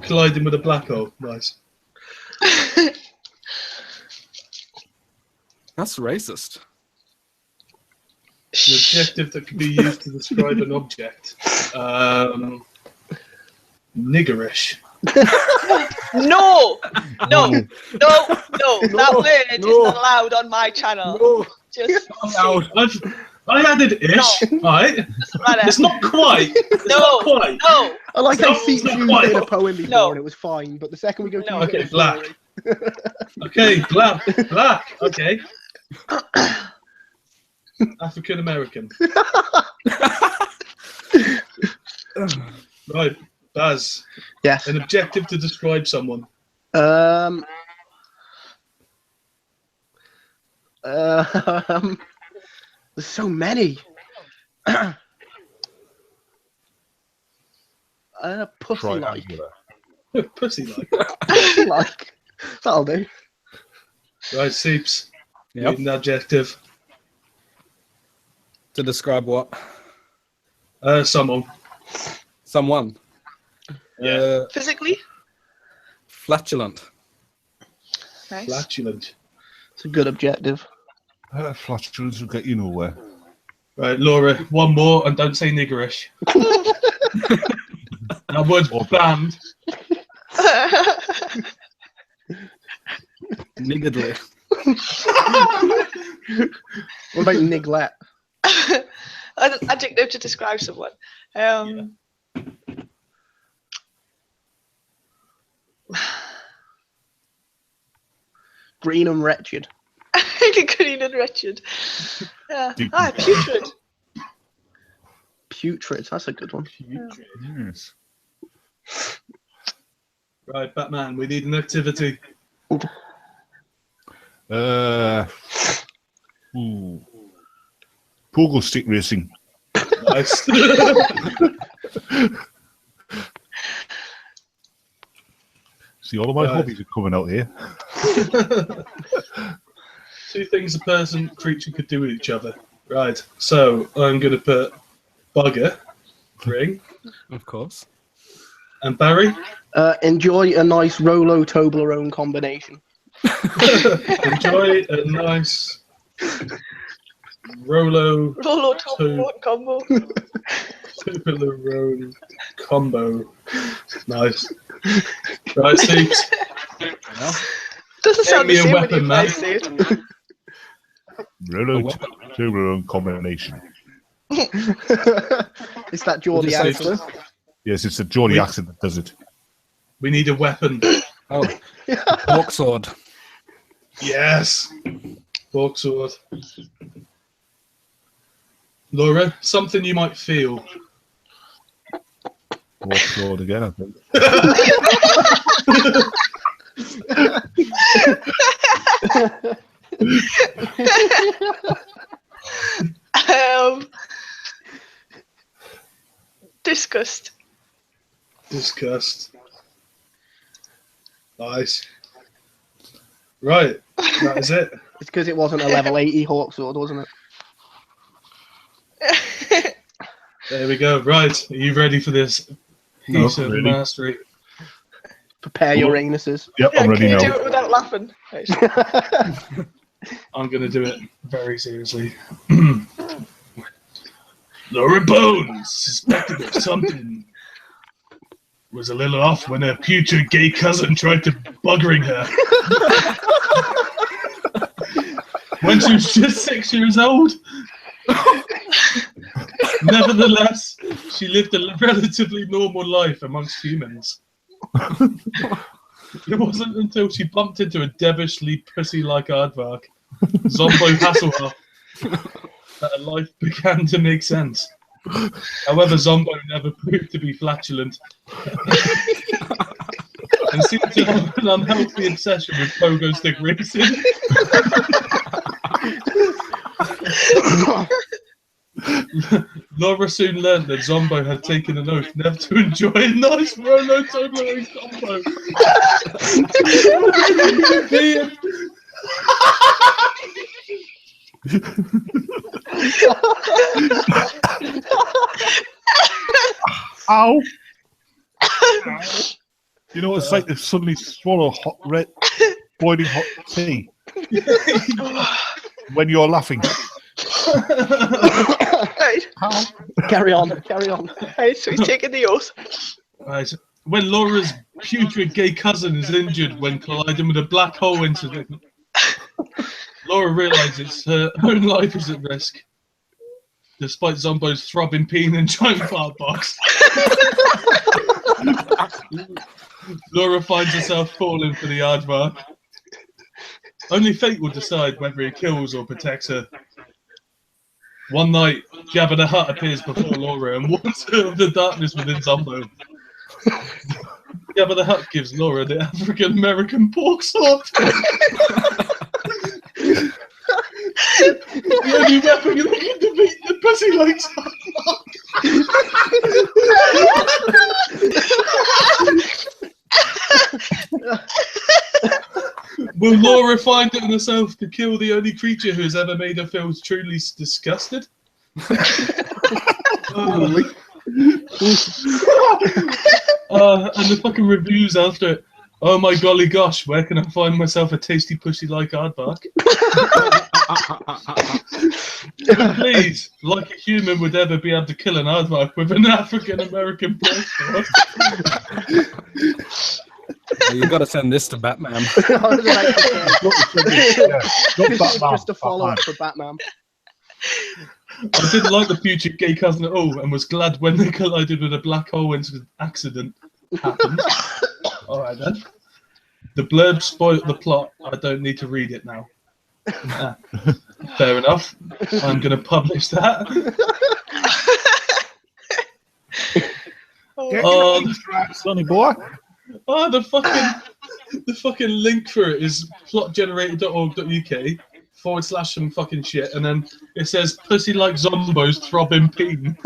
Colliding with a black hole. Nice. That's racist. An adjective that can be used to describe an object. Niggerish. No! That word is not allowed on my channel. No. Just I added ish, right? doesn't matter. It's not quite. It's not quite. No. I like how No, Seats it's not used quite. it in a poem before No. and it was fine, but the second we go to No. use it in Okay, a black. story- Okay, black. Okay. African American. Right, Baz. Yes. An objective to describe someone. There's so many. Pussy like. Triangular. Pussy like. Pussy like. That'll do. Right, Seeps. Yep. Need an adjective. To describe what? Someone. Someone. Yeah. Physically? Flatulent. Nice. Flatulent. It's a good objective. Flatulence will get you nowhere. Right, Laura, one more and don't say niggerish. That word's banned. Niggardly. What about neglect? An adjective to describe someone. Green and wretched. Green and wretched. Yeah. Deep. Putrid. Putrid. That's a good one. Yes. Right, Batman, we need an activity. Pogo stick racing. Nice. See, all of my Right. hobbies are coming out here. Two things a person, creature could do with each other. Right, so I'm going to put bugger, ring, Of course. and Barry. Enjoy a nice Rolo Toblerone combination. Enjoy a nice Rolo Rolo Toblerone combo. Toblerone combo. Nice. Right, Seeps. Doesn't sound the me a same when weapon, you man. guys say it. Rolo Toblerone combination. It's that Geordie Just say- accent. Yes, it's the Geordie accent that does it. We need a weapon. Oh, walk sword. Yes. Fork sword. Laura, something you might feel. Walk sword again, I think. Disgust. Disgust. Nice. Right, that is it. It's because it wasn't a level 80 Hawk Sword, wasn't it? There we go. Right, are you ready for this No, piece of really. mastery? Prepare your anuses. Yep, Yeah, I'm ready can you now. do it without laughing? Right. I'm going to do it very seriously. Laura Bones suspected that something was a little off when her future gay cousin tried to buggering her. when she was just 6 years old. Nevertheless, she lived a relatively normal life amongst humans. It wasn't until she bumped into a devilishly pussy-like aardvark, Zombo Hasselhoff, that her life began to make sense. However, Zombo never proved to be flatulent and seemed to have an unhealthy obsession with pogo stick racing. Laura soon learned that Zombo had taken an oath never to enjoy a nice roller-tobering combo. Ow! You know what it's like to suddenly swallow boiling hot tea when you're laughing. Right. Ow. Carry on. Right, so he's taking the oath. Right. When Laura's putrid gay cousin is injured when colliding with a black hole incident, Laura realizes her own life is at risk, despite Zombo's throbbing peen and giant fart box. Laura finds herself falling for the aardvark. Only fate will decide whether he kills or protects her. One night, Jabba the Hutt appears before Laura and warns her of the darkness within Zombo. Jabba the Hutt gives Laura the African American pork sword. The only weapon you can defeat the pussy like Will Laura find it in herself to kill the only creature who has ever made her feel truly disgusted? And the fucking reviews after it. Oh my golly gosh, where can I find myself a tasty pussy like aardvark? Please, like a human would ever be able to kill an aardvark with an African American pork sword. You got to send this to Batman. Just a follow-up for Batman. I didn't like the future gay cousin at all and was glad when they collided with a black hole accident happened. Alright then. The blurb spoiled the plot. I don't need to read it now. Fair enough. I'm going to publish that. Sonny boy. Oh, the fucking link for it is plotgenerator.org.uk/ some fucking shit, and then it says pussy like Zombo's throbbing peen.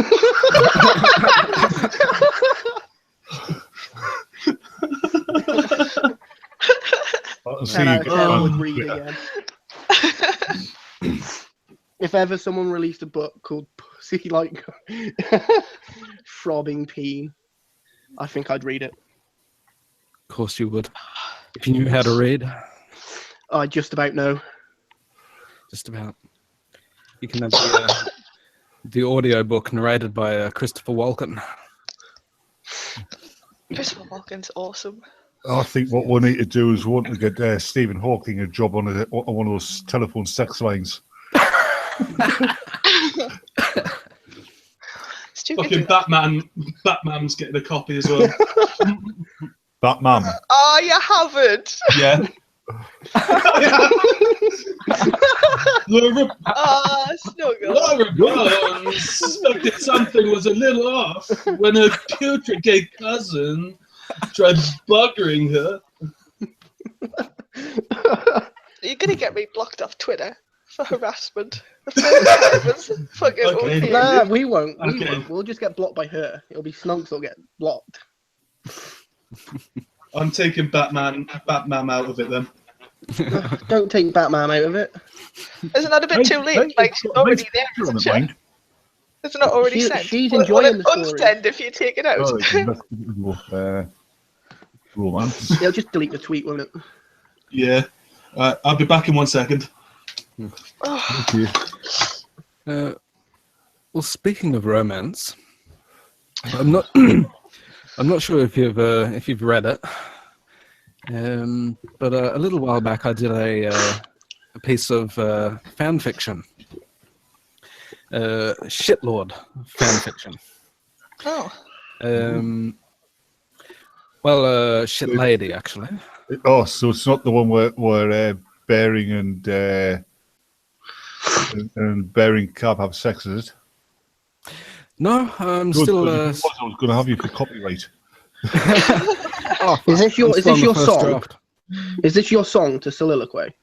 I would read again. If ever someone released a book called Pussy Like Throbbing Peen, I think I'd read it. Of course you would. If you knew how to read. I just about know. Just about. You can have the audio book narrated by Christopher Walken. Christopher Walken's awesome. I think what we need to do is we want to get Stephen Hawking a job on one of those telephone sex lines. Fucking Batman's getting a copy as well. Batman. Oh, you haven't? Yeah. Laura, snuggle. Laura suspected something was a little off when her putrid gay cousin tried buggering her. You're gonna get me blocked off Twitter for harassment. Fucking Okay. Nah, we won't. We Okay. won't. We'll just get blocked by her. It'll be Snunks that'll get blocked. I'm taking Batman out of it then. Don't take Batman out of it. Isn't that a bit too late? Like, she's already there, isn't she? It's not already sent. She's Will enjoying it the story. unsend if you take it out? Romance. It'll just delete the tweet, won't it? Yeah. I'll be back in 1 second. Thank you. Well, speaking of romance, I'm not sure if you've read it, but a little while back I did a a piece of fan fiction. Shitlord fan fiction. Oh. Well, shit lady, actually. Oh, so it's not the one where Bearing and Bearing Cab have sex, is it? No, I'm Good, still. because if it was, I was going to have you for copyright. Is this your song? Draft. Is this your song to Soliloquy?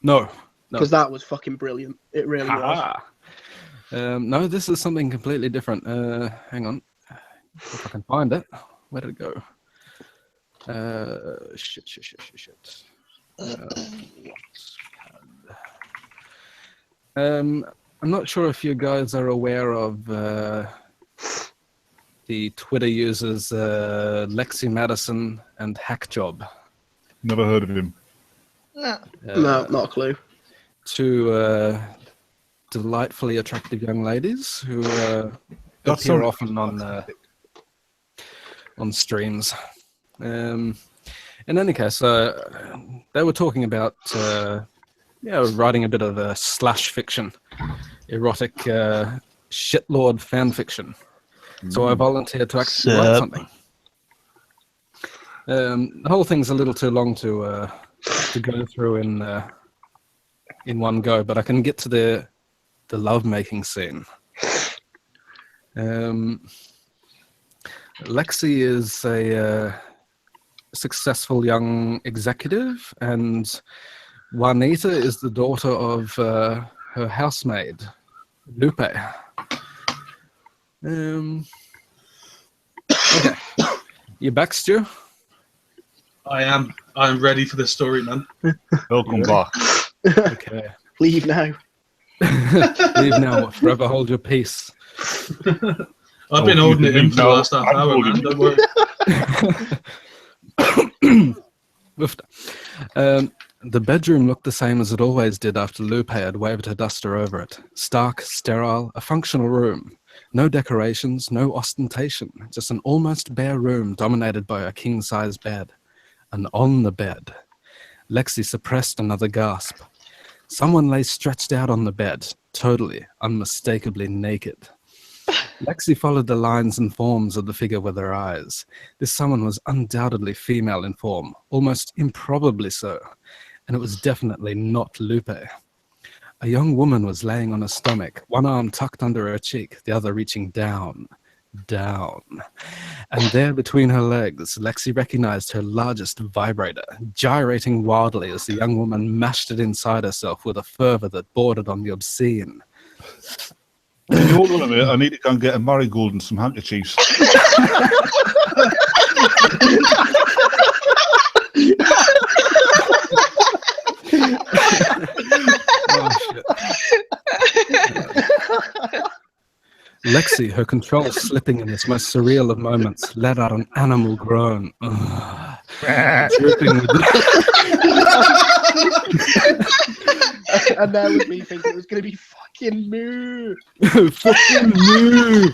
No. Because that was fucking brilliant. It really was. No, this is something completely different. Hang on. If I can find it. Where did it go? Shit. I'm not sure if you guys are aware of the Twitter users Lexi Madison and Hackjob. Never heard of him. No. No, not a clue. Two delightfully attractive young ladies who appear often on streams. In any case, they were talking about writing a bit of slash fiction, erotic shitlord fan fiction. So I volunteered to actually write something. The whole thing's a little too long to go through in one go, but I can get to the love-making scene. Lexi is a successful young executive, and Juanita is the daughter of her housemaid, Lupe. Okay. You back, Stu? I am. I'm ready for this story, man. Welcome back. Okay. Leave now. Leave now, or forever hold your peace. I've been holding it in for the last half hour, man. Don't worry. The bedroom looked the same as it always did after Lupe had waved her duster over it. Stark, sterile, a functional room. No decorations, no ostentation. Just an almost bare room dominated by a king-size bed. And on the bed, Lexi suppressed another gasp. Someone lay stretched out on the bed, totally, unmistakably naked. Lexi followed the lines and forms of the figure with her eyes. This someone was undoubtedly female in form, almost improbably so, and it was definitely not Lupe. A young woman was laying on her stomach, one arm tucked under her cheek, the other reaching down. And there between her legs, Lexi recognized her largest vibrator, gyrating wildly as the young woman mashed it inside herself with a fervor that bordered on the obscene. Hold on a minute, I need to go and get a marigold and some handkerchiefs. Oh, shit. Lexi, her control slipping in this most surreal of moments, let out an animal groan. Dripping with And that was me thinking it was going to be fucking moo. fucking moo.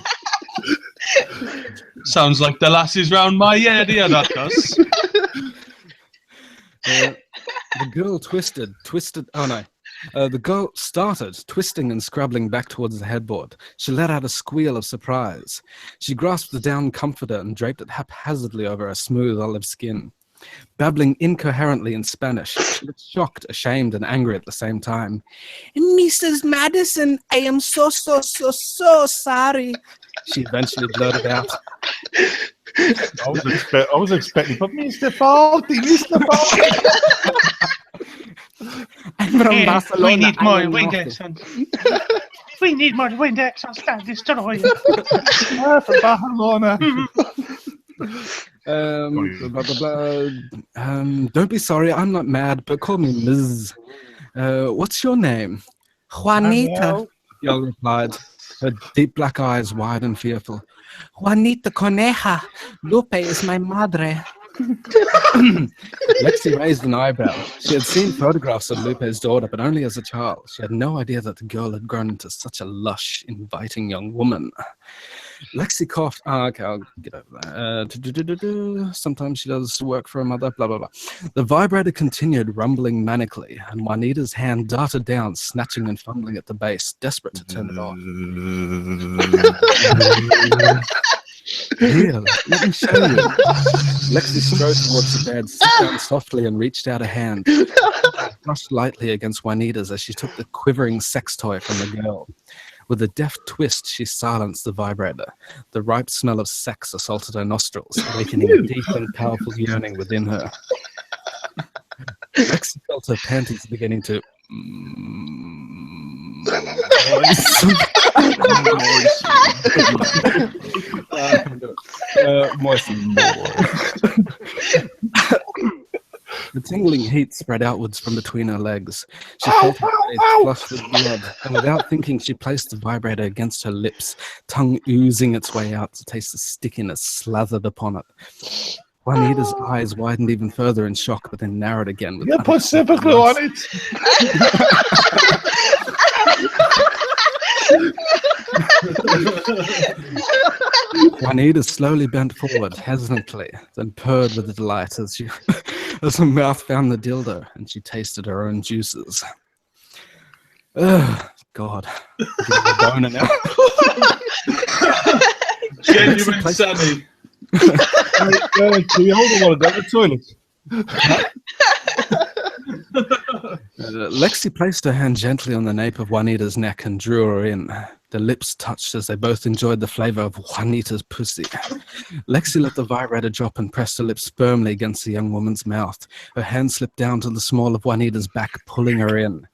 Sounds like the lassies round my area, that does. The girl twisted. Oh no. The girl started twisting and scrabbling back towards the headboard. She let out a squeal of surprise. She grasped the down comforter and draped it haphazardly over her smooth olive skin. Babbling incoherently in Spanish, she looked shocked, ashamed, and angry at the same time. Mrs. Madison, I am so sorry, she eventually blurted out. I was expecting, but Mr. Faulty. I'm from Barcelona. We need more Windex. We need more Windex on Star Destroyer. From Barcelona. Blah, blah, blah. Don't be sorry, I'm not mad, but call me Ms. What's your name? Juanita, Young replied, her deep black eyes wide and fearful. Juanita Coneja. Lupe is my madre. Lexi raised an eyebrow. She had seen photographs of Lupe's daughter, but only as a child. She had no idea that the girl had grown into such a lush, inviting young woman. Lexi coughed. Okay, I'll get over that. Sometimes she does work for a mother, blah, blah, blah. The vibrator continued rumbling manically, and Juanita's hand darted down, snatching and fumbling at the base, desperate to turn it off. Here, let me show you. Lexi strode towards the bed, sat down softly, and reached out a hand. Brushed lightly against Juanita's as she took the quivering sex toy from the girl. With a deft twist, she silenced the vibrator. The ripe smell of sex assaulted her nostrils, awakening a deep and powerful yearning within her. Lexi felt her panties beginning to moisten more. The tingling heat spread outwards from between her legs. She felt her face flushed with blood, and without thinking, she placed the vibrator against her lips, tongue oozing its way out to taste the stickiness slathered upon it. Juanita's eyes widened even further in shock, but then narrowed again. You put super glue on it. Juanita slowly bent forward, hesitantly, then purred with delight as her mouth found the dildo and she tasted her own juices. Ugh, God. I'm getting a boner now. Genuine Sammy. Do you hold on to the toilet? Lexi placed her hand gently on the nape of Juanita's neck and drew her in. Their lips touched as they both enjoyed the flavor of Juanita's pussy. Lexi let the vibrator drop and pressed her lips firmly against the young woman's mouth. Her hand slipped down to the small of Juanita's back, pulling her in.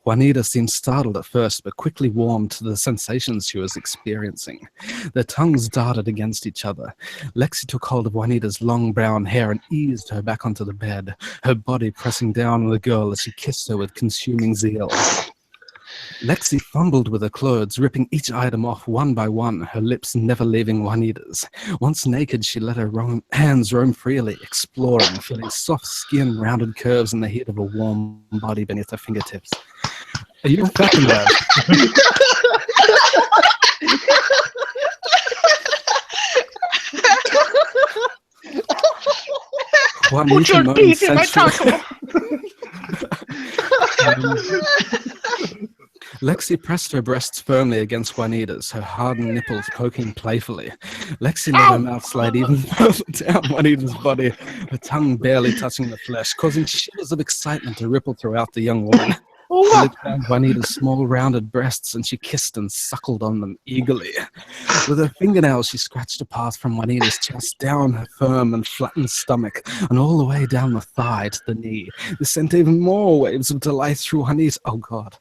Juanita seemed startled at first, but quickly warmed to the sensations she was experiencing. Their tongues darted against each other. Lexi took hold of Juanita's long brown hair and eased her back onto the bed, her body pressing down on the girl as she kissed her with consuming zeal. Lexi fumbled with her clothes, ripping each item off one by one, her lips never leaving Juanita's. Once naked, she let her hands roam freely, exploring, feeling soft skin, rounded curves, and the heat of a warm body beneath her fingertips. Are you fucking that? Put your teeth in my taco. Lexi pressed her breasts firmly against Juanita's, her hardened nipples poking playfully. Lexi let her mouth slide even further down Juanita's body, her tongue barely touching the flesh, causing shivers of excitement to ripple throughout the young woman. She licked down Juanita's small, rounded breasts, and she kissed and suckled on them eagerly. With her fingernails, she scratched a path from Juanita's chest down her firm and flattened stomach, and all the way down the thigh to the knee. This sent even more waves of delight through Juanita's... Oh, God.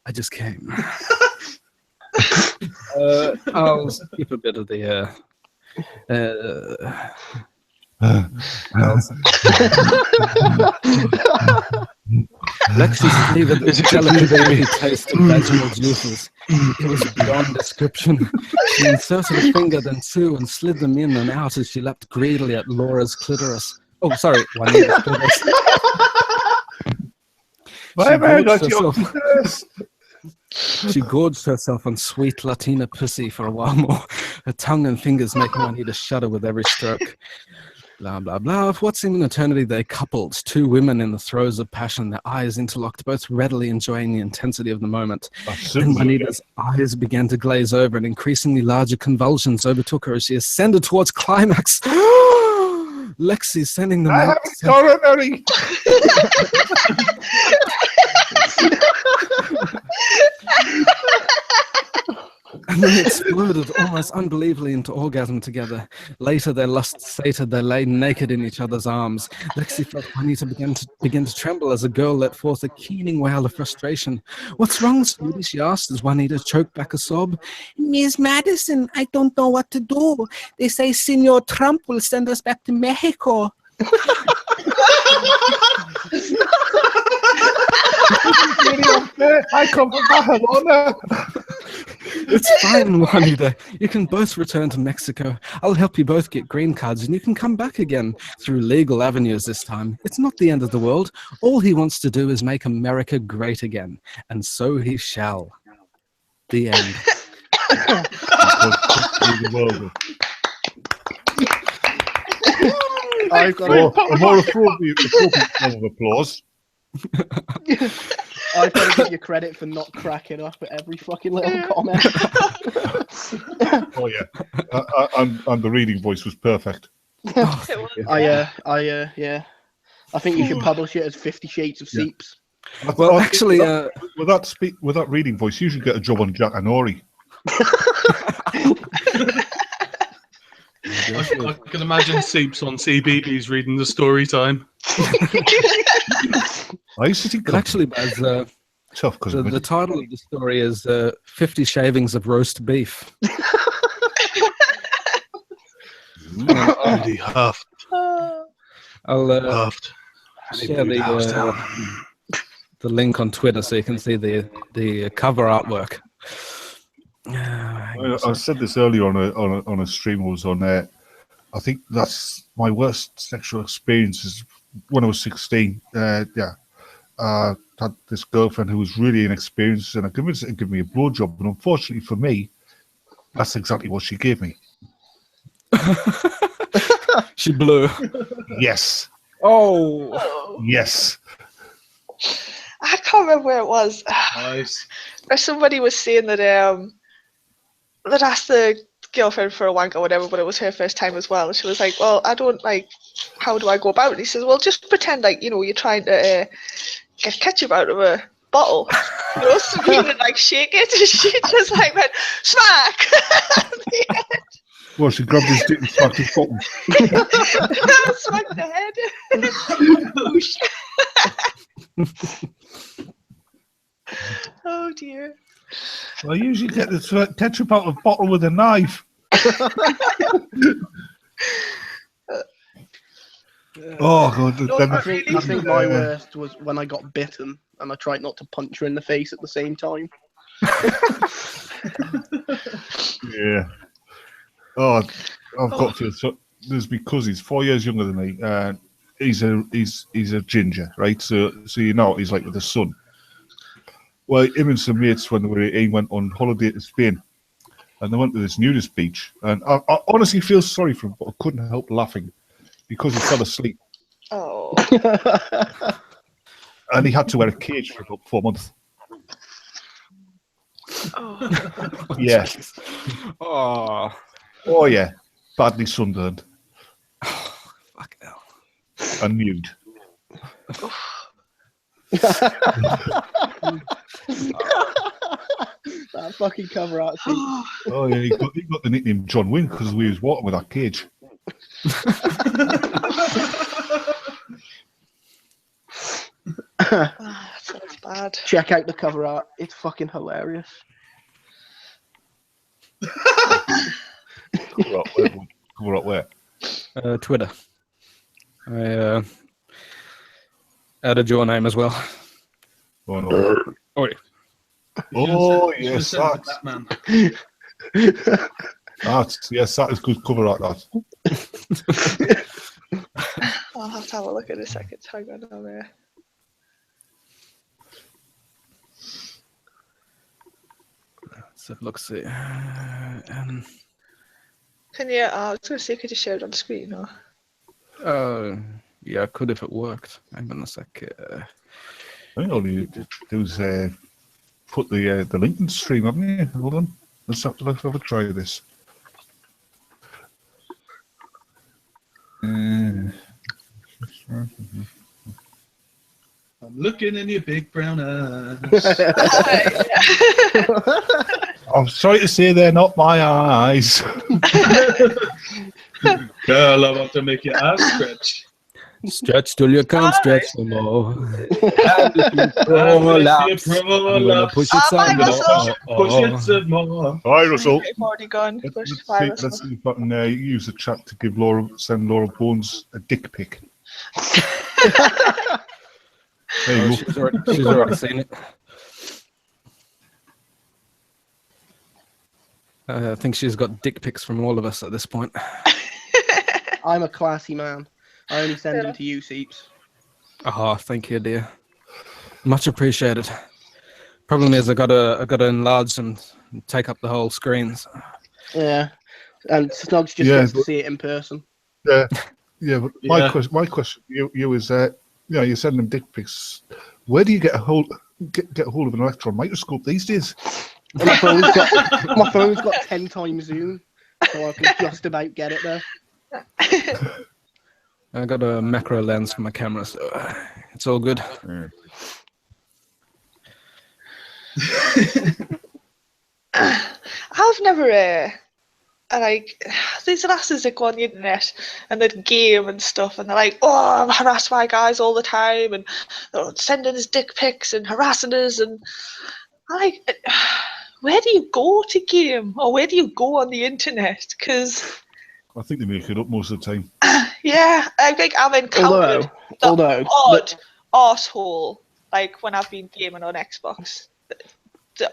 I just came. I'll skip a bit of the... Lexi savored the delicate taste of vaginal juices. It was beyond description. She inserted a finger, then two, and slid them in and out as she lapped greedily at Laura's clitoris. Oh, sorry, Juanita's clitoris. She gorged herself on sweet Latina pussy for a while more, her tongue and fingers making Juanita shudder with every stroke. Blah, blah, blah. For what seemed an eternity, they coupled, two women in the throes of passion, their eyes interlocked, both readily enjoying the intensity of the moment. Then Juanita's eyes began to glaze over, and increasingly larger convulsions overtook her as she ascended towards climax. Lexi sending them out. Coronary. And they exploded almost unbelievably into orgasm together. Later, their lust sated, they lay naked in each other's arms. Lexi felt Juanita begin to tremble as the girl let forth a keening wail of frustration. "What's wrong, sweetie?" she asked as Juanita choked back a sob. "Miss Madison, I don't know what to do. They say Senor Trump will send us back to Mexico." I come from Barcelona. "It's fine, Juanita. You can both return to Mexico. I'll help you both get green cards and you can come back again through legal avenues this time. It's not the end of the world. All he wants to do is make America great again. And so he shall." The end. The world. I've got Or a more appropriate form of applause. I've got to give you credit for not cracking up at every fucking little comment. Oh yeah, and the reading voice was perfect. Oh, thank you. Yeah. I think you should publish it as 50 Shades of Seeps. Well, actually, with that reading voice, you should get a job on Jack and Ori. I can imagine Seeps on CBeebies reading the story time. I used to think but actually, Baz, tough because the title of the story is 50 Shavings of Roast Beef. Really huffed. I'll Huffed. share the link on Twitter so you can see the cover artwork. I said this earlier on a stream I was on there. I think that's my worst sexual experiences when I was 16. Had this girlfriend who was really inexperienced, and I convinced her to give me a blowjob. And unfortunately for me, that's exactly what she gave me. She blew. Yes. Oh. Yes. I can't remember where it was. Nice. Or somebody was saying that that asked the girlfriend for a wank or whatever, but it was her first time as well. And she was like, "Well, I don't like. How do I go about it?" And he says, "Well, just pretend like you're trying to get ketchup out of a bottle, so you would like shake it." And she just like went smack. Well, she grabbed his dick and smacked his bottom. Smacked the head. Oh dear. I usually get the ketchup out of a bottle with a knife. Oh god! I think my worst was when I got bitten and I tried not to punch her in the face at the same time. Yeah. Oh, I've got to. So there's because he's 4 years younger than me. He's a ginger, right? So he's like with the sun. Well, him and some mates when he went on holiday to Spain, and they went to this nudist beach, and I honestly feel sorry for him, but I couldn't help laughing because he fell asleep. Oh. And he had to wear a cage for about 4 months. Oh. Yeah. Oh. Oh yeah. Badly sunburned. Oh, fuck hell. And nude. That fucking cover art scene. Oh yeah, he got the nickname John Wayne because we was walking with that cage. That sounds bad. Check out the cover art. It's fucking hilarious. Cover up where? Twitter. I added your name as well. Oh no. Oh yes, Batman. that is good cover art. That. I'll have to have a look in a second. Hang on over there. So let's see. Can you? I was going to say, could you share it on the screen? Or? Yeah, I could if it worked. Hang on a sec. I think all you do is put the link in the stream, haven't you? Hold on. Let's have a try this. I'm looking in your big brown eyes. I'm sorry to say they're not my eyes. Girl, I want to make your ass stretch. Stretch till you can't stretch no more. And if you prolapse, I'm gonna push it some more. Push it some more. Hi, Russell. I've already gone. Push Let's see if I can use the chat to send Laura Bones a dick pic. There you go. She's already seen it. I think she's got dick pics from all of us at this point. I'm a classy man. I only send them to you, Seeps. Oh, thank you, dear. Much appreciated. Problem is, I gotta enlarge them take up the whole screens. Yeah, and Snogs just Yeah, gets to but- see it in person. Yeah, but Yeah. my question to you is, you send them dick pics. Where do you get a hold of an electron microscope these days? My phone's got 10 times zoom, so I can just about get it there. I got a macro lens for my camera, so it's all good. I've never like these lasses that go on the internet and they'd game and stuff, and they're like, oh, I'm harassed by guys all the time, and they're sending us dick pics and harassing us, and I'm like, where do you go to game, or where do you go on the internet? Because I think they make it up most of the time. yeah, I think I've encountered Although odd arsehole, like when I've been gaming on Xbox. The-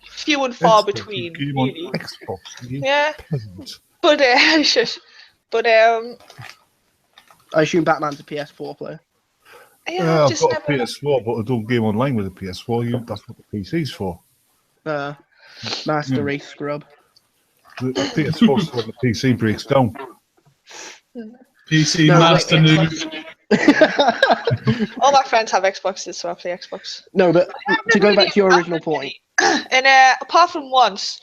few and far Xbox, between, you game on really. Xbox, you Yeah, peasant. but I assume Batman's a PS4 player. yeah, I've just got never. a PS4, but I don't game online with a PS4. That's what the PC's for. Master Race scrub. The PS4 so when the PC breaks down. PC No, Master wait, Noob. All my friends have Xboxes, so I play Xbox. No, but to go back to your original point. And apart from once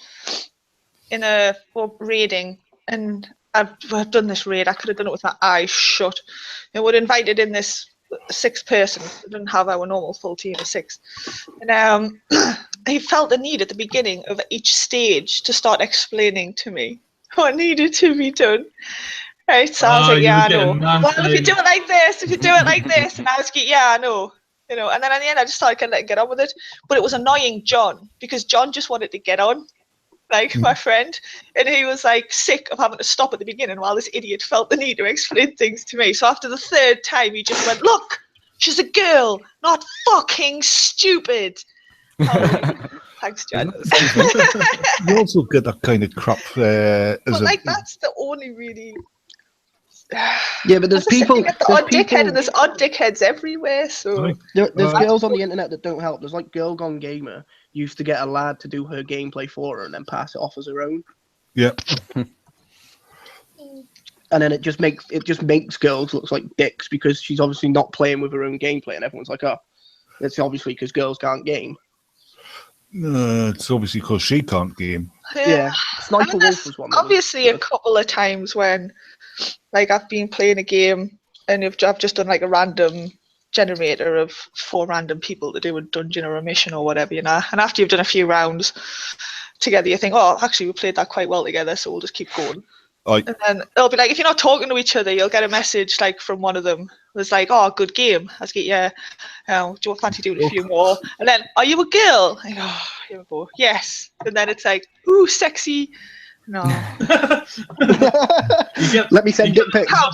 in a raiding, and I've done this raid, I could have done it with my eyes shut. And we're invited in this 6 person. We didn't have our normal full team of 6. And he felt the need at the beginning of each stage to start explaining to me what needed to be done. Right, so I was like, yeah, I know. Well, if you do it like this, and I was like, yeah, I know. And then in the end, I just started kind of get on with it. But it was annoying John, because John just wanted to get on, like my friend, and he was like sick of having to stop at the beginning while this idiot felt the need to explain things to me. So after the 3rd time, he just went, look, she's a girl, not fucking stupid. Thanks, John. You also get that kind of crap But that's the only really. Yeah, but there's people. You get the odd dickhead, and there's odd dickheads everywhere. So There's girls on the internet that don't help. There's like Girl Gone Gamer used to get a lad to do her gameplay for her and then pass it off as her own. Yeah. And then it just makes girls look like dicks because she's obviously not playing with her own gameplay, and everyone's like, oh, it's obviously because girls can't game. It's obviously because she can't game. Yeah, Sniper Wolf was one. Obviously, a couple of times when, like, I've been playing a game and I've just done like a random generator of 4 random people to do a dungeon or a mission or whatever, and after you've done a few rounds together, you think, oh, actually, we played that quite well together, so we'll just keep going. And then it'll be like, if you're not talking to each other, you'll get a message like from one of them. It's like, oh, good game. I was like, yeah. Do you fancy doing a few more? And then, are you a girl? I go, oh, here we go. Yes. And then it's like, ooh, sexy. No. Let me send dick pics. How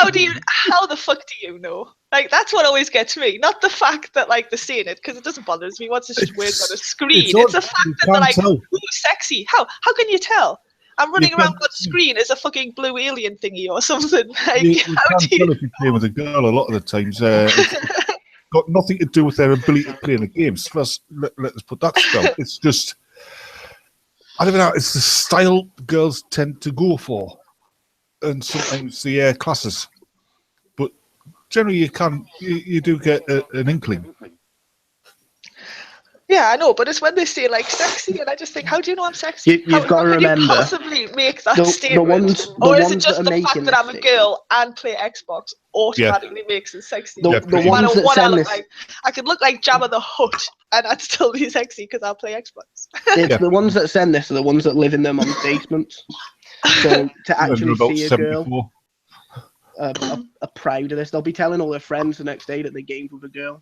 the fuck do you know? Like, that's what always gets me. Not the fact that like they're saying it, because it doesn't bother me once it's just words on a screen. It's the fact that they're like, ooh, sexy. How can you tell? I'm running around on screen as a fucking blue alien thingy or something. Like, you can't tell if you play with a girl a lot of the times. It's got nothing to do with their ability to play in the games. First, let us put that down. It's just, I don't know, it's the style girls tend to go for. And sometimes the classes. But generally you do get an inkling. Yeah, I know, but it's when they say like sexy, and I just think, how do you know I'm sexy? You've got to remember. You possibly make that statement, or is it just the fact that I'm a girl and play Xbox automatically makes it sexy? The ones that send this, I could look like Jabba the Hutt, and I'd still be sexy because I play Xbox. It's the ones that send this are the ones that live in their mum's basements. So to actually see a girl, are proud of this. They'll be telling all their friends the next day that they gamed with a girl.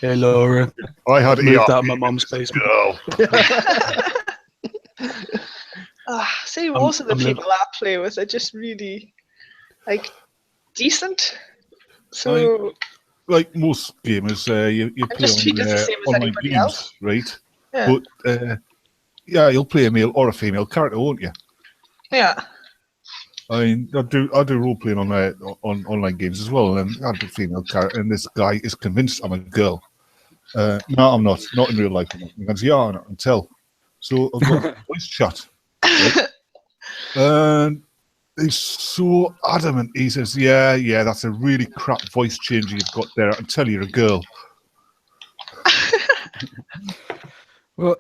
Hey Laura, I had moved out of my mum's basement. See, most of the people I play with are just really like decent. So, like most gamers, you play just treat us the same as online anybody games, else. right? Yeah. But you'll play a male or a female character, won't you? Yeah. I mean, I do role playing on online games as well, and I have a female character, and this guy is convinced I'm a girl, No, I'm not. Not in real life. He goes, yeah, I can tell. So I've got a voice chat. Right? And he's so adamant. He says, yeah, that's a really crap voice changer you've got there. I can tell you're a girl. Well,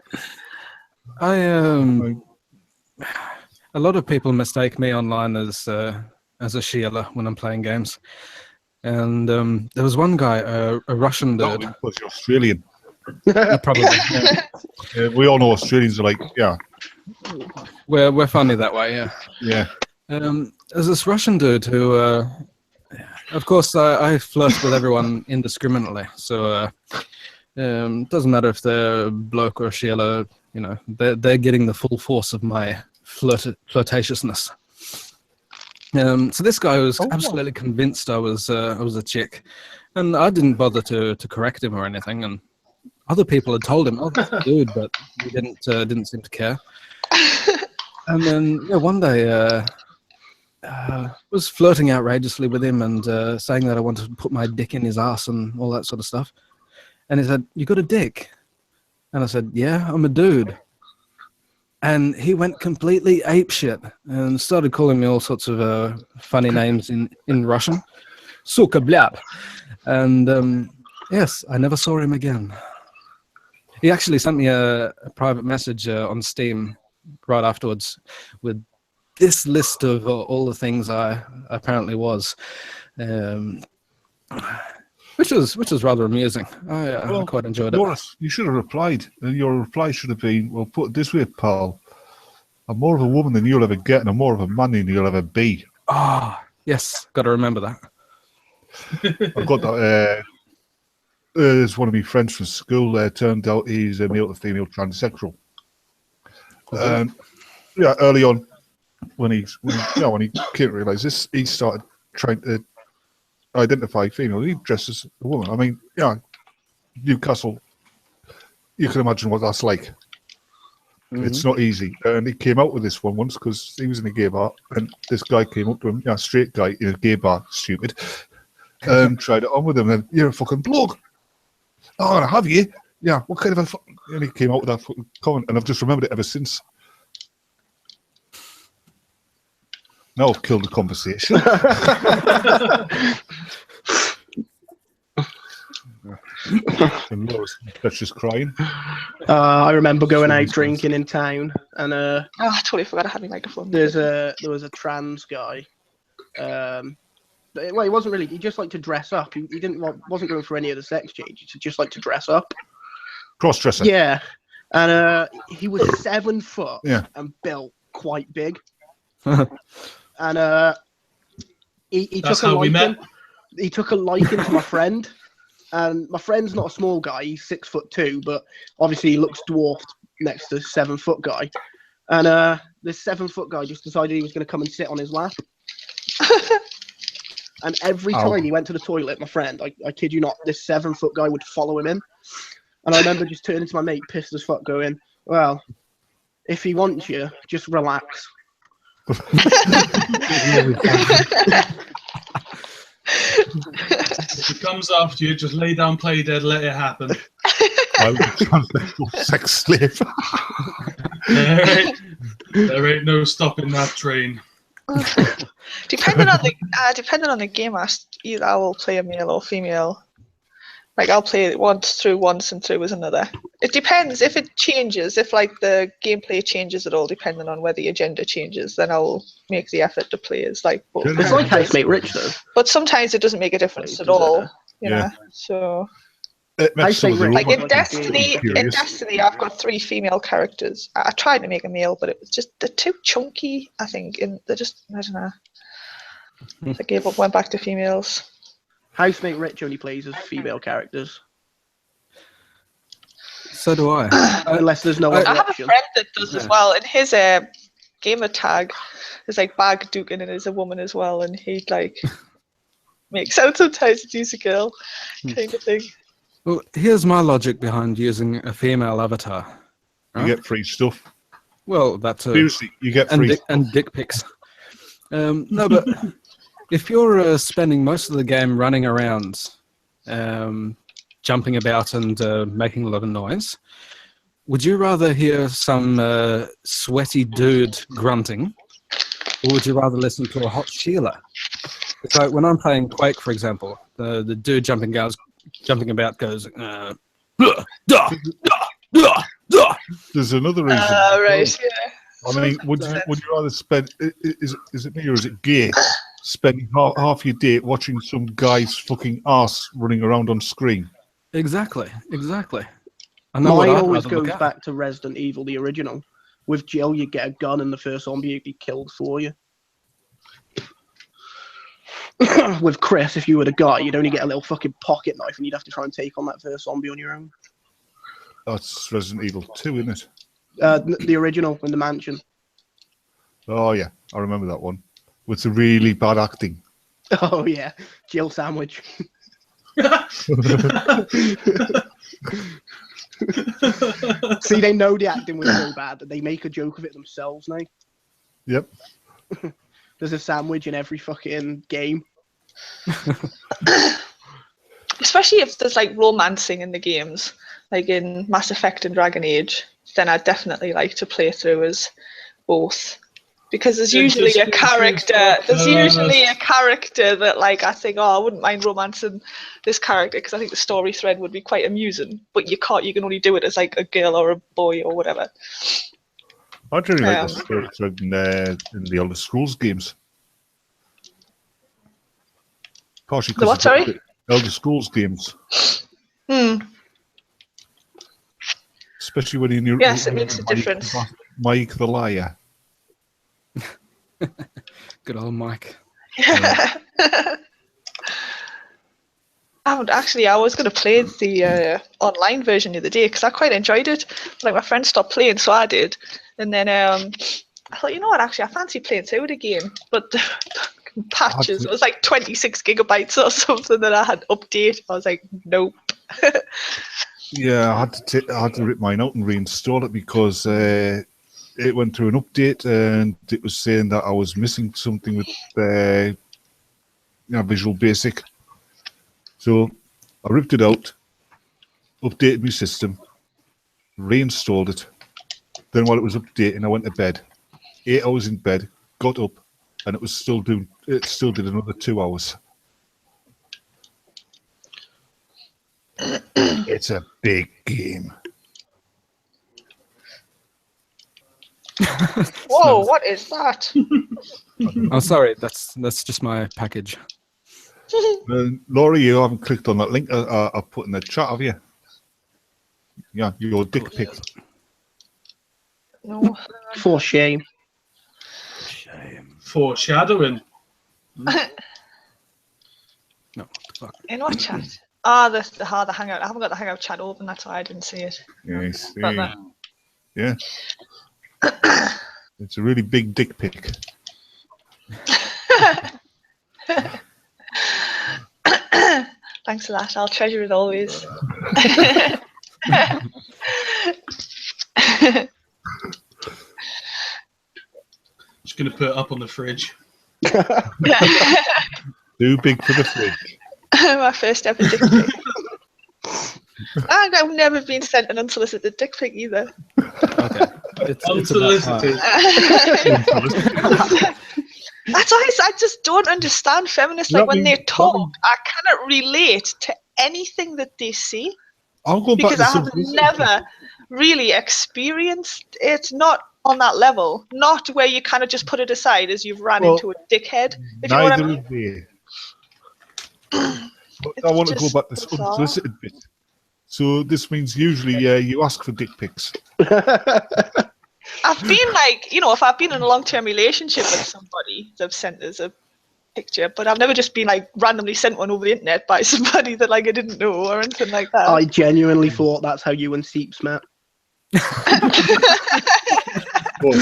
a lot of people mistake me online as a Sheila when I'm playing games. And there was one guy, a Russian dude. Because you're Australian. Probably. Yeah, we all know Australians are like, yeah. We're funny that way, yeah. Yeah. There's this Russian dude who, of course, I flirt with everyone indiscriminately. So doesn't matter if they're bloke or Sheila, you know, they're getting the full force of my flirtatiousness. So this guy was absolutely convinced I was a chick, and I didn't bother to correct him or anything. And other people had told him, "Oh, that's a dude," but he didn't seem to care. And then one day, was flirting outrageously with him and saying that I wanted to put my dick in his ass and all that sort of stuff. And he said, "You got a dick?" And I said, "Yeah, I'm a dude." And he went completely apeshit and started calling me all sorts of funny names in Russian. Suka blyab. And yes, I never saw him again. He actually sent me a private message on Steam right afterwards with this list of all the things I apparently was, which was rather amusing. I quite enjoyed it. You should have replied. And your reply should have been, well, put it this way, pal. I'm more of a woman than you'll ever get, and I'm more of a man than you'll ever be. Yes. Got to remember that. I've got that. There's one of my friends from school. Turned out he's a male to female transsexual. Early on, when he came to realise this, he started trying to identify female. He dresses a woman. I mean, Newcastle. You can imagine what that's like. Mm-hmm. It's not easy. And he came out with this one once because he was in a gay bar, and this guy came up to him, straight guy in a gay bar, stupid, tried it on with him, and you're a fucking bloke. Oh, I have you? Yeah, what kind of a fucking... And he came out with that fucking comment, and I've just remembered it ever since. Now I've killed the conversation. That's just crying. I remember going out drinking in town, and I totally forgot I had my microphone. There was a trans guy. Well, he wasn't really. He just liked to dress up. He wasn't going for any of the sex changes. He just liked to dress up. Cross-dresser. Yeah, and he was 7 foot. Yeah. And built quite big. And he took a liking. He took a liking to my friend. And my friend's not a small guy; he's 6'2", but obviously he looks dwarfed next to 7 foot guy. And this 7 foot guy just decided he was going to come and sit on his lap. And every time he went to the toilet, my friend, I kid you not, this 7 foot guy would follow him in. And I remember just turning to my mate, pissed as fuck, going, "Well, if he wants you, just relax." If he comes after you, just lay down, play dead, let it happen. I was a transsexual sex slave. There ain't no stopping that train. Depending on the game, either I will play a male or female. Like I'll play it once and through as another. It depends if it changes. If like the gameplay changes at all, depending on whether your gender changes, then I'll make the effort to play as like both. It's like Housemate Rich though. But sometimes it doesn't make a difference at all. You know. So. Like in Destiny, I've got 3 female characters. I tried to make a male, but it was just they're too chunky. I think, and they're just I don't know. I gave up, went back to females. Housemate Rich only plays as female characters. So do I. Unless there's no other I have option. a friend that does as well, and his gamer tag is like Bag Dukin, and is a woman as well, and he like makes out sometimes to use a girl kind of thing. Well, here's my logic behind using a female avatar. Right? You get free stuff. Well, that's seriously, you get free and dick pics. No, but if you're spending most of the game running around, jumping about and making a lot of noise? Would you rather hear some sweaty dude grunting, or would you rather listen to a hot Sheila? It's like when I'm playing Quake, for example, the dude jumping about goes, "Duh, duh, duh, duh, duh." There's another reason. Right, yeah. I mean, would you rather spend? Is it me or is it gay? Spending half your day watching some guy's fucking ass running around on screen. Exactly. I know what Mine I'd always rather look goes at. back to Resident Evil, the original. With Jill, you get a gun and the first zombie would be killed for you. With Chris, if you were the guy, you'd only get a little fucking pocket knife and you'd have to try and take on that first zombie on your own. That's Resident Evil 2, isn't it? The original in the mansion. Oh yeah, I remember that one. With the really bad acting. Oh yeah, Jill sandwich. See, they know the acting was so bad that they make a joke of it themselves now. Yep. There's a sandwich in every fucking game. Especially if there's like romancing in the games, like in Mass Effect and Dragon Age, then I'd definitely like to play through as both. Because there's usually a character. There's usually a character that, like, I think, oh, I wouldn't mind romancing this character because I think the story thread would be quite amusing. But you can't. You can only do it as like a girl or a boy or whatever. I really like the story thread in the Elder Scrolls games. Partially The what? Sorry. The Elder Scrolls games. Especially when you yes, it makes a difference. Mike the Liar. Good old Mike. Yeah. I was going to play the online version the other day because I quite enjoyed it. Like my friend stopped playing, so I did. And then I thought, you know what? Actually, I fancy playing through it again. But the patches, it was like 26 gigabytes or something that I had to update. I was like, nope. Yeah, I had to rip mine out and reinstall it because it went through an update and it was saying that I was missing something with Visual Basic. So I ripped it out, updated my system, reinstalled it. Then while it was updating, I went to bed. 8 hours in bed, got up, and it still did another 2 hours. It's a big game. Whoa, what is that? Oh, sorry, that's just my package. Laurie, you haven't clicked on that link I put in the chat, have you? Yeah, your dick pic. No. For shame. Foreshadowing. No, what the fuck? In what chat? Ah, the Hangout. I haven't got the Hangout chat open, that's why I didn't see it. Yes. Got that. Yeah. It's a really big dick pic. Thanks for that. I'll treasure it always. Just going to put it up on the fridge. Too big for the fridge. My first ever dick pic. And I've never been sent an unsolicited dick pic either. Okay. It's Unsolicited. That's why I just don't understand feminists. Like when they talk, I cannot relate to anything that they say I'll go back because to I have something. never really experienced it. Not on that level. Not where you kind of just put it aside as you've ran into a dickhead. If you know what I Neither mean. of they. But I want to go back to this unsolicited bit. So this means usually you ask for dick pics. I've been like, if I've been in a long-term relationship with somebody, they've sent us a picture, but I've never just been like randomly sent one over the internet by somebody that like I didn't know or anything like that. I genuinely thought that's how you and Seeps met. Well,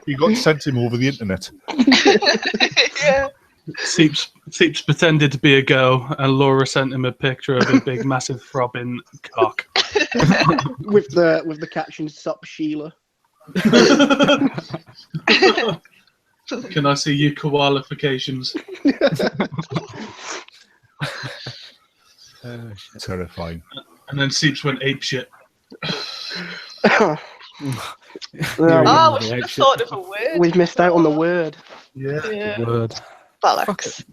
you got sent him over the internet. Yeah. Seeps pretended to be a girl, and Laura sent him a picture of a big, massive throbbing cock. with the caption "Sup Sheila." Can I see your qualifications? Terrifying. And then Seeps went apeshit. Oh, Yeah, we should have shit. thought of a word. We've missed out on the word. Yeah. Yeah. Word. Bollocks.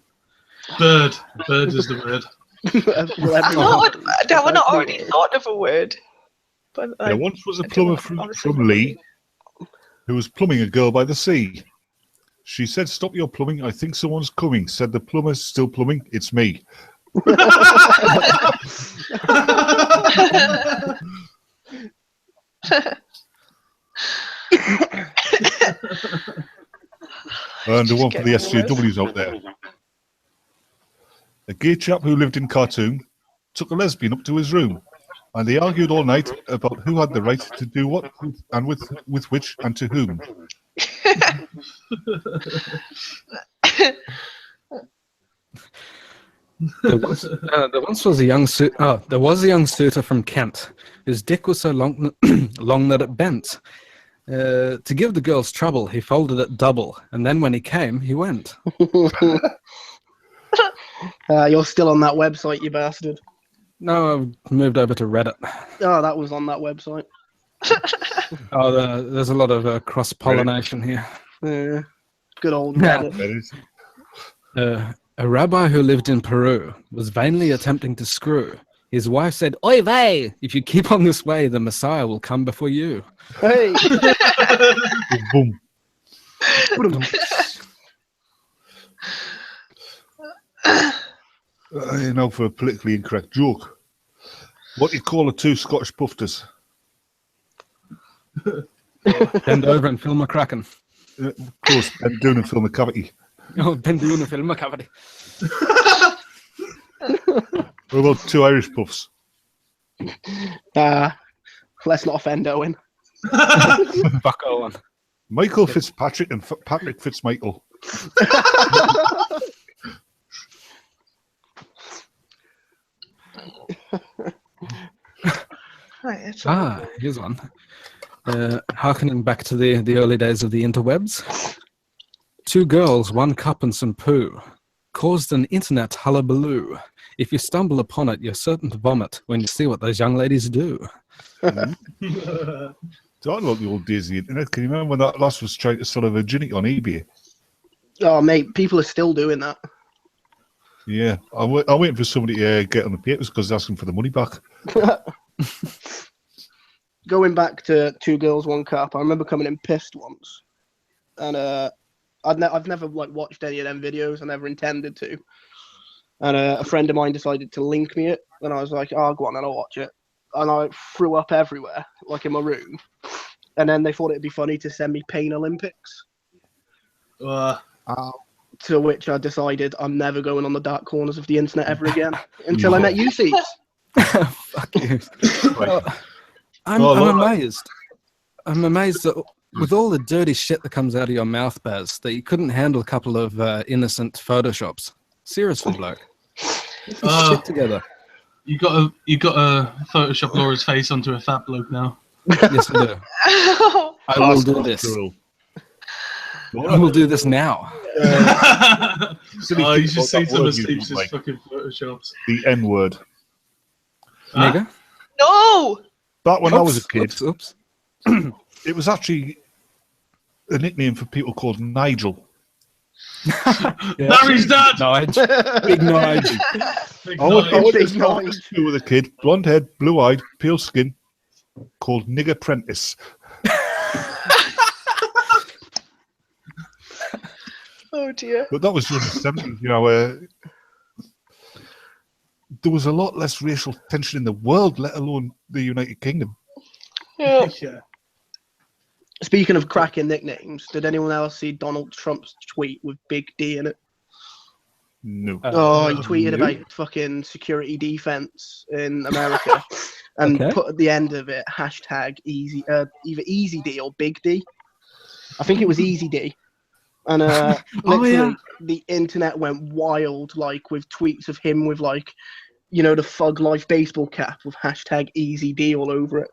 Bird. Bird is the word. Have we not already thought of a word? But There once was a I don't plumber know, from honestly. Lee who was plumbing a girl by the sea. She said, "Stop your plumbing. I think someone's coming." Said the plumber, "Still plumbing? It's me." And the one for the SJWs out there. A gay chap who lived in Khartoum took a lesbian up to his room, and they argued all night about who had the right to do what and with which and to whom. There once was a young there was a young suitor from Kent whose dick was so long that it bent. To give the girls trouble, he folded it double, and then when he came, he went. You're still on that website, you bastard. No, I've moved over to Reddit. Oh, that was on that website. Oh, there's a lot of cross-pollination here. Yeah. Good old Yeah. Reddit. A rabbi who lived in Peru was vainly attempting to screw. His wife said, "Oy vey, if you keep on this way, the Messiah will come before you." Hey. Boom. For a politically incorrect joke. What do you call the two Scottish pufters? Bend over and film a kraken. Of course, bend down and film a cavity. Oh, bend over and film a cavity. What about two Irish puffs? Let's not offend Owen. Fuck Owen. Michael Fitzpatrick and Patrick Fitzmichael. Here's one. Harkening back to the early days of the interwebs. Two girls, one cup and some poo, caused an internet hullabaloo. If you stumble upon it, you're certain to vomit when you see what those young ladies do. Talking about the old days of the internet, can you remember when that lass was trying to sell a virginity on eBay? Oh, mate, people are still doing that. Yeah, I'm waiting for somebody to get on the papers because they're asking for the money back. Going back to Two Girls, One Cup, I remember coming in pissed once. And I've never watched any of them videos. I never intended to. And a friend of mine decided to link me it. And I was like, oh, go on, and I'll watch it. And I threw up everywhere, like in my room. And then they thought it'd be funny to send me Pain Olympics. To which I decided I'm never going on the dark corners of the internet ever again until I met you, Seats. Fuck you. I'm amazed. I'm amazed that with all the dirty shit that comes out of your mouth, Baz, that you couldn't handle a couple of innocent photoshops. Seriously, bloke. Get this shit together. You got to Photoshop Laura's face onto a fat bloke now. Yes, I do. I will do this. I will do this now. You should see some of Steve's fucking photoshops. The N word. Nigga? No! Back when I was a kid, Oops. it was actually a nickname for people called Nigel. Larry's dad! Nige. Big Nige. Big I went Big to Nige. school with a kid, blonde head, blue eyed, pale skin, called Nigger Prentice. Oh dear. But that was during the 70s, you know. There was a lot less racial tension in the world, let alone the United Kingdom. Yeah. Yeah. Speaking of cracking nicknames, did anyone else see Donald Trump's tweet with Big D in it? No. He tweeted about fucking security defense in America and put at the end of it hashtag easy, either Easy D or Big D. I think it was Easy D. And literally the internet went wild, like with tweets of him with like, you know, the Thug Life baseball cap with hashtag Easy D all over it.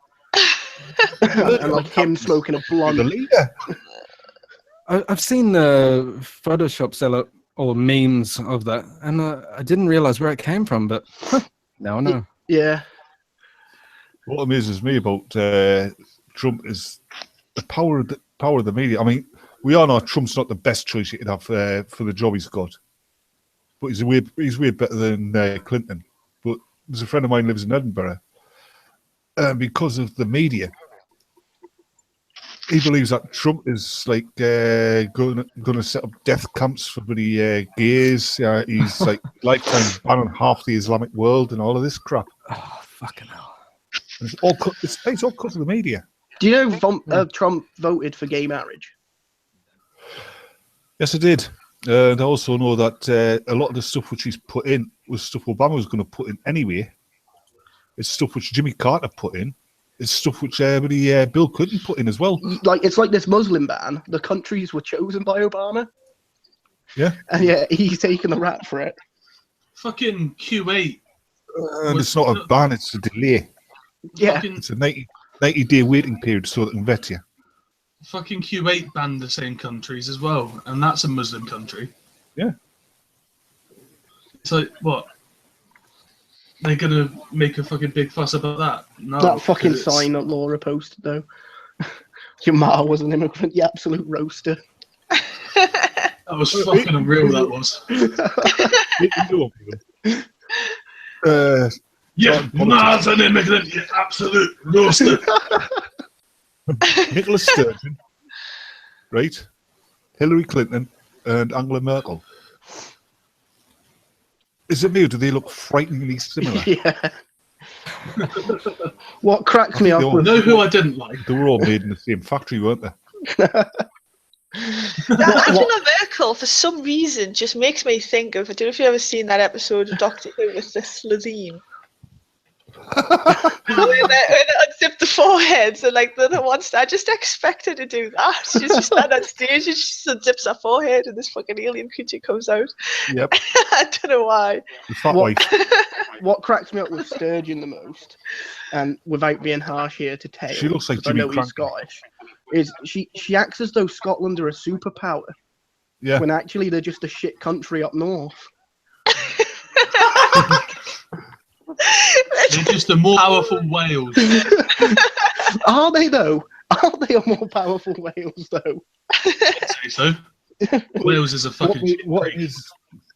And like him smoking a blunt. The leader. I've seen Photoshop or memes of that, and I didn't realize where it came from, but No. Yeah. What amazes me about Trump is the power of the media. I mean, we all know Trump's not the best choice you could have for the job he's got, but he's way better than Clinton. But there's a friend of mine who lives in Edinburgh, because of the media. He believes that Trump is like going to set up death camps for bloody gays. He's like lifetime ban on half the Islamic world and all of this crap. Oh, fucking hell. It's all because of the media. Do you know Trump voted for gay marriage? Yes, I did. And I also know that a lot of the stuff which he's put in was stuff Obama was going to put in anyway. It's stuff which Jimmy Carter put in. It's stuff which Bill Clinton put in as well. Like, it's like this Muslim ban. The countries were chosen by Obama. Yeah. And yeah, he's taking the rap for it. Fucking Q8. And it's not a ban, it's a delay. Yeah. Fucking, It's a 90-day waiting period so they can vet you. fucking Q8 banned the same countries as well, and that's a Muslim country. Yeah. It's like, what? They're gonna make a fucking big fuss about that? No. That fucking 'cause it's- sign that Laura posted, though. Your ma was an immigrant, the absolute roaster. That was fucking unreal, that was. Yeah, Ma's an immigrant, you absolute roaster. Nicola Sturgeon, right? Hillary Clinton and Angela Merkel. Is it me or do they look frighteningly similar? Yeah. What cracks me up You with know who I didn't like? They were all made in the same factory, weren't they? Angela Merkel, for some reason, just makes me think of. I don't know if you've ever seen that episode of Doctor Who with the Slitheen. When they unzip the foreheads and like the ones, I just expect her to do that. She's just stand on stage and she unzips her forehead and this fucking alien creature comes out. Yep. I don't know why. The fat What- wife. what cracks me up with Sturgeon the most, and without being harsh here to Taylor, She looks like 'cause I Jimmy know he's Cranky. Scottish, is she acts as though Scotland are a superpower Yeah. when actually they're just a shit country up north. They're just a more powerful Wales. Are they though? Are they a more powerful Wales though? I'd say so. Wales is a fucking shit creek.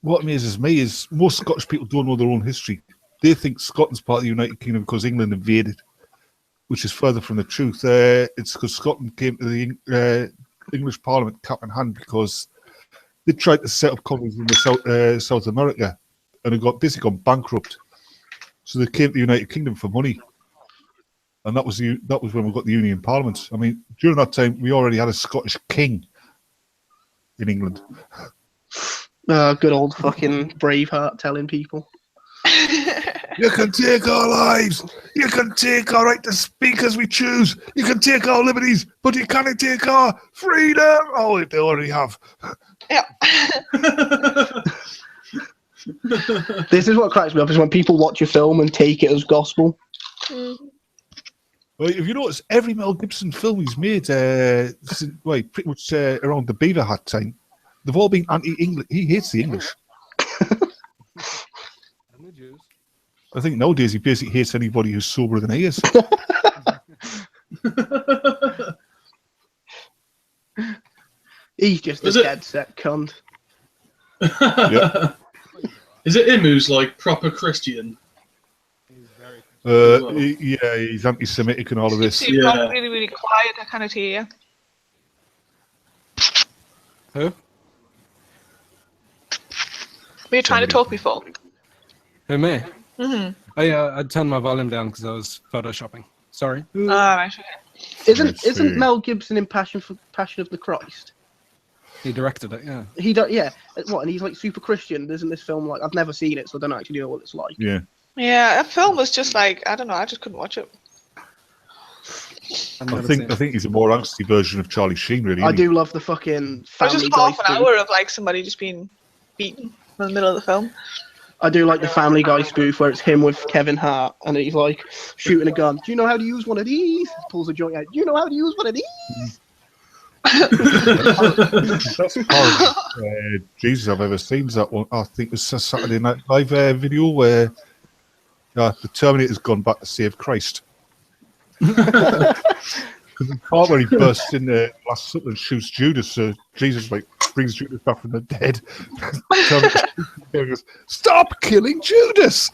What amazes me is most Scottish people don't know their own history. They think Scotland's part of the United Kingdom because England invaded, which is further from the truth. It's because Scotland came to the English Parliament cap in hand because they tried to set up colonies in the South America and it got basically gone bankrupt. So they came to the United Kingdom for money. And that was when we got the Union Parliament. I mean, during that time, we already had a Scottish king in England. Good old fucking Braveheart telling people. You can take our lives. You can take our right to speak as we choose. You can take our liberties, but you cannot take our freedom. Oh, they already have. Yeah. This is what cracks me up, is when people watch a film and take it as gospel. Well, if you notice, every Mel Gibson film he's made, pretty much around the Beaver Hat time, they've all been anti-English. He hates the English. And the Jews. I think nowadays he basically hates anybody who's soberer than he is. He's just Is a it- dead set cunt. Yeah. Is it him who's like proper Christian? Yeah, he's anti-Semitic and all of this. You've Yeah. gone really, really quiet. I cannot hear you. Who? Were you trying to talk before? Who, me? Mm-hmm. Oh, yeah, I turned my volume down because I was photoshopping. Sorry. Right, okay. Isn't I see. Mel Gibson in Passion of the Christ? He directed it, yeah. He don't, yeah. What? And he's like super Christian. Isn't this film like? I've never seen it, so I don't actually know what it's like. Yeah. Yeah, that film was just like, I don't know, I just couldn't watch it. I've I never seen think it. he's a more angsty version of Charlie Sheen, really. I isn't he? do love the fucking It was Family just Guy half an spoof. hour of like somebody just being beaten in the middle of the film. I do like the Family Guy spoof where it's him with Kevin Hart and he's like shooting a gun. Do you know how to use one of these? Pulls a joint out. Do you know how to use one of these? That's horrible. Jesus, I've ever seen that one. I think it was a Saturday Night Live video where The Terminator's gone back to save Christ. Because the part where he bursts in the Last Supper and shoots Judas, Jesus like brings Judas back from the dead. Terminator goes, "Stop killing Judas!"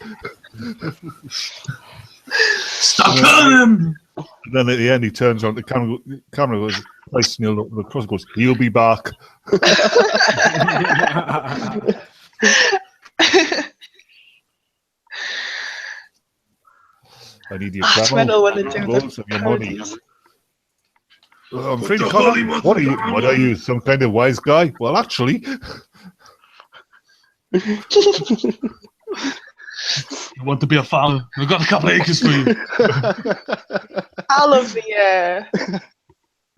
Stop killing him! And then at the end, he turns on the camera goes, "Christ, Neil, the cross goes, he'll be back." I need your It's mental when they do rolls the of your money. parodies. I'm afraid you can't. What are you? Some kind of wise guy? Well, actually, You want to be a farmer? We've got a couple of acres for you. I love the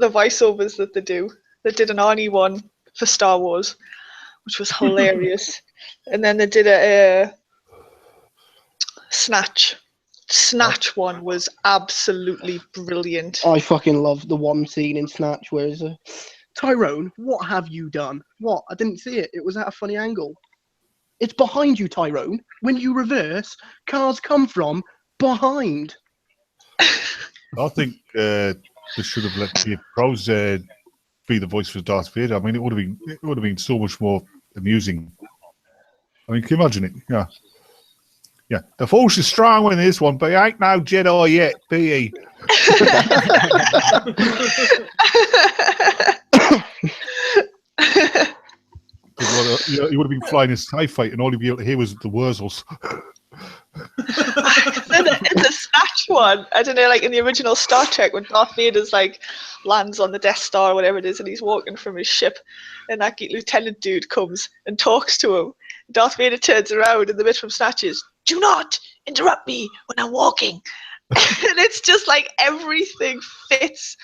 voiceovers that they do. They did an Arnie one for Star Wars, which was hilarious, and then they did a Snatch. Snatch one was absolutely brilliant. I fucking love the one scene in Snatch where it's Tyrone, what have you done? What? I didn't see it. It was at a funny angle. It's behind you, Tyrone. When you reverse, cars come from behind. I think they should have let Dave Prowse be the voice for Darth Vader. I mean, it would have been so much more amusing. I mean, can you imagine it? Yeah. Yeah, the Force is strong in this one, but he ain't no Jedi yet, be he? You would have been flying his TIE fight, and all you'd be able to hear was the Wurzels. In the Snatch one, I don't know, like in the original Star Trek, when Darth Vader's like lands on the Death Star or whatever it is, and he's walking from his ship, and that lieutenant dude comes and talks to him. Darth Vader turns around, and the bit from Snatch is, "Do not interrupt me when I'm walking." And it's just like everything fits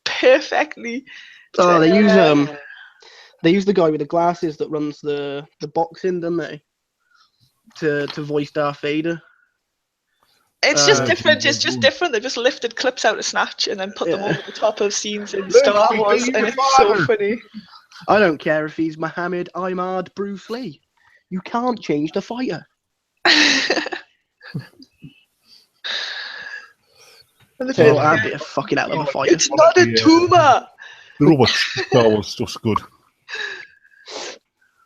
perfectly. Oh, they use the guy with the glasses that runs the boxing, don't they? To voice Darth Vader. It's just different. It's just different. They've just lifted clips out of Snatch and then put them over the top of scenes in Star Wars, and it's so funny. I don't care if he's Muhammad, Ahmad, Bruce Lee. You can't change the fighter. That'd be a fucking hell of a fighter. It's not a tumor. The robot Star Wars stuff's good.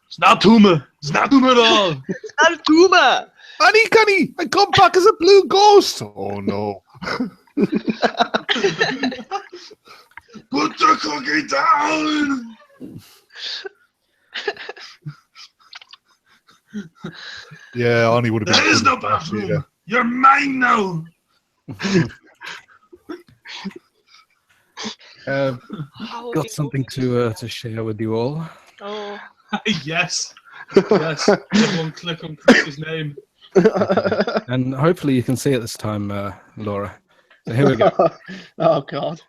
It's not tumor. It's not tumor at all. It's not a tumor. Honey, I come back as a blue ghost. Oh no. Put the cookie down. Yeah, Arnie would have been. There is no bathroom. You're mine now. Got something to share with you all. Oh. Yes. Everyone click on Chris's name. And hopefully you can see it this time, Laura. So here we go. Oh, God.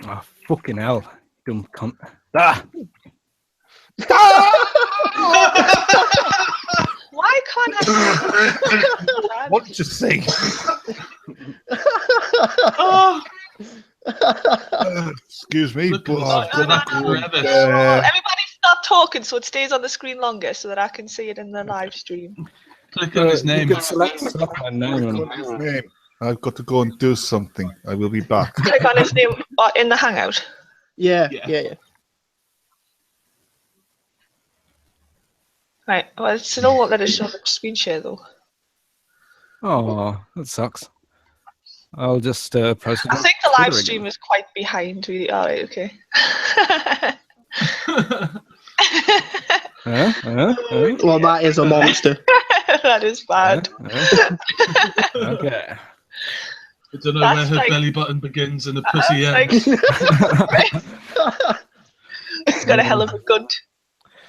Oh, fucking hell. Dumb cunt. Why can't I? What did you say? Excuse me, but I've got to go. Everybody stop talking so it stays on the screen longer so that I can see it in the live stream. Click on his name. You can select my name. And I've got to go and do something. I will be back. Click on his name in the Hangout. Yeah. Right. Well, it still won't let us show the screen share though. Oh, that sucks. I'll just post it. I think the live stream is quite behind. Really. All right. Okay. Well, that is a monster. That is bad. Okay. I don't know where her belly button begins and the pussy ends. It's got a hell of a gunt.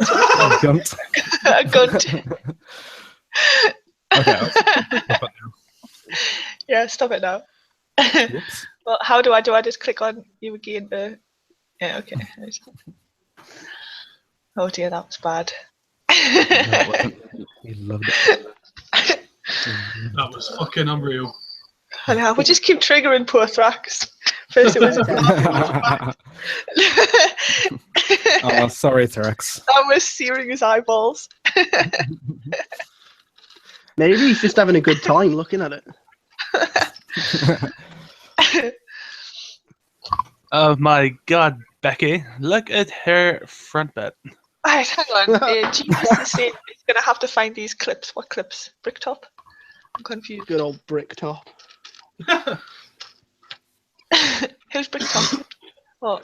A gunt. A gunt. Okay. I'll stop it now. Yeah, stop it now. Well, how do I just click on you again? Yeah, okay. Oh dear, that was bad. You loved it. That was fucking unreal. I know, we just keep triggering poor Thrax. First it was Oh, sorry, Thrax. I was searing his eyeballs. Maybe he's just having a good time looking at it. Oh my God, Becky! Look at her front bed. Alright, hang on. Jesus is saying he's going to have to find these clips. What clips? Bricktop? I'm confused. Good old Bricktop. Who's Bricktop? Oh.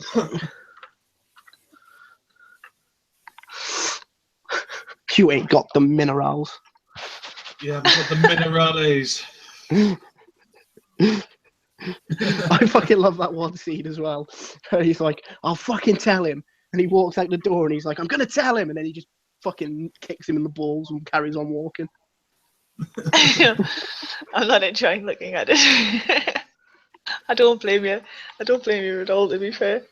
You ain't got the minerals. Yeah, we've got the minerales. I fucking love that one scene as well. Where he's like, I'll fucking tell him. And he walks out the door and he's like, I'm going to tell him. And then he just fucking kicks him in the balls and carries on walking. I'm not enjoying looking at it. I don't blame you. I don't blame you at all, to be fair.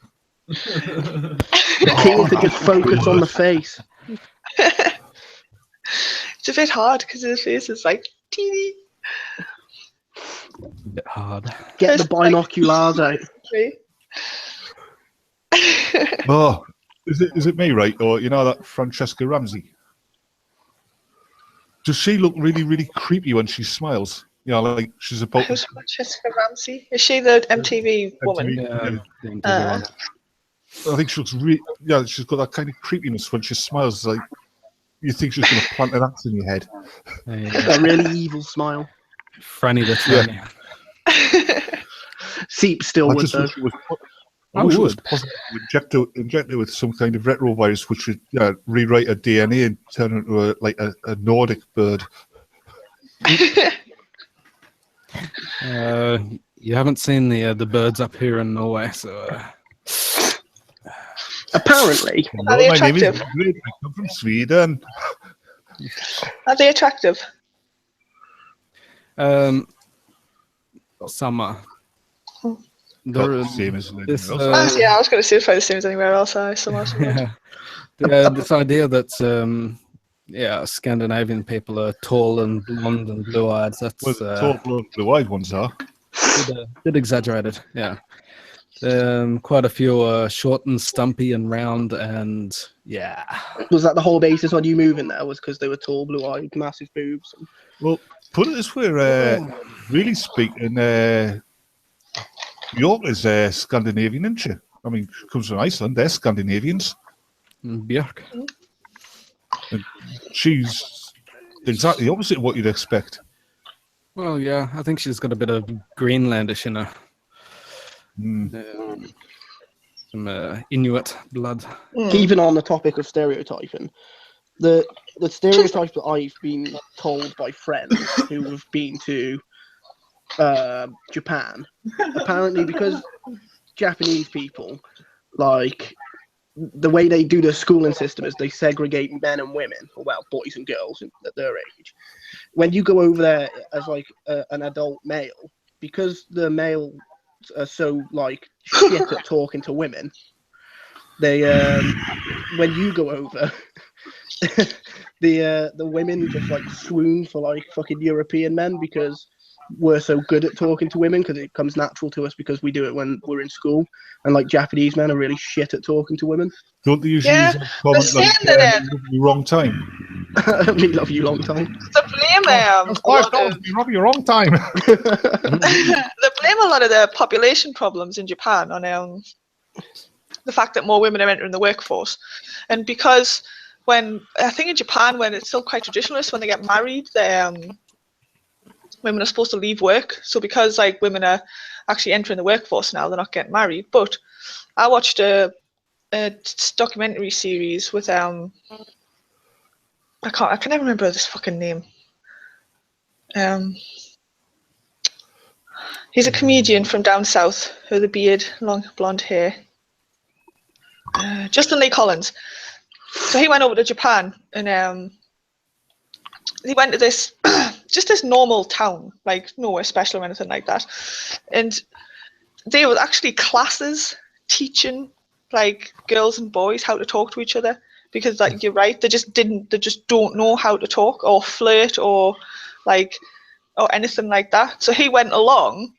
The king could just focus on the face. It's a bit hard because his face is like teeny. A bit hard. Get the binoculars out. Oh, is it me, right? Or you know that Francesca Ramsey? Does she look really, really creepy when she smiles? You know, like she's about. Who's Francesca Ramsey? Is she the MTV woman? Yeah, the interview one. I think she looks really. Yeah, she's got that kind of creepiness when she smiles. Like you think she's going to plant an axe in your head. A really evil smile. Franny the Tranny. Seep still would though. I wish it was possible to inject it with some kind of retrovirus which would rewrite her DNA and turn it into a Nordic bird. You haven't seen the birds up here in Norway, so. Apparently. Are they my name is attractive? Ingrid. I come from Sweden. Are they attractive? Summer. Not the same as anything this, else. Yeah, I was going to say it's probably the same as anywhere else. Somewhere. Yeah. This idea that Scandinavian people are tall and blonde and blue-eyed. That's Well, the tall, blue-eyed ones are. bit exaggerated. Yeah. Quite a few short and stumpy and round, and yeah. Was that the whole basis on you moving there? Was because they were tall, blue-eyed, massive boobs? Well, put it this way, really speaking, York is Scandinavian, isn't she? I mean, she comes from Iceland. They're Scandinavians. Björk. And she's exactly the opposite of what you'd expect. Well, yeah, I think she's got a bit of Greenlandish in her. Some Inuit blood. Even on the topic of stereotyping, the stereotype that I've been told by friends who have been to Japan, apparently because Japanese people, like, the way they do their schooling system is they segregate men and women, or well, boys and girls at their age. When you go over there as like an adult male, because the male are so like shit at talking to women, they when you go over, the women just like swoon for like fucking European men because we're so good at talking to women because it comes natural to us because we do it when we're in school, and like Japanese men are really shit at talking to women. Don't they usually use a comment like the wrong time? Me love you long time. The blame You love your wrong time. they blame a lot of the population problems in Japan on the fact that more women are entering the workforce, and because when I think in Japan when it's still quite traditionalist, when they get married, women are supposed to leave work. So because like women are actually entering the workforce now, they're not getting married. But I watched a documentary series with I can never remember this fucking name. He's a comedian from down south with a beard, long blonde hair. Justin Lee Collins. So he went over to Japan and he went to this just this normal town, like nowhere special or anything like that. And there were actually classes teaching like girls and boys how to talk to each other, because like you're right, they just don't know how to talk or flirt or anything like that. So he went along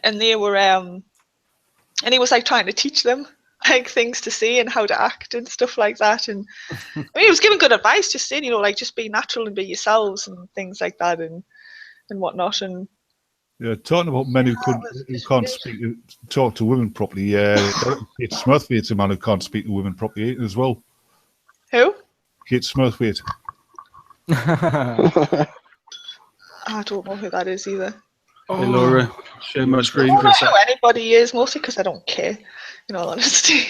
and they were and he was like trying to teach them. like things to say and how to act and stuff like that. And I mean, he was giving good advice, just saying, like just be natural and be yourselves and things like that and whatnot. And Yeah, talking about men who can't talk to women properly. Yeah, Kate Smurthwaite's a man who can't speak to women properly as well. who? Kate Smurthwaite. I don't know who that is either. Hey, Laura, share my screen I for a don't know sec. who anybody is, mostly because I don't care, in all honesty.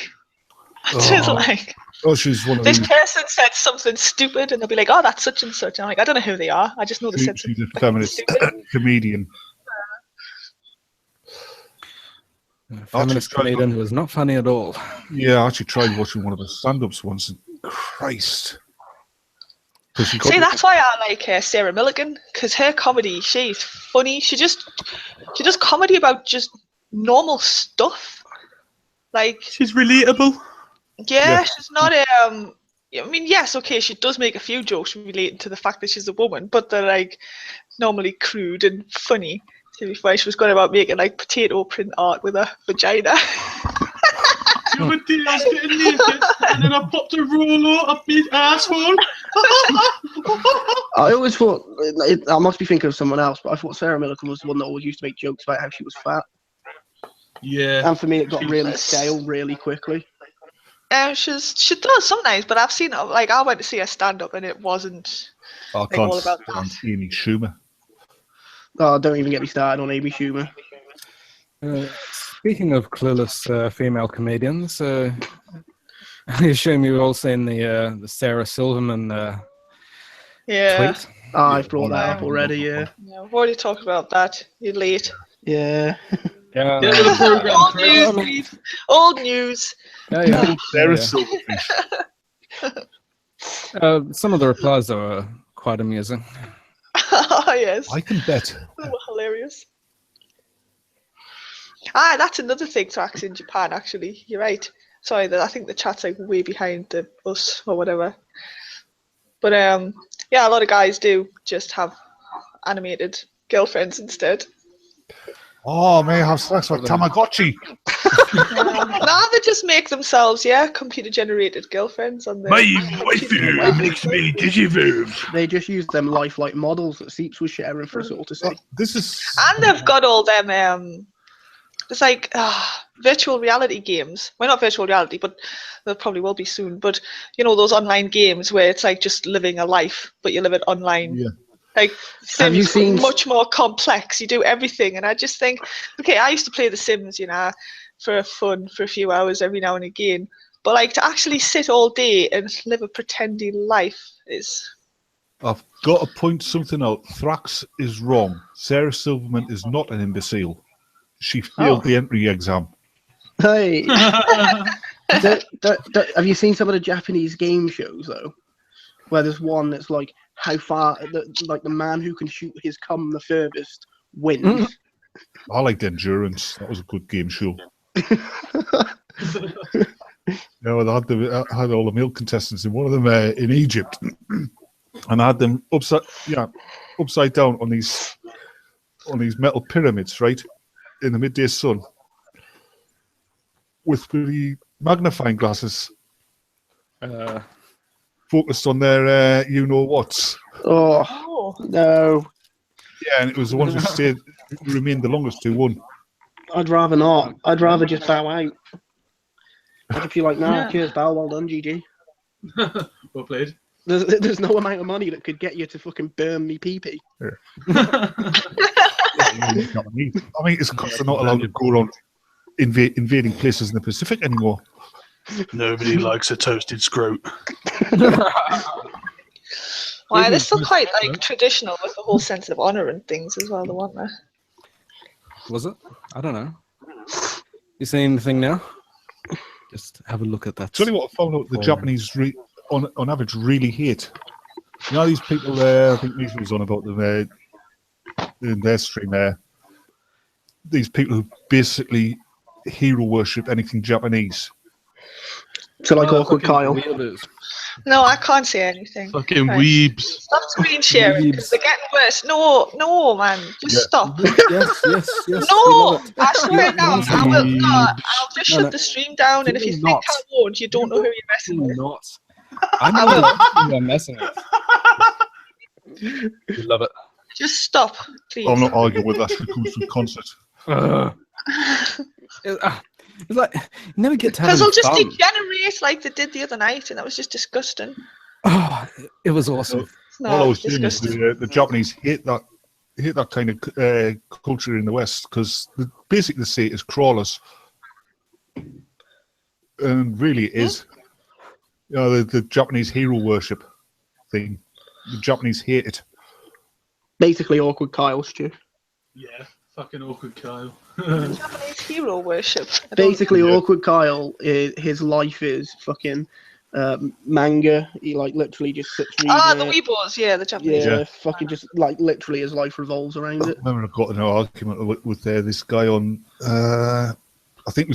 Just like, Oh, she's one of this these. person said something stupid and they'll be like, oh, that's such and such. And I'm like, I don't know who they are. I just know they said She's something a feminist stupid. comedian. A feminist comedian who was not funny at all. Yeah, I actually tried watching one of her stand-ups once, and Christ. See, that's why I like Sarah Milligan, because her comedy, she's funny. She does comedy about just normal stuff. Like, She's relatable. yeah, she's not I mean, yes, okay, she does make a few jokes relating to the fact that she's a woman, but they're like normally crude and funny. To be fair, she was going about making like potato print art with a vagina. The other day I was getting naked and then I popped a roller up my asshole. I always thought, I must be thinking of someone else, but I thought Sarah Millican was the one that always used to make jokes about how she was fat. Yeah. And for me, it got really stale really quickly. She does sometimes, but I've seen like I went to see her stand up and it wasn't I like, can't all about stand that. Amy Schumer. Oh, don't even get me started on Amy Schumer. Speaking of clueless female comedians, I assume you've all seen the Sarah Silverman tweet. Oh, I've brought that up already, yeah. Yeah, we've already talked about that. You're late. Yeah. Yeah, Get with the program, Old Chris. news, please. Old news. yeah. Sarah Yeah. Silverfish. Some of the replies though are quite amusing. Oh, yes. I can bet. They were hilarious. Ah, that's another thing to ask in Japan, actually. You're right. Sorry, I think the chat's like way behind us or whatever. But yeah, a lot of guys do just have animated girlfriends instead. Oh, may I have sex with Tamagotchi? Now they just make themselves, computer-generated girlfriends on their. waifu makes me digivolve. They just use them lifelike models that Seeps was sharing for us all to see. This is. And they've got all them. It's like virtual reality games. Well, not virtual reality, but there probably will be soon. But you know those online games where it's like just living a life, but you live it online. Yeah. Like Have you Sims, seen- much more complex. You do everything, and I just think, okay, I used to play The Sims, for fun for a few hours every now and again. But like to actually sit all day and live a pretending life is. I've got to point something out. Thrax is wrong. Sarah Silverman is not an imbecile. She failed the entry exam. Hey. Have you seen some of the Japanese game shows, though? Where there's one that's like how far, like the man who can shoot his cum the furthest wins. I liked Endurance. That was a good game show. I had all the male contestants in one of them in Egypt, and I had them upside down on these metal pyramids, right, in the midday sun, with the magnifying glasses focused on their you-know-whats. Oh, no. Yeah, and it was the ones who remained the longest who won. I'd rather not. I'd rather just bow out. I'd just be like, nah, cheers, pal, well done, GG. Well played. There's no amount of money that could get you to fucking burn me pee-pee. I mean, it's because they're not allowed to go around invading places in the Pacific anymore. Nobody likes a toasted scrote. Why they're still quite like traditional with the whole sense of honor and things as well, the one there. Was it? I don't know. You see anything now? Just have a look at that. Tell you what I found out the Japanese on average really hate. You know these people there, I think Nisha was on about them in their stream there. These people who basically hero worship anything Japanese. So like awkward Kyle. No, I can't say anything. Fucking Right. weebs. Stop screen sharing because they're getting worse. No, man, just stop. Yes. We love No, it. I swear now, honestly, I will. No, I'll Weebs. just No, shut no. the stream down, and if you Do think not. I won't, you don't know who you're messing with. Not. I know who you're messing with. We love it. Just stop, please. I'm not arguing with that. It comes from concert. It's like you never get to have Because any they'll just fun. degenerate like they did the other night, and that was just disgusting. Oh, it was awesome. No, All I it was was saying is disgusting. the Japanese hate that kind of culture in the West because basically they say it's crawlers, and really it is. You know, the Japanese hero worship thing. The Japanese hate it. Basically, awkward Kyle, Stu. Yeah, fucking awkward Kyle. Japanese hero worship. Basically, Yeah. awkward Kyle. His life is fucking manga. He like literally just sits reading The it. Weebos, yeah, the Japanese. Yeah, Yeah. fucking just like literally his life revolves around I it. remember I got in an argument with this guy on. I think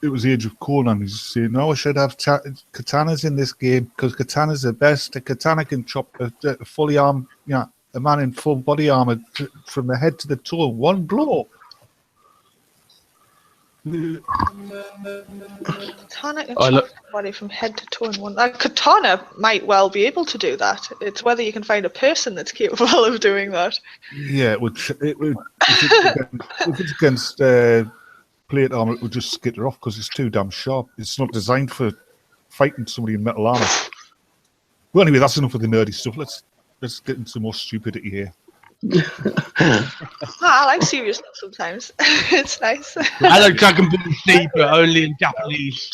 it was Age of Conan. He's saying, "No, I should have katanas in this game because katana's the best. A katana can chop a fully armed, a man in full body armor from the head to the toe in one blow." Katana can I chop look- somebody from head to toe in one. Katana might well be able to do that. It's whether you can find a person that's capable of doing that. Yeah, it would. If it's against plate armor, it would just skitter off because it's too damn sharp. It's not designed for fighting somebody in metal armor. Well, anyway, that's enough of the nerdy stuff. Let's get into more stupidity here. I like serious stuff sometimes. It's nice. I like Dragon Ball Z, but only in Japanese.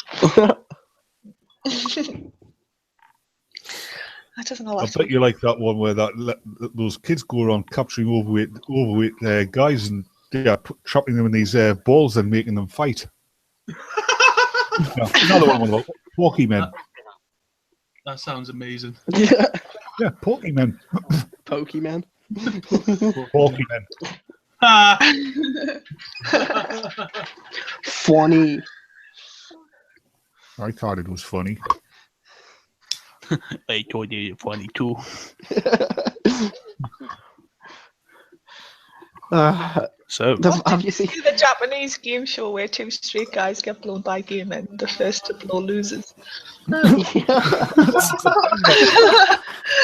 That doesn't all I that bet you like that one where those kids go around capturing overweight guys and trapping them in these balls and making them fight. Another one about Pokemon. That sounds amazing. Yeah, Yeah, Pokemon. Pokemon. Pokemon. Funny. I thought it was funny. I told you you're funny too. So Have you seen? The Japanese game show where two straight guys get blown by game and the first to blow loses. Do you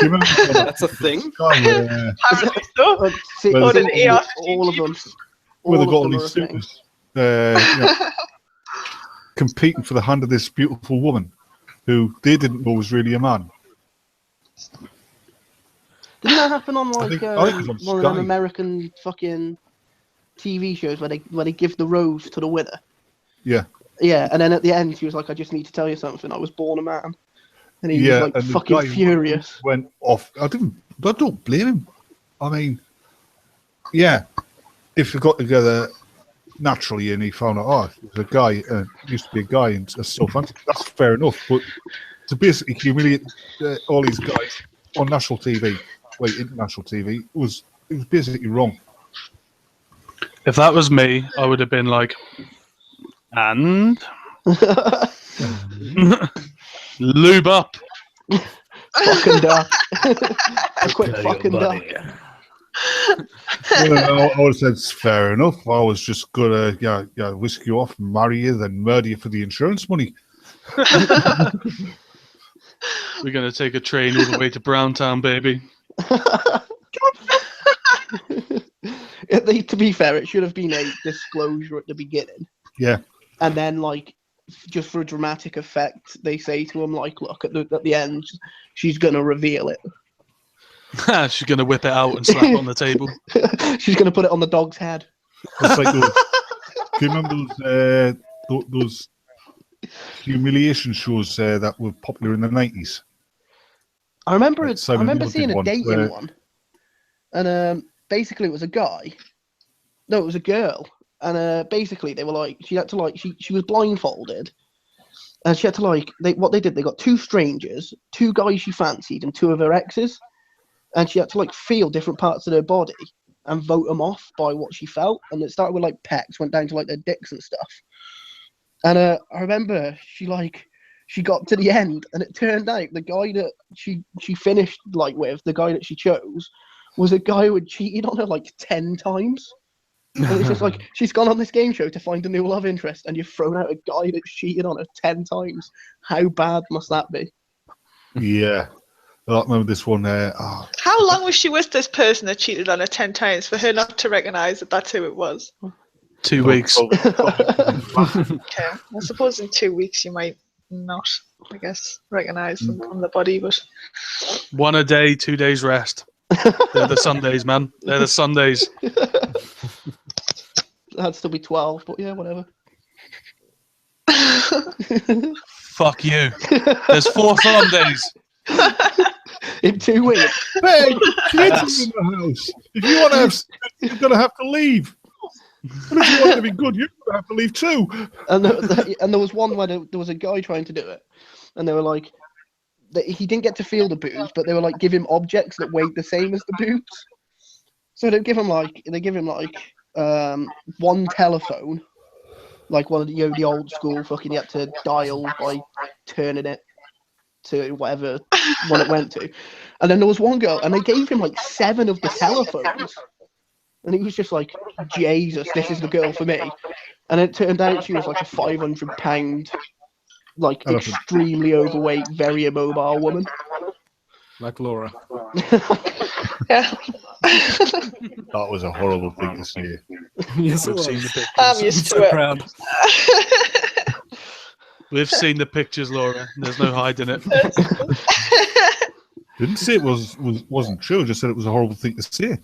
remember That's a thing. Apparently so. See, Well, Or an AR all of them. where they All got all of them these are a thing. suitors competing for the hand of this beautiful woman who they didn't know was really a man. Didn't that happen on I like think it was on one of them Sky. American fucking TV shows where they give the rose to the winner? Yeah. Yeah, and then at the end she was like, "I just need to tell you something. I was born a man," and he Yeah, was like and the fucking guy furious. Went off. I don't blame him. I mean, yeah, if they got together naturally and he found out, oh, he was a guy, used to be a guy and stuff, that's fair enough. But to basically humiliate all these guys on national TV, international TV, it was basically wrong. if that was me, I would have been like, and lube up. Fucking duck. Quick fucking duck. I would have said it's fair enough. I was just gonna whisk you off, marry you, then murder you for the insurance money. We're gonna take a train all the way to Browntown, baby. To be fair, it should have been a disclosure at the beginning. Yeah. And then, like, just for dramatic effect, they say to him, like, look, at the end, she's going to reveal it. She's gonna whip it out and slap it on the table. She's going to put it on the dog's head. It's like those, do you remember those humiliation shows that were popular in the 90s? I remember Like Simon Moore seeing did a one, dating where- one. And basically it was a guy. No, it was a girl. And basically they were like, she had to like, she was blindfolded. And she had to like, what they did, they got two strangers, two guys she fancied and two of her exes. And she had to like feel different parts of their body and vote them off by what she felt. And it started with like pecs, went down to like their dicks and stuff. And I remember she she got to the end, and it turned out the guy that she finished like with, the guy that she chose, was a guy who had cheated on her like 10 times. And it's just like, she's gone on this game show to find a new love interest, and you've thrown out a guy that's cheated on her 10 times. How bad must that be? Yeah. I remember this one there. How long was she with this person that cheated on her 10 times for her not to recognise that that's who it was? 2 weeks. Okay. I suppose in 2 weeks you might not, I guess, recognise them from the body, but 1 a day, 2 days rest. They're the Sundays, man. They're the Sundays. That'd still be 12, but yeah, whatever. Fuck you. There's 4 Sundays. In 2 weeks. Hey, kids in the house. If you want to have sex, you're going to have to leave. And if you want to be good, you're going to have to leave too. And there was one where there was a guy trying to do it, and they were like, he didn't get to feel the boobs, but they were like, give him objects that weighed the same as the boobs. So they give him like one telephone, like one of the old school fucking, you had to dial by turning it to whatever one it went to. And then there was one girl, and they gave him like 7 of the telephones. And he was just like, Jesus, this is the girl for me. And it turned out she was like a 500-pound, like extremely overweight, very immobile woman. Like Laura. yeah. That was a horrible thing to see. Yes, We've seen the pictures. I'm used to so it. proud. We've seen the pictures, Laura. There's no hiding it. Didn't say it wasn't true. Just said it was a horrible thing to say.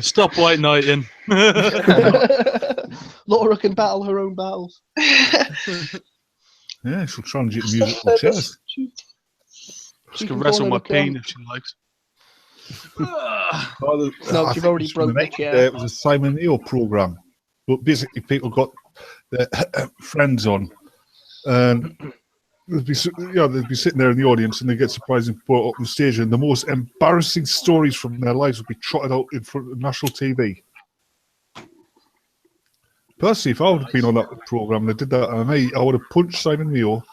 Stop white knighting. Laura can battle her own battles. Yeah, she'll try and get musical chairs. She can wrestle my pain if she likes. No, you've already broke the chair. It was a Simon Neo program, but basically people got their friends on, and they'd be sitting there in the audience, and they get surprised and put up on stage, and the most embarrassing stories from their lives would be trotted out in front of national TV. Personally, if I would have been on that program and they did that to me, I would have punched Simon Neo,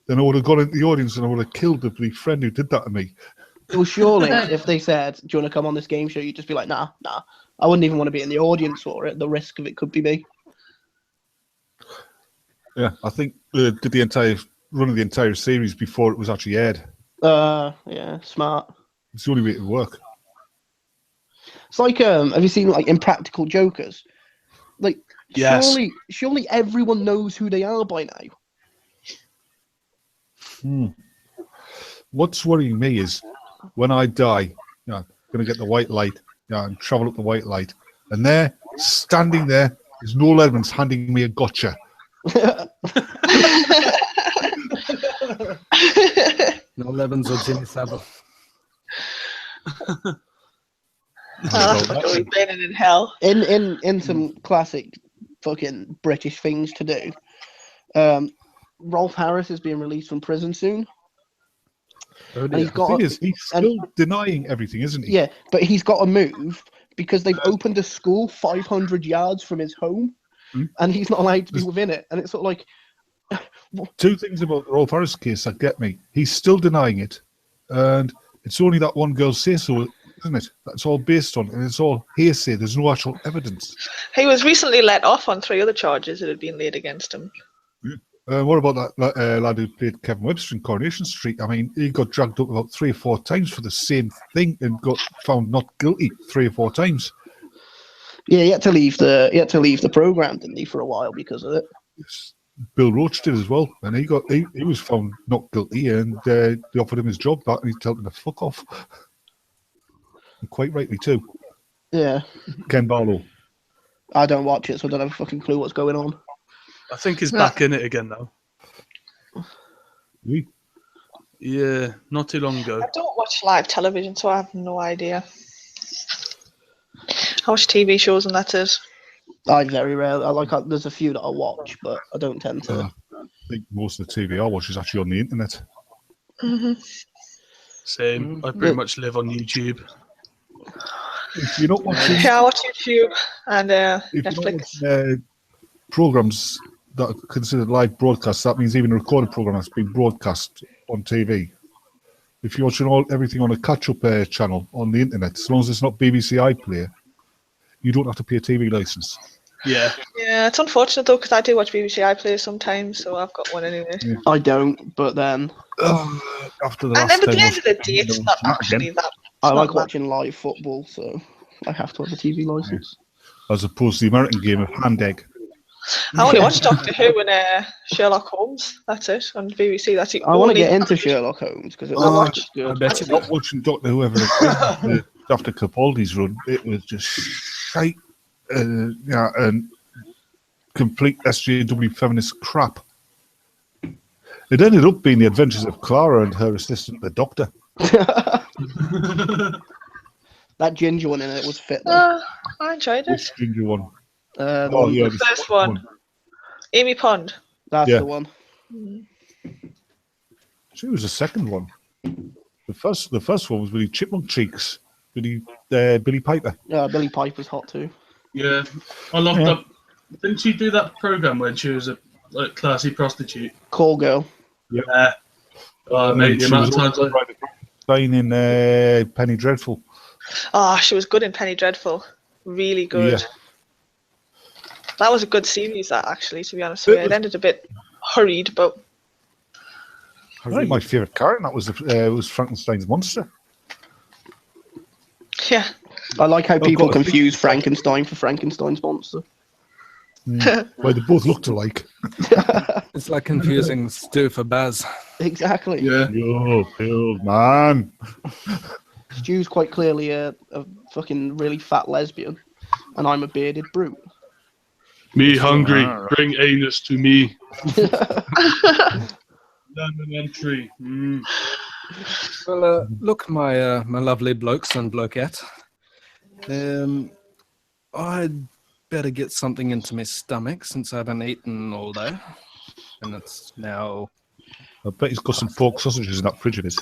then I would have gone into the audience and I would have killed the bloody friend who did that to me. Well, surely, if they said, do you want to come on this game show, you'd just be like, nah. I wouldn't even want to be in the audience for it. The risk of it could be me. Yeah, I think did the entire run of the entire series before it was actually aired. Yeah, smart. It's the only way it would work. It's like, have you seen like Impractical Jokers? Like, yes. Surely everyone knows who they are by now. What's worrying me is when I die, I'm going to get the white light, and travel up the white light, and there, standing there, is Noel Edmonds handing me a gotcha. No Evans or Jimmy Savile. That's fucking burning in hell. In some classic fucking British things to do, Rolf Harris is being released from prison soon. And he's still denying everything, isn't he? Yeah, but he's got to move because they've opened a school 500 yards from his home, and he's not allowed to be within it. And it's sort of like... Two things about the Rolf Harris case that get me. He's still denying it, and it's only that one girl's say-so, isn't it? That's all based on, and it's all hearsay. There's no actual evidence. He was recently let off on 3 other charges that had been laid against him. What about that lad who played Kevin Webster in Coronation Street? I mean, he got dragged up about 3 or 4 times for the same thing and got found not guilty 3 or 4 times. Yeah, he had to leave the program, didn't he, for a while because of it. Yes. Bill Roach did as well, and he was found not guilty, and they offered him his job back, and he told him to fuck off. And quite rightly too. Yeah. Ken Barlow. I don't watch it, so I don't have a fucking clue what's going on. I think he's back in it again now. Oui. Yeah, not too long ago. I don't watch live television, so I have no idea. I watch TV shows and that's it. I very rarely. There's a few that I watch, but I don't tend to. I think most of the TV I watch is actually on the internet. Mm-hmm. Same. I pretty much live on YouTube. If you're not watching, Yeah, I watch YouTube and if Netflix. you're not watching, programs that are considered live broadcasts, that means even a recorded program that's been broadcast on TV. If you're watching everything on a catch-up channel on the internet, as long as it's not BBC iPlayer, you don't have to pay a TV license. Yeah. Yeah, it's unfortunate though, because I do watch BBC iPlayer sometimes, so I've got one anyway. Yeah. I don't, but then After the And last then at time the end was- of the day, it's not actually that. I it's like not watching live football, so I have to have a TV license. as opposed to the American game of hand egg. I only watch Doctor Who and Sherlock Holmes. That's it on BBC. That's the I want to only get into Sherlock Holmes because it Oh, looks I good. bet you Not watching Doctor Who ever again. After Capaldi's run, it was just shite, and complete SJW feminist crap. It ended up being the adventures of Clara and her assistant, the Doctor. That ginger one in it was fit though. I enjoyed it. Which ginger one? The Oh, one- yeah, The first one. Amy Pond. That's Yeah. the one. She was the second one. The first one was really Chipmunk Cheeks, Billy Piper. Billy Piper's hot too. Yeah. I loved Yeah. that. Didn't she do that program when she was a classy prostitute? Call girl. Yeah. Mate, the She amount was of times also playing in Penny Dreadful. Oh, she was good in Penny Dreadful. Really good. Yeah. That was a good series, that actually, to be honest with you. It ended a bit hurried, but I think my favourite character was Frankenstein's monster. yeah. I like how people God. confuse Frankenstein for Frankenstein's monster. Well, they both looked alike. It's like confusing Stu for Baz. Exactly. Yeah. Yo, old man. Stu's quite clearly a fucking really fat lesbian, and I'm a bearded brute. Me hungry. Alright. Bring anus to me. Lemon entry. Well, look, my my lovely blokes and blokette. I'd better get something into my stomach since I've been eating all day, and it's now. I bet he's got some pork sausages in that fridge of his.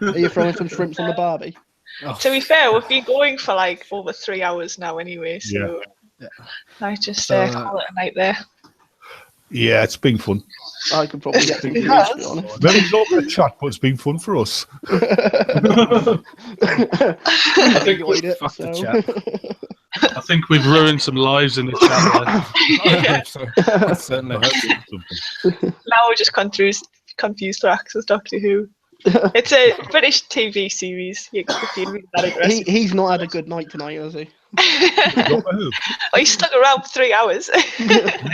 Are you throwing some shrimps on the barbie? To be fair, we've been going for like over 3 hours now anyway, so Yeah. I just So, call it a night there. Yeah, it's been fun. I could probably get through It these, has. to be honest. Very little bit of chat, but it's been fun for us. I enjoyed it. Fuck the so. chat. I think we've ruined some lives in the chat there. I hope so. I certainly hope so. Now we're just confused for access Doctor Who. It's a British TV series. If you read that aggressive. He's not had a good night tonight, has he? Doctor Who. Oh, he stuck around for 3 hours.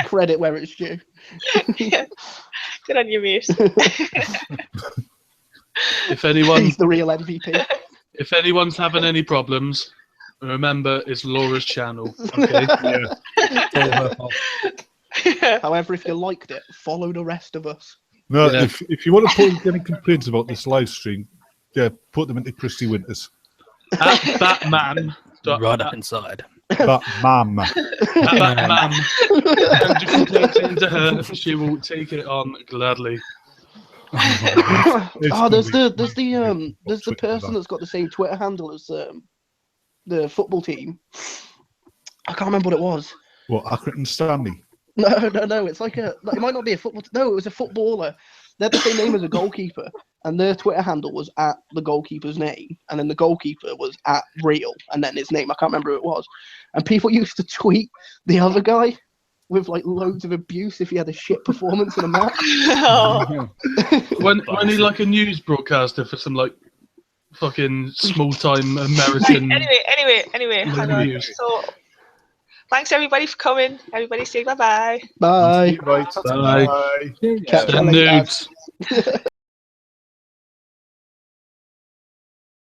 Credit where it's due. Yeah. Good on you, mate. If anyone, He's the real MVP. if anyone's having any problems, remember it's Laura's channel. Okay. Yeah. It's all her fault. However, if you liked it, follow the rest of us. No, Yeah. if you want to put any complaints about this live stream, put them into Christy Winters. At Batman. Right up inside. But ma'am. At Batman. Send your complaints into her. She will take it on gladly. There's the person that's got the same Twitter handle as the football team. I can't remember what it was. What, Accrington Stanley? No. It's like it might not be a football. No, it was a footballer. They had the same name as a goalkeeper, and their Twitter handle was at the goalkeeper's name, and then the goalkeeper was at Real, and then his name. I can't remember who it was. And people used to tweet the other guy with like loads of abuse if he had a shit performance in a match. Oh. When he like a news broadcaster for some like fucking small time American. Anyway, hang on. news. So, thanks everybody for coming. Everybody say bye-bye. Bye. Right. Bye. Catch you Send later. nudes.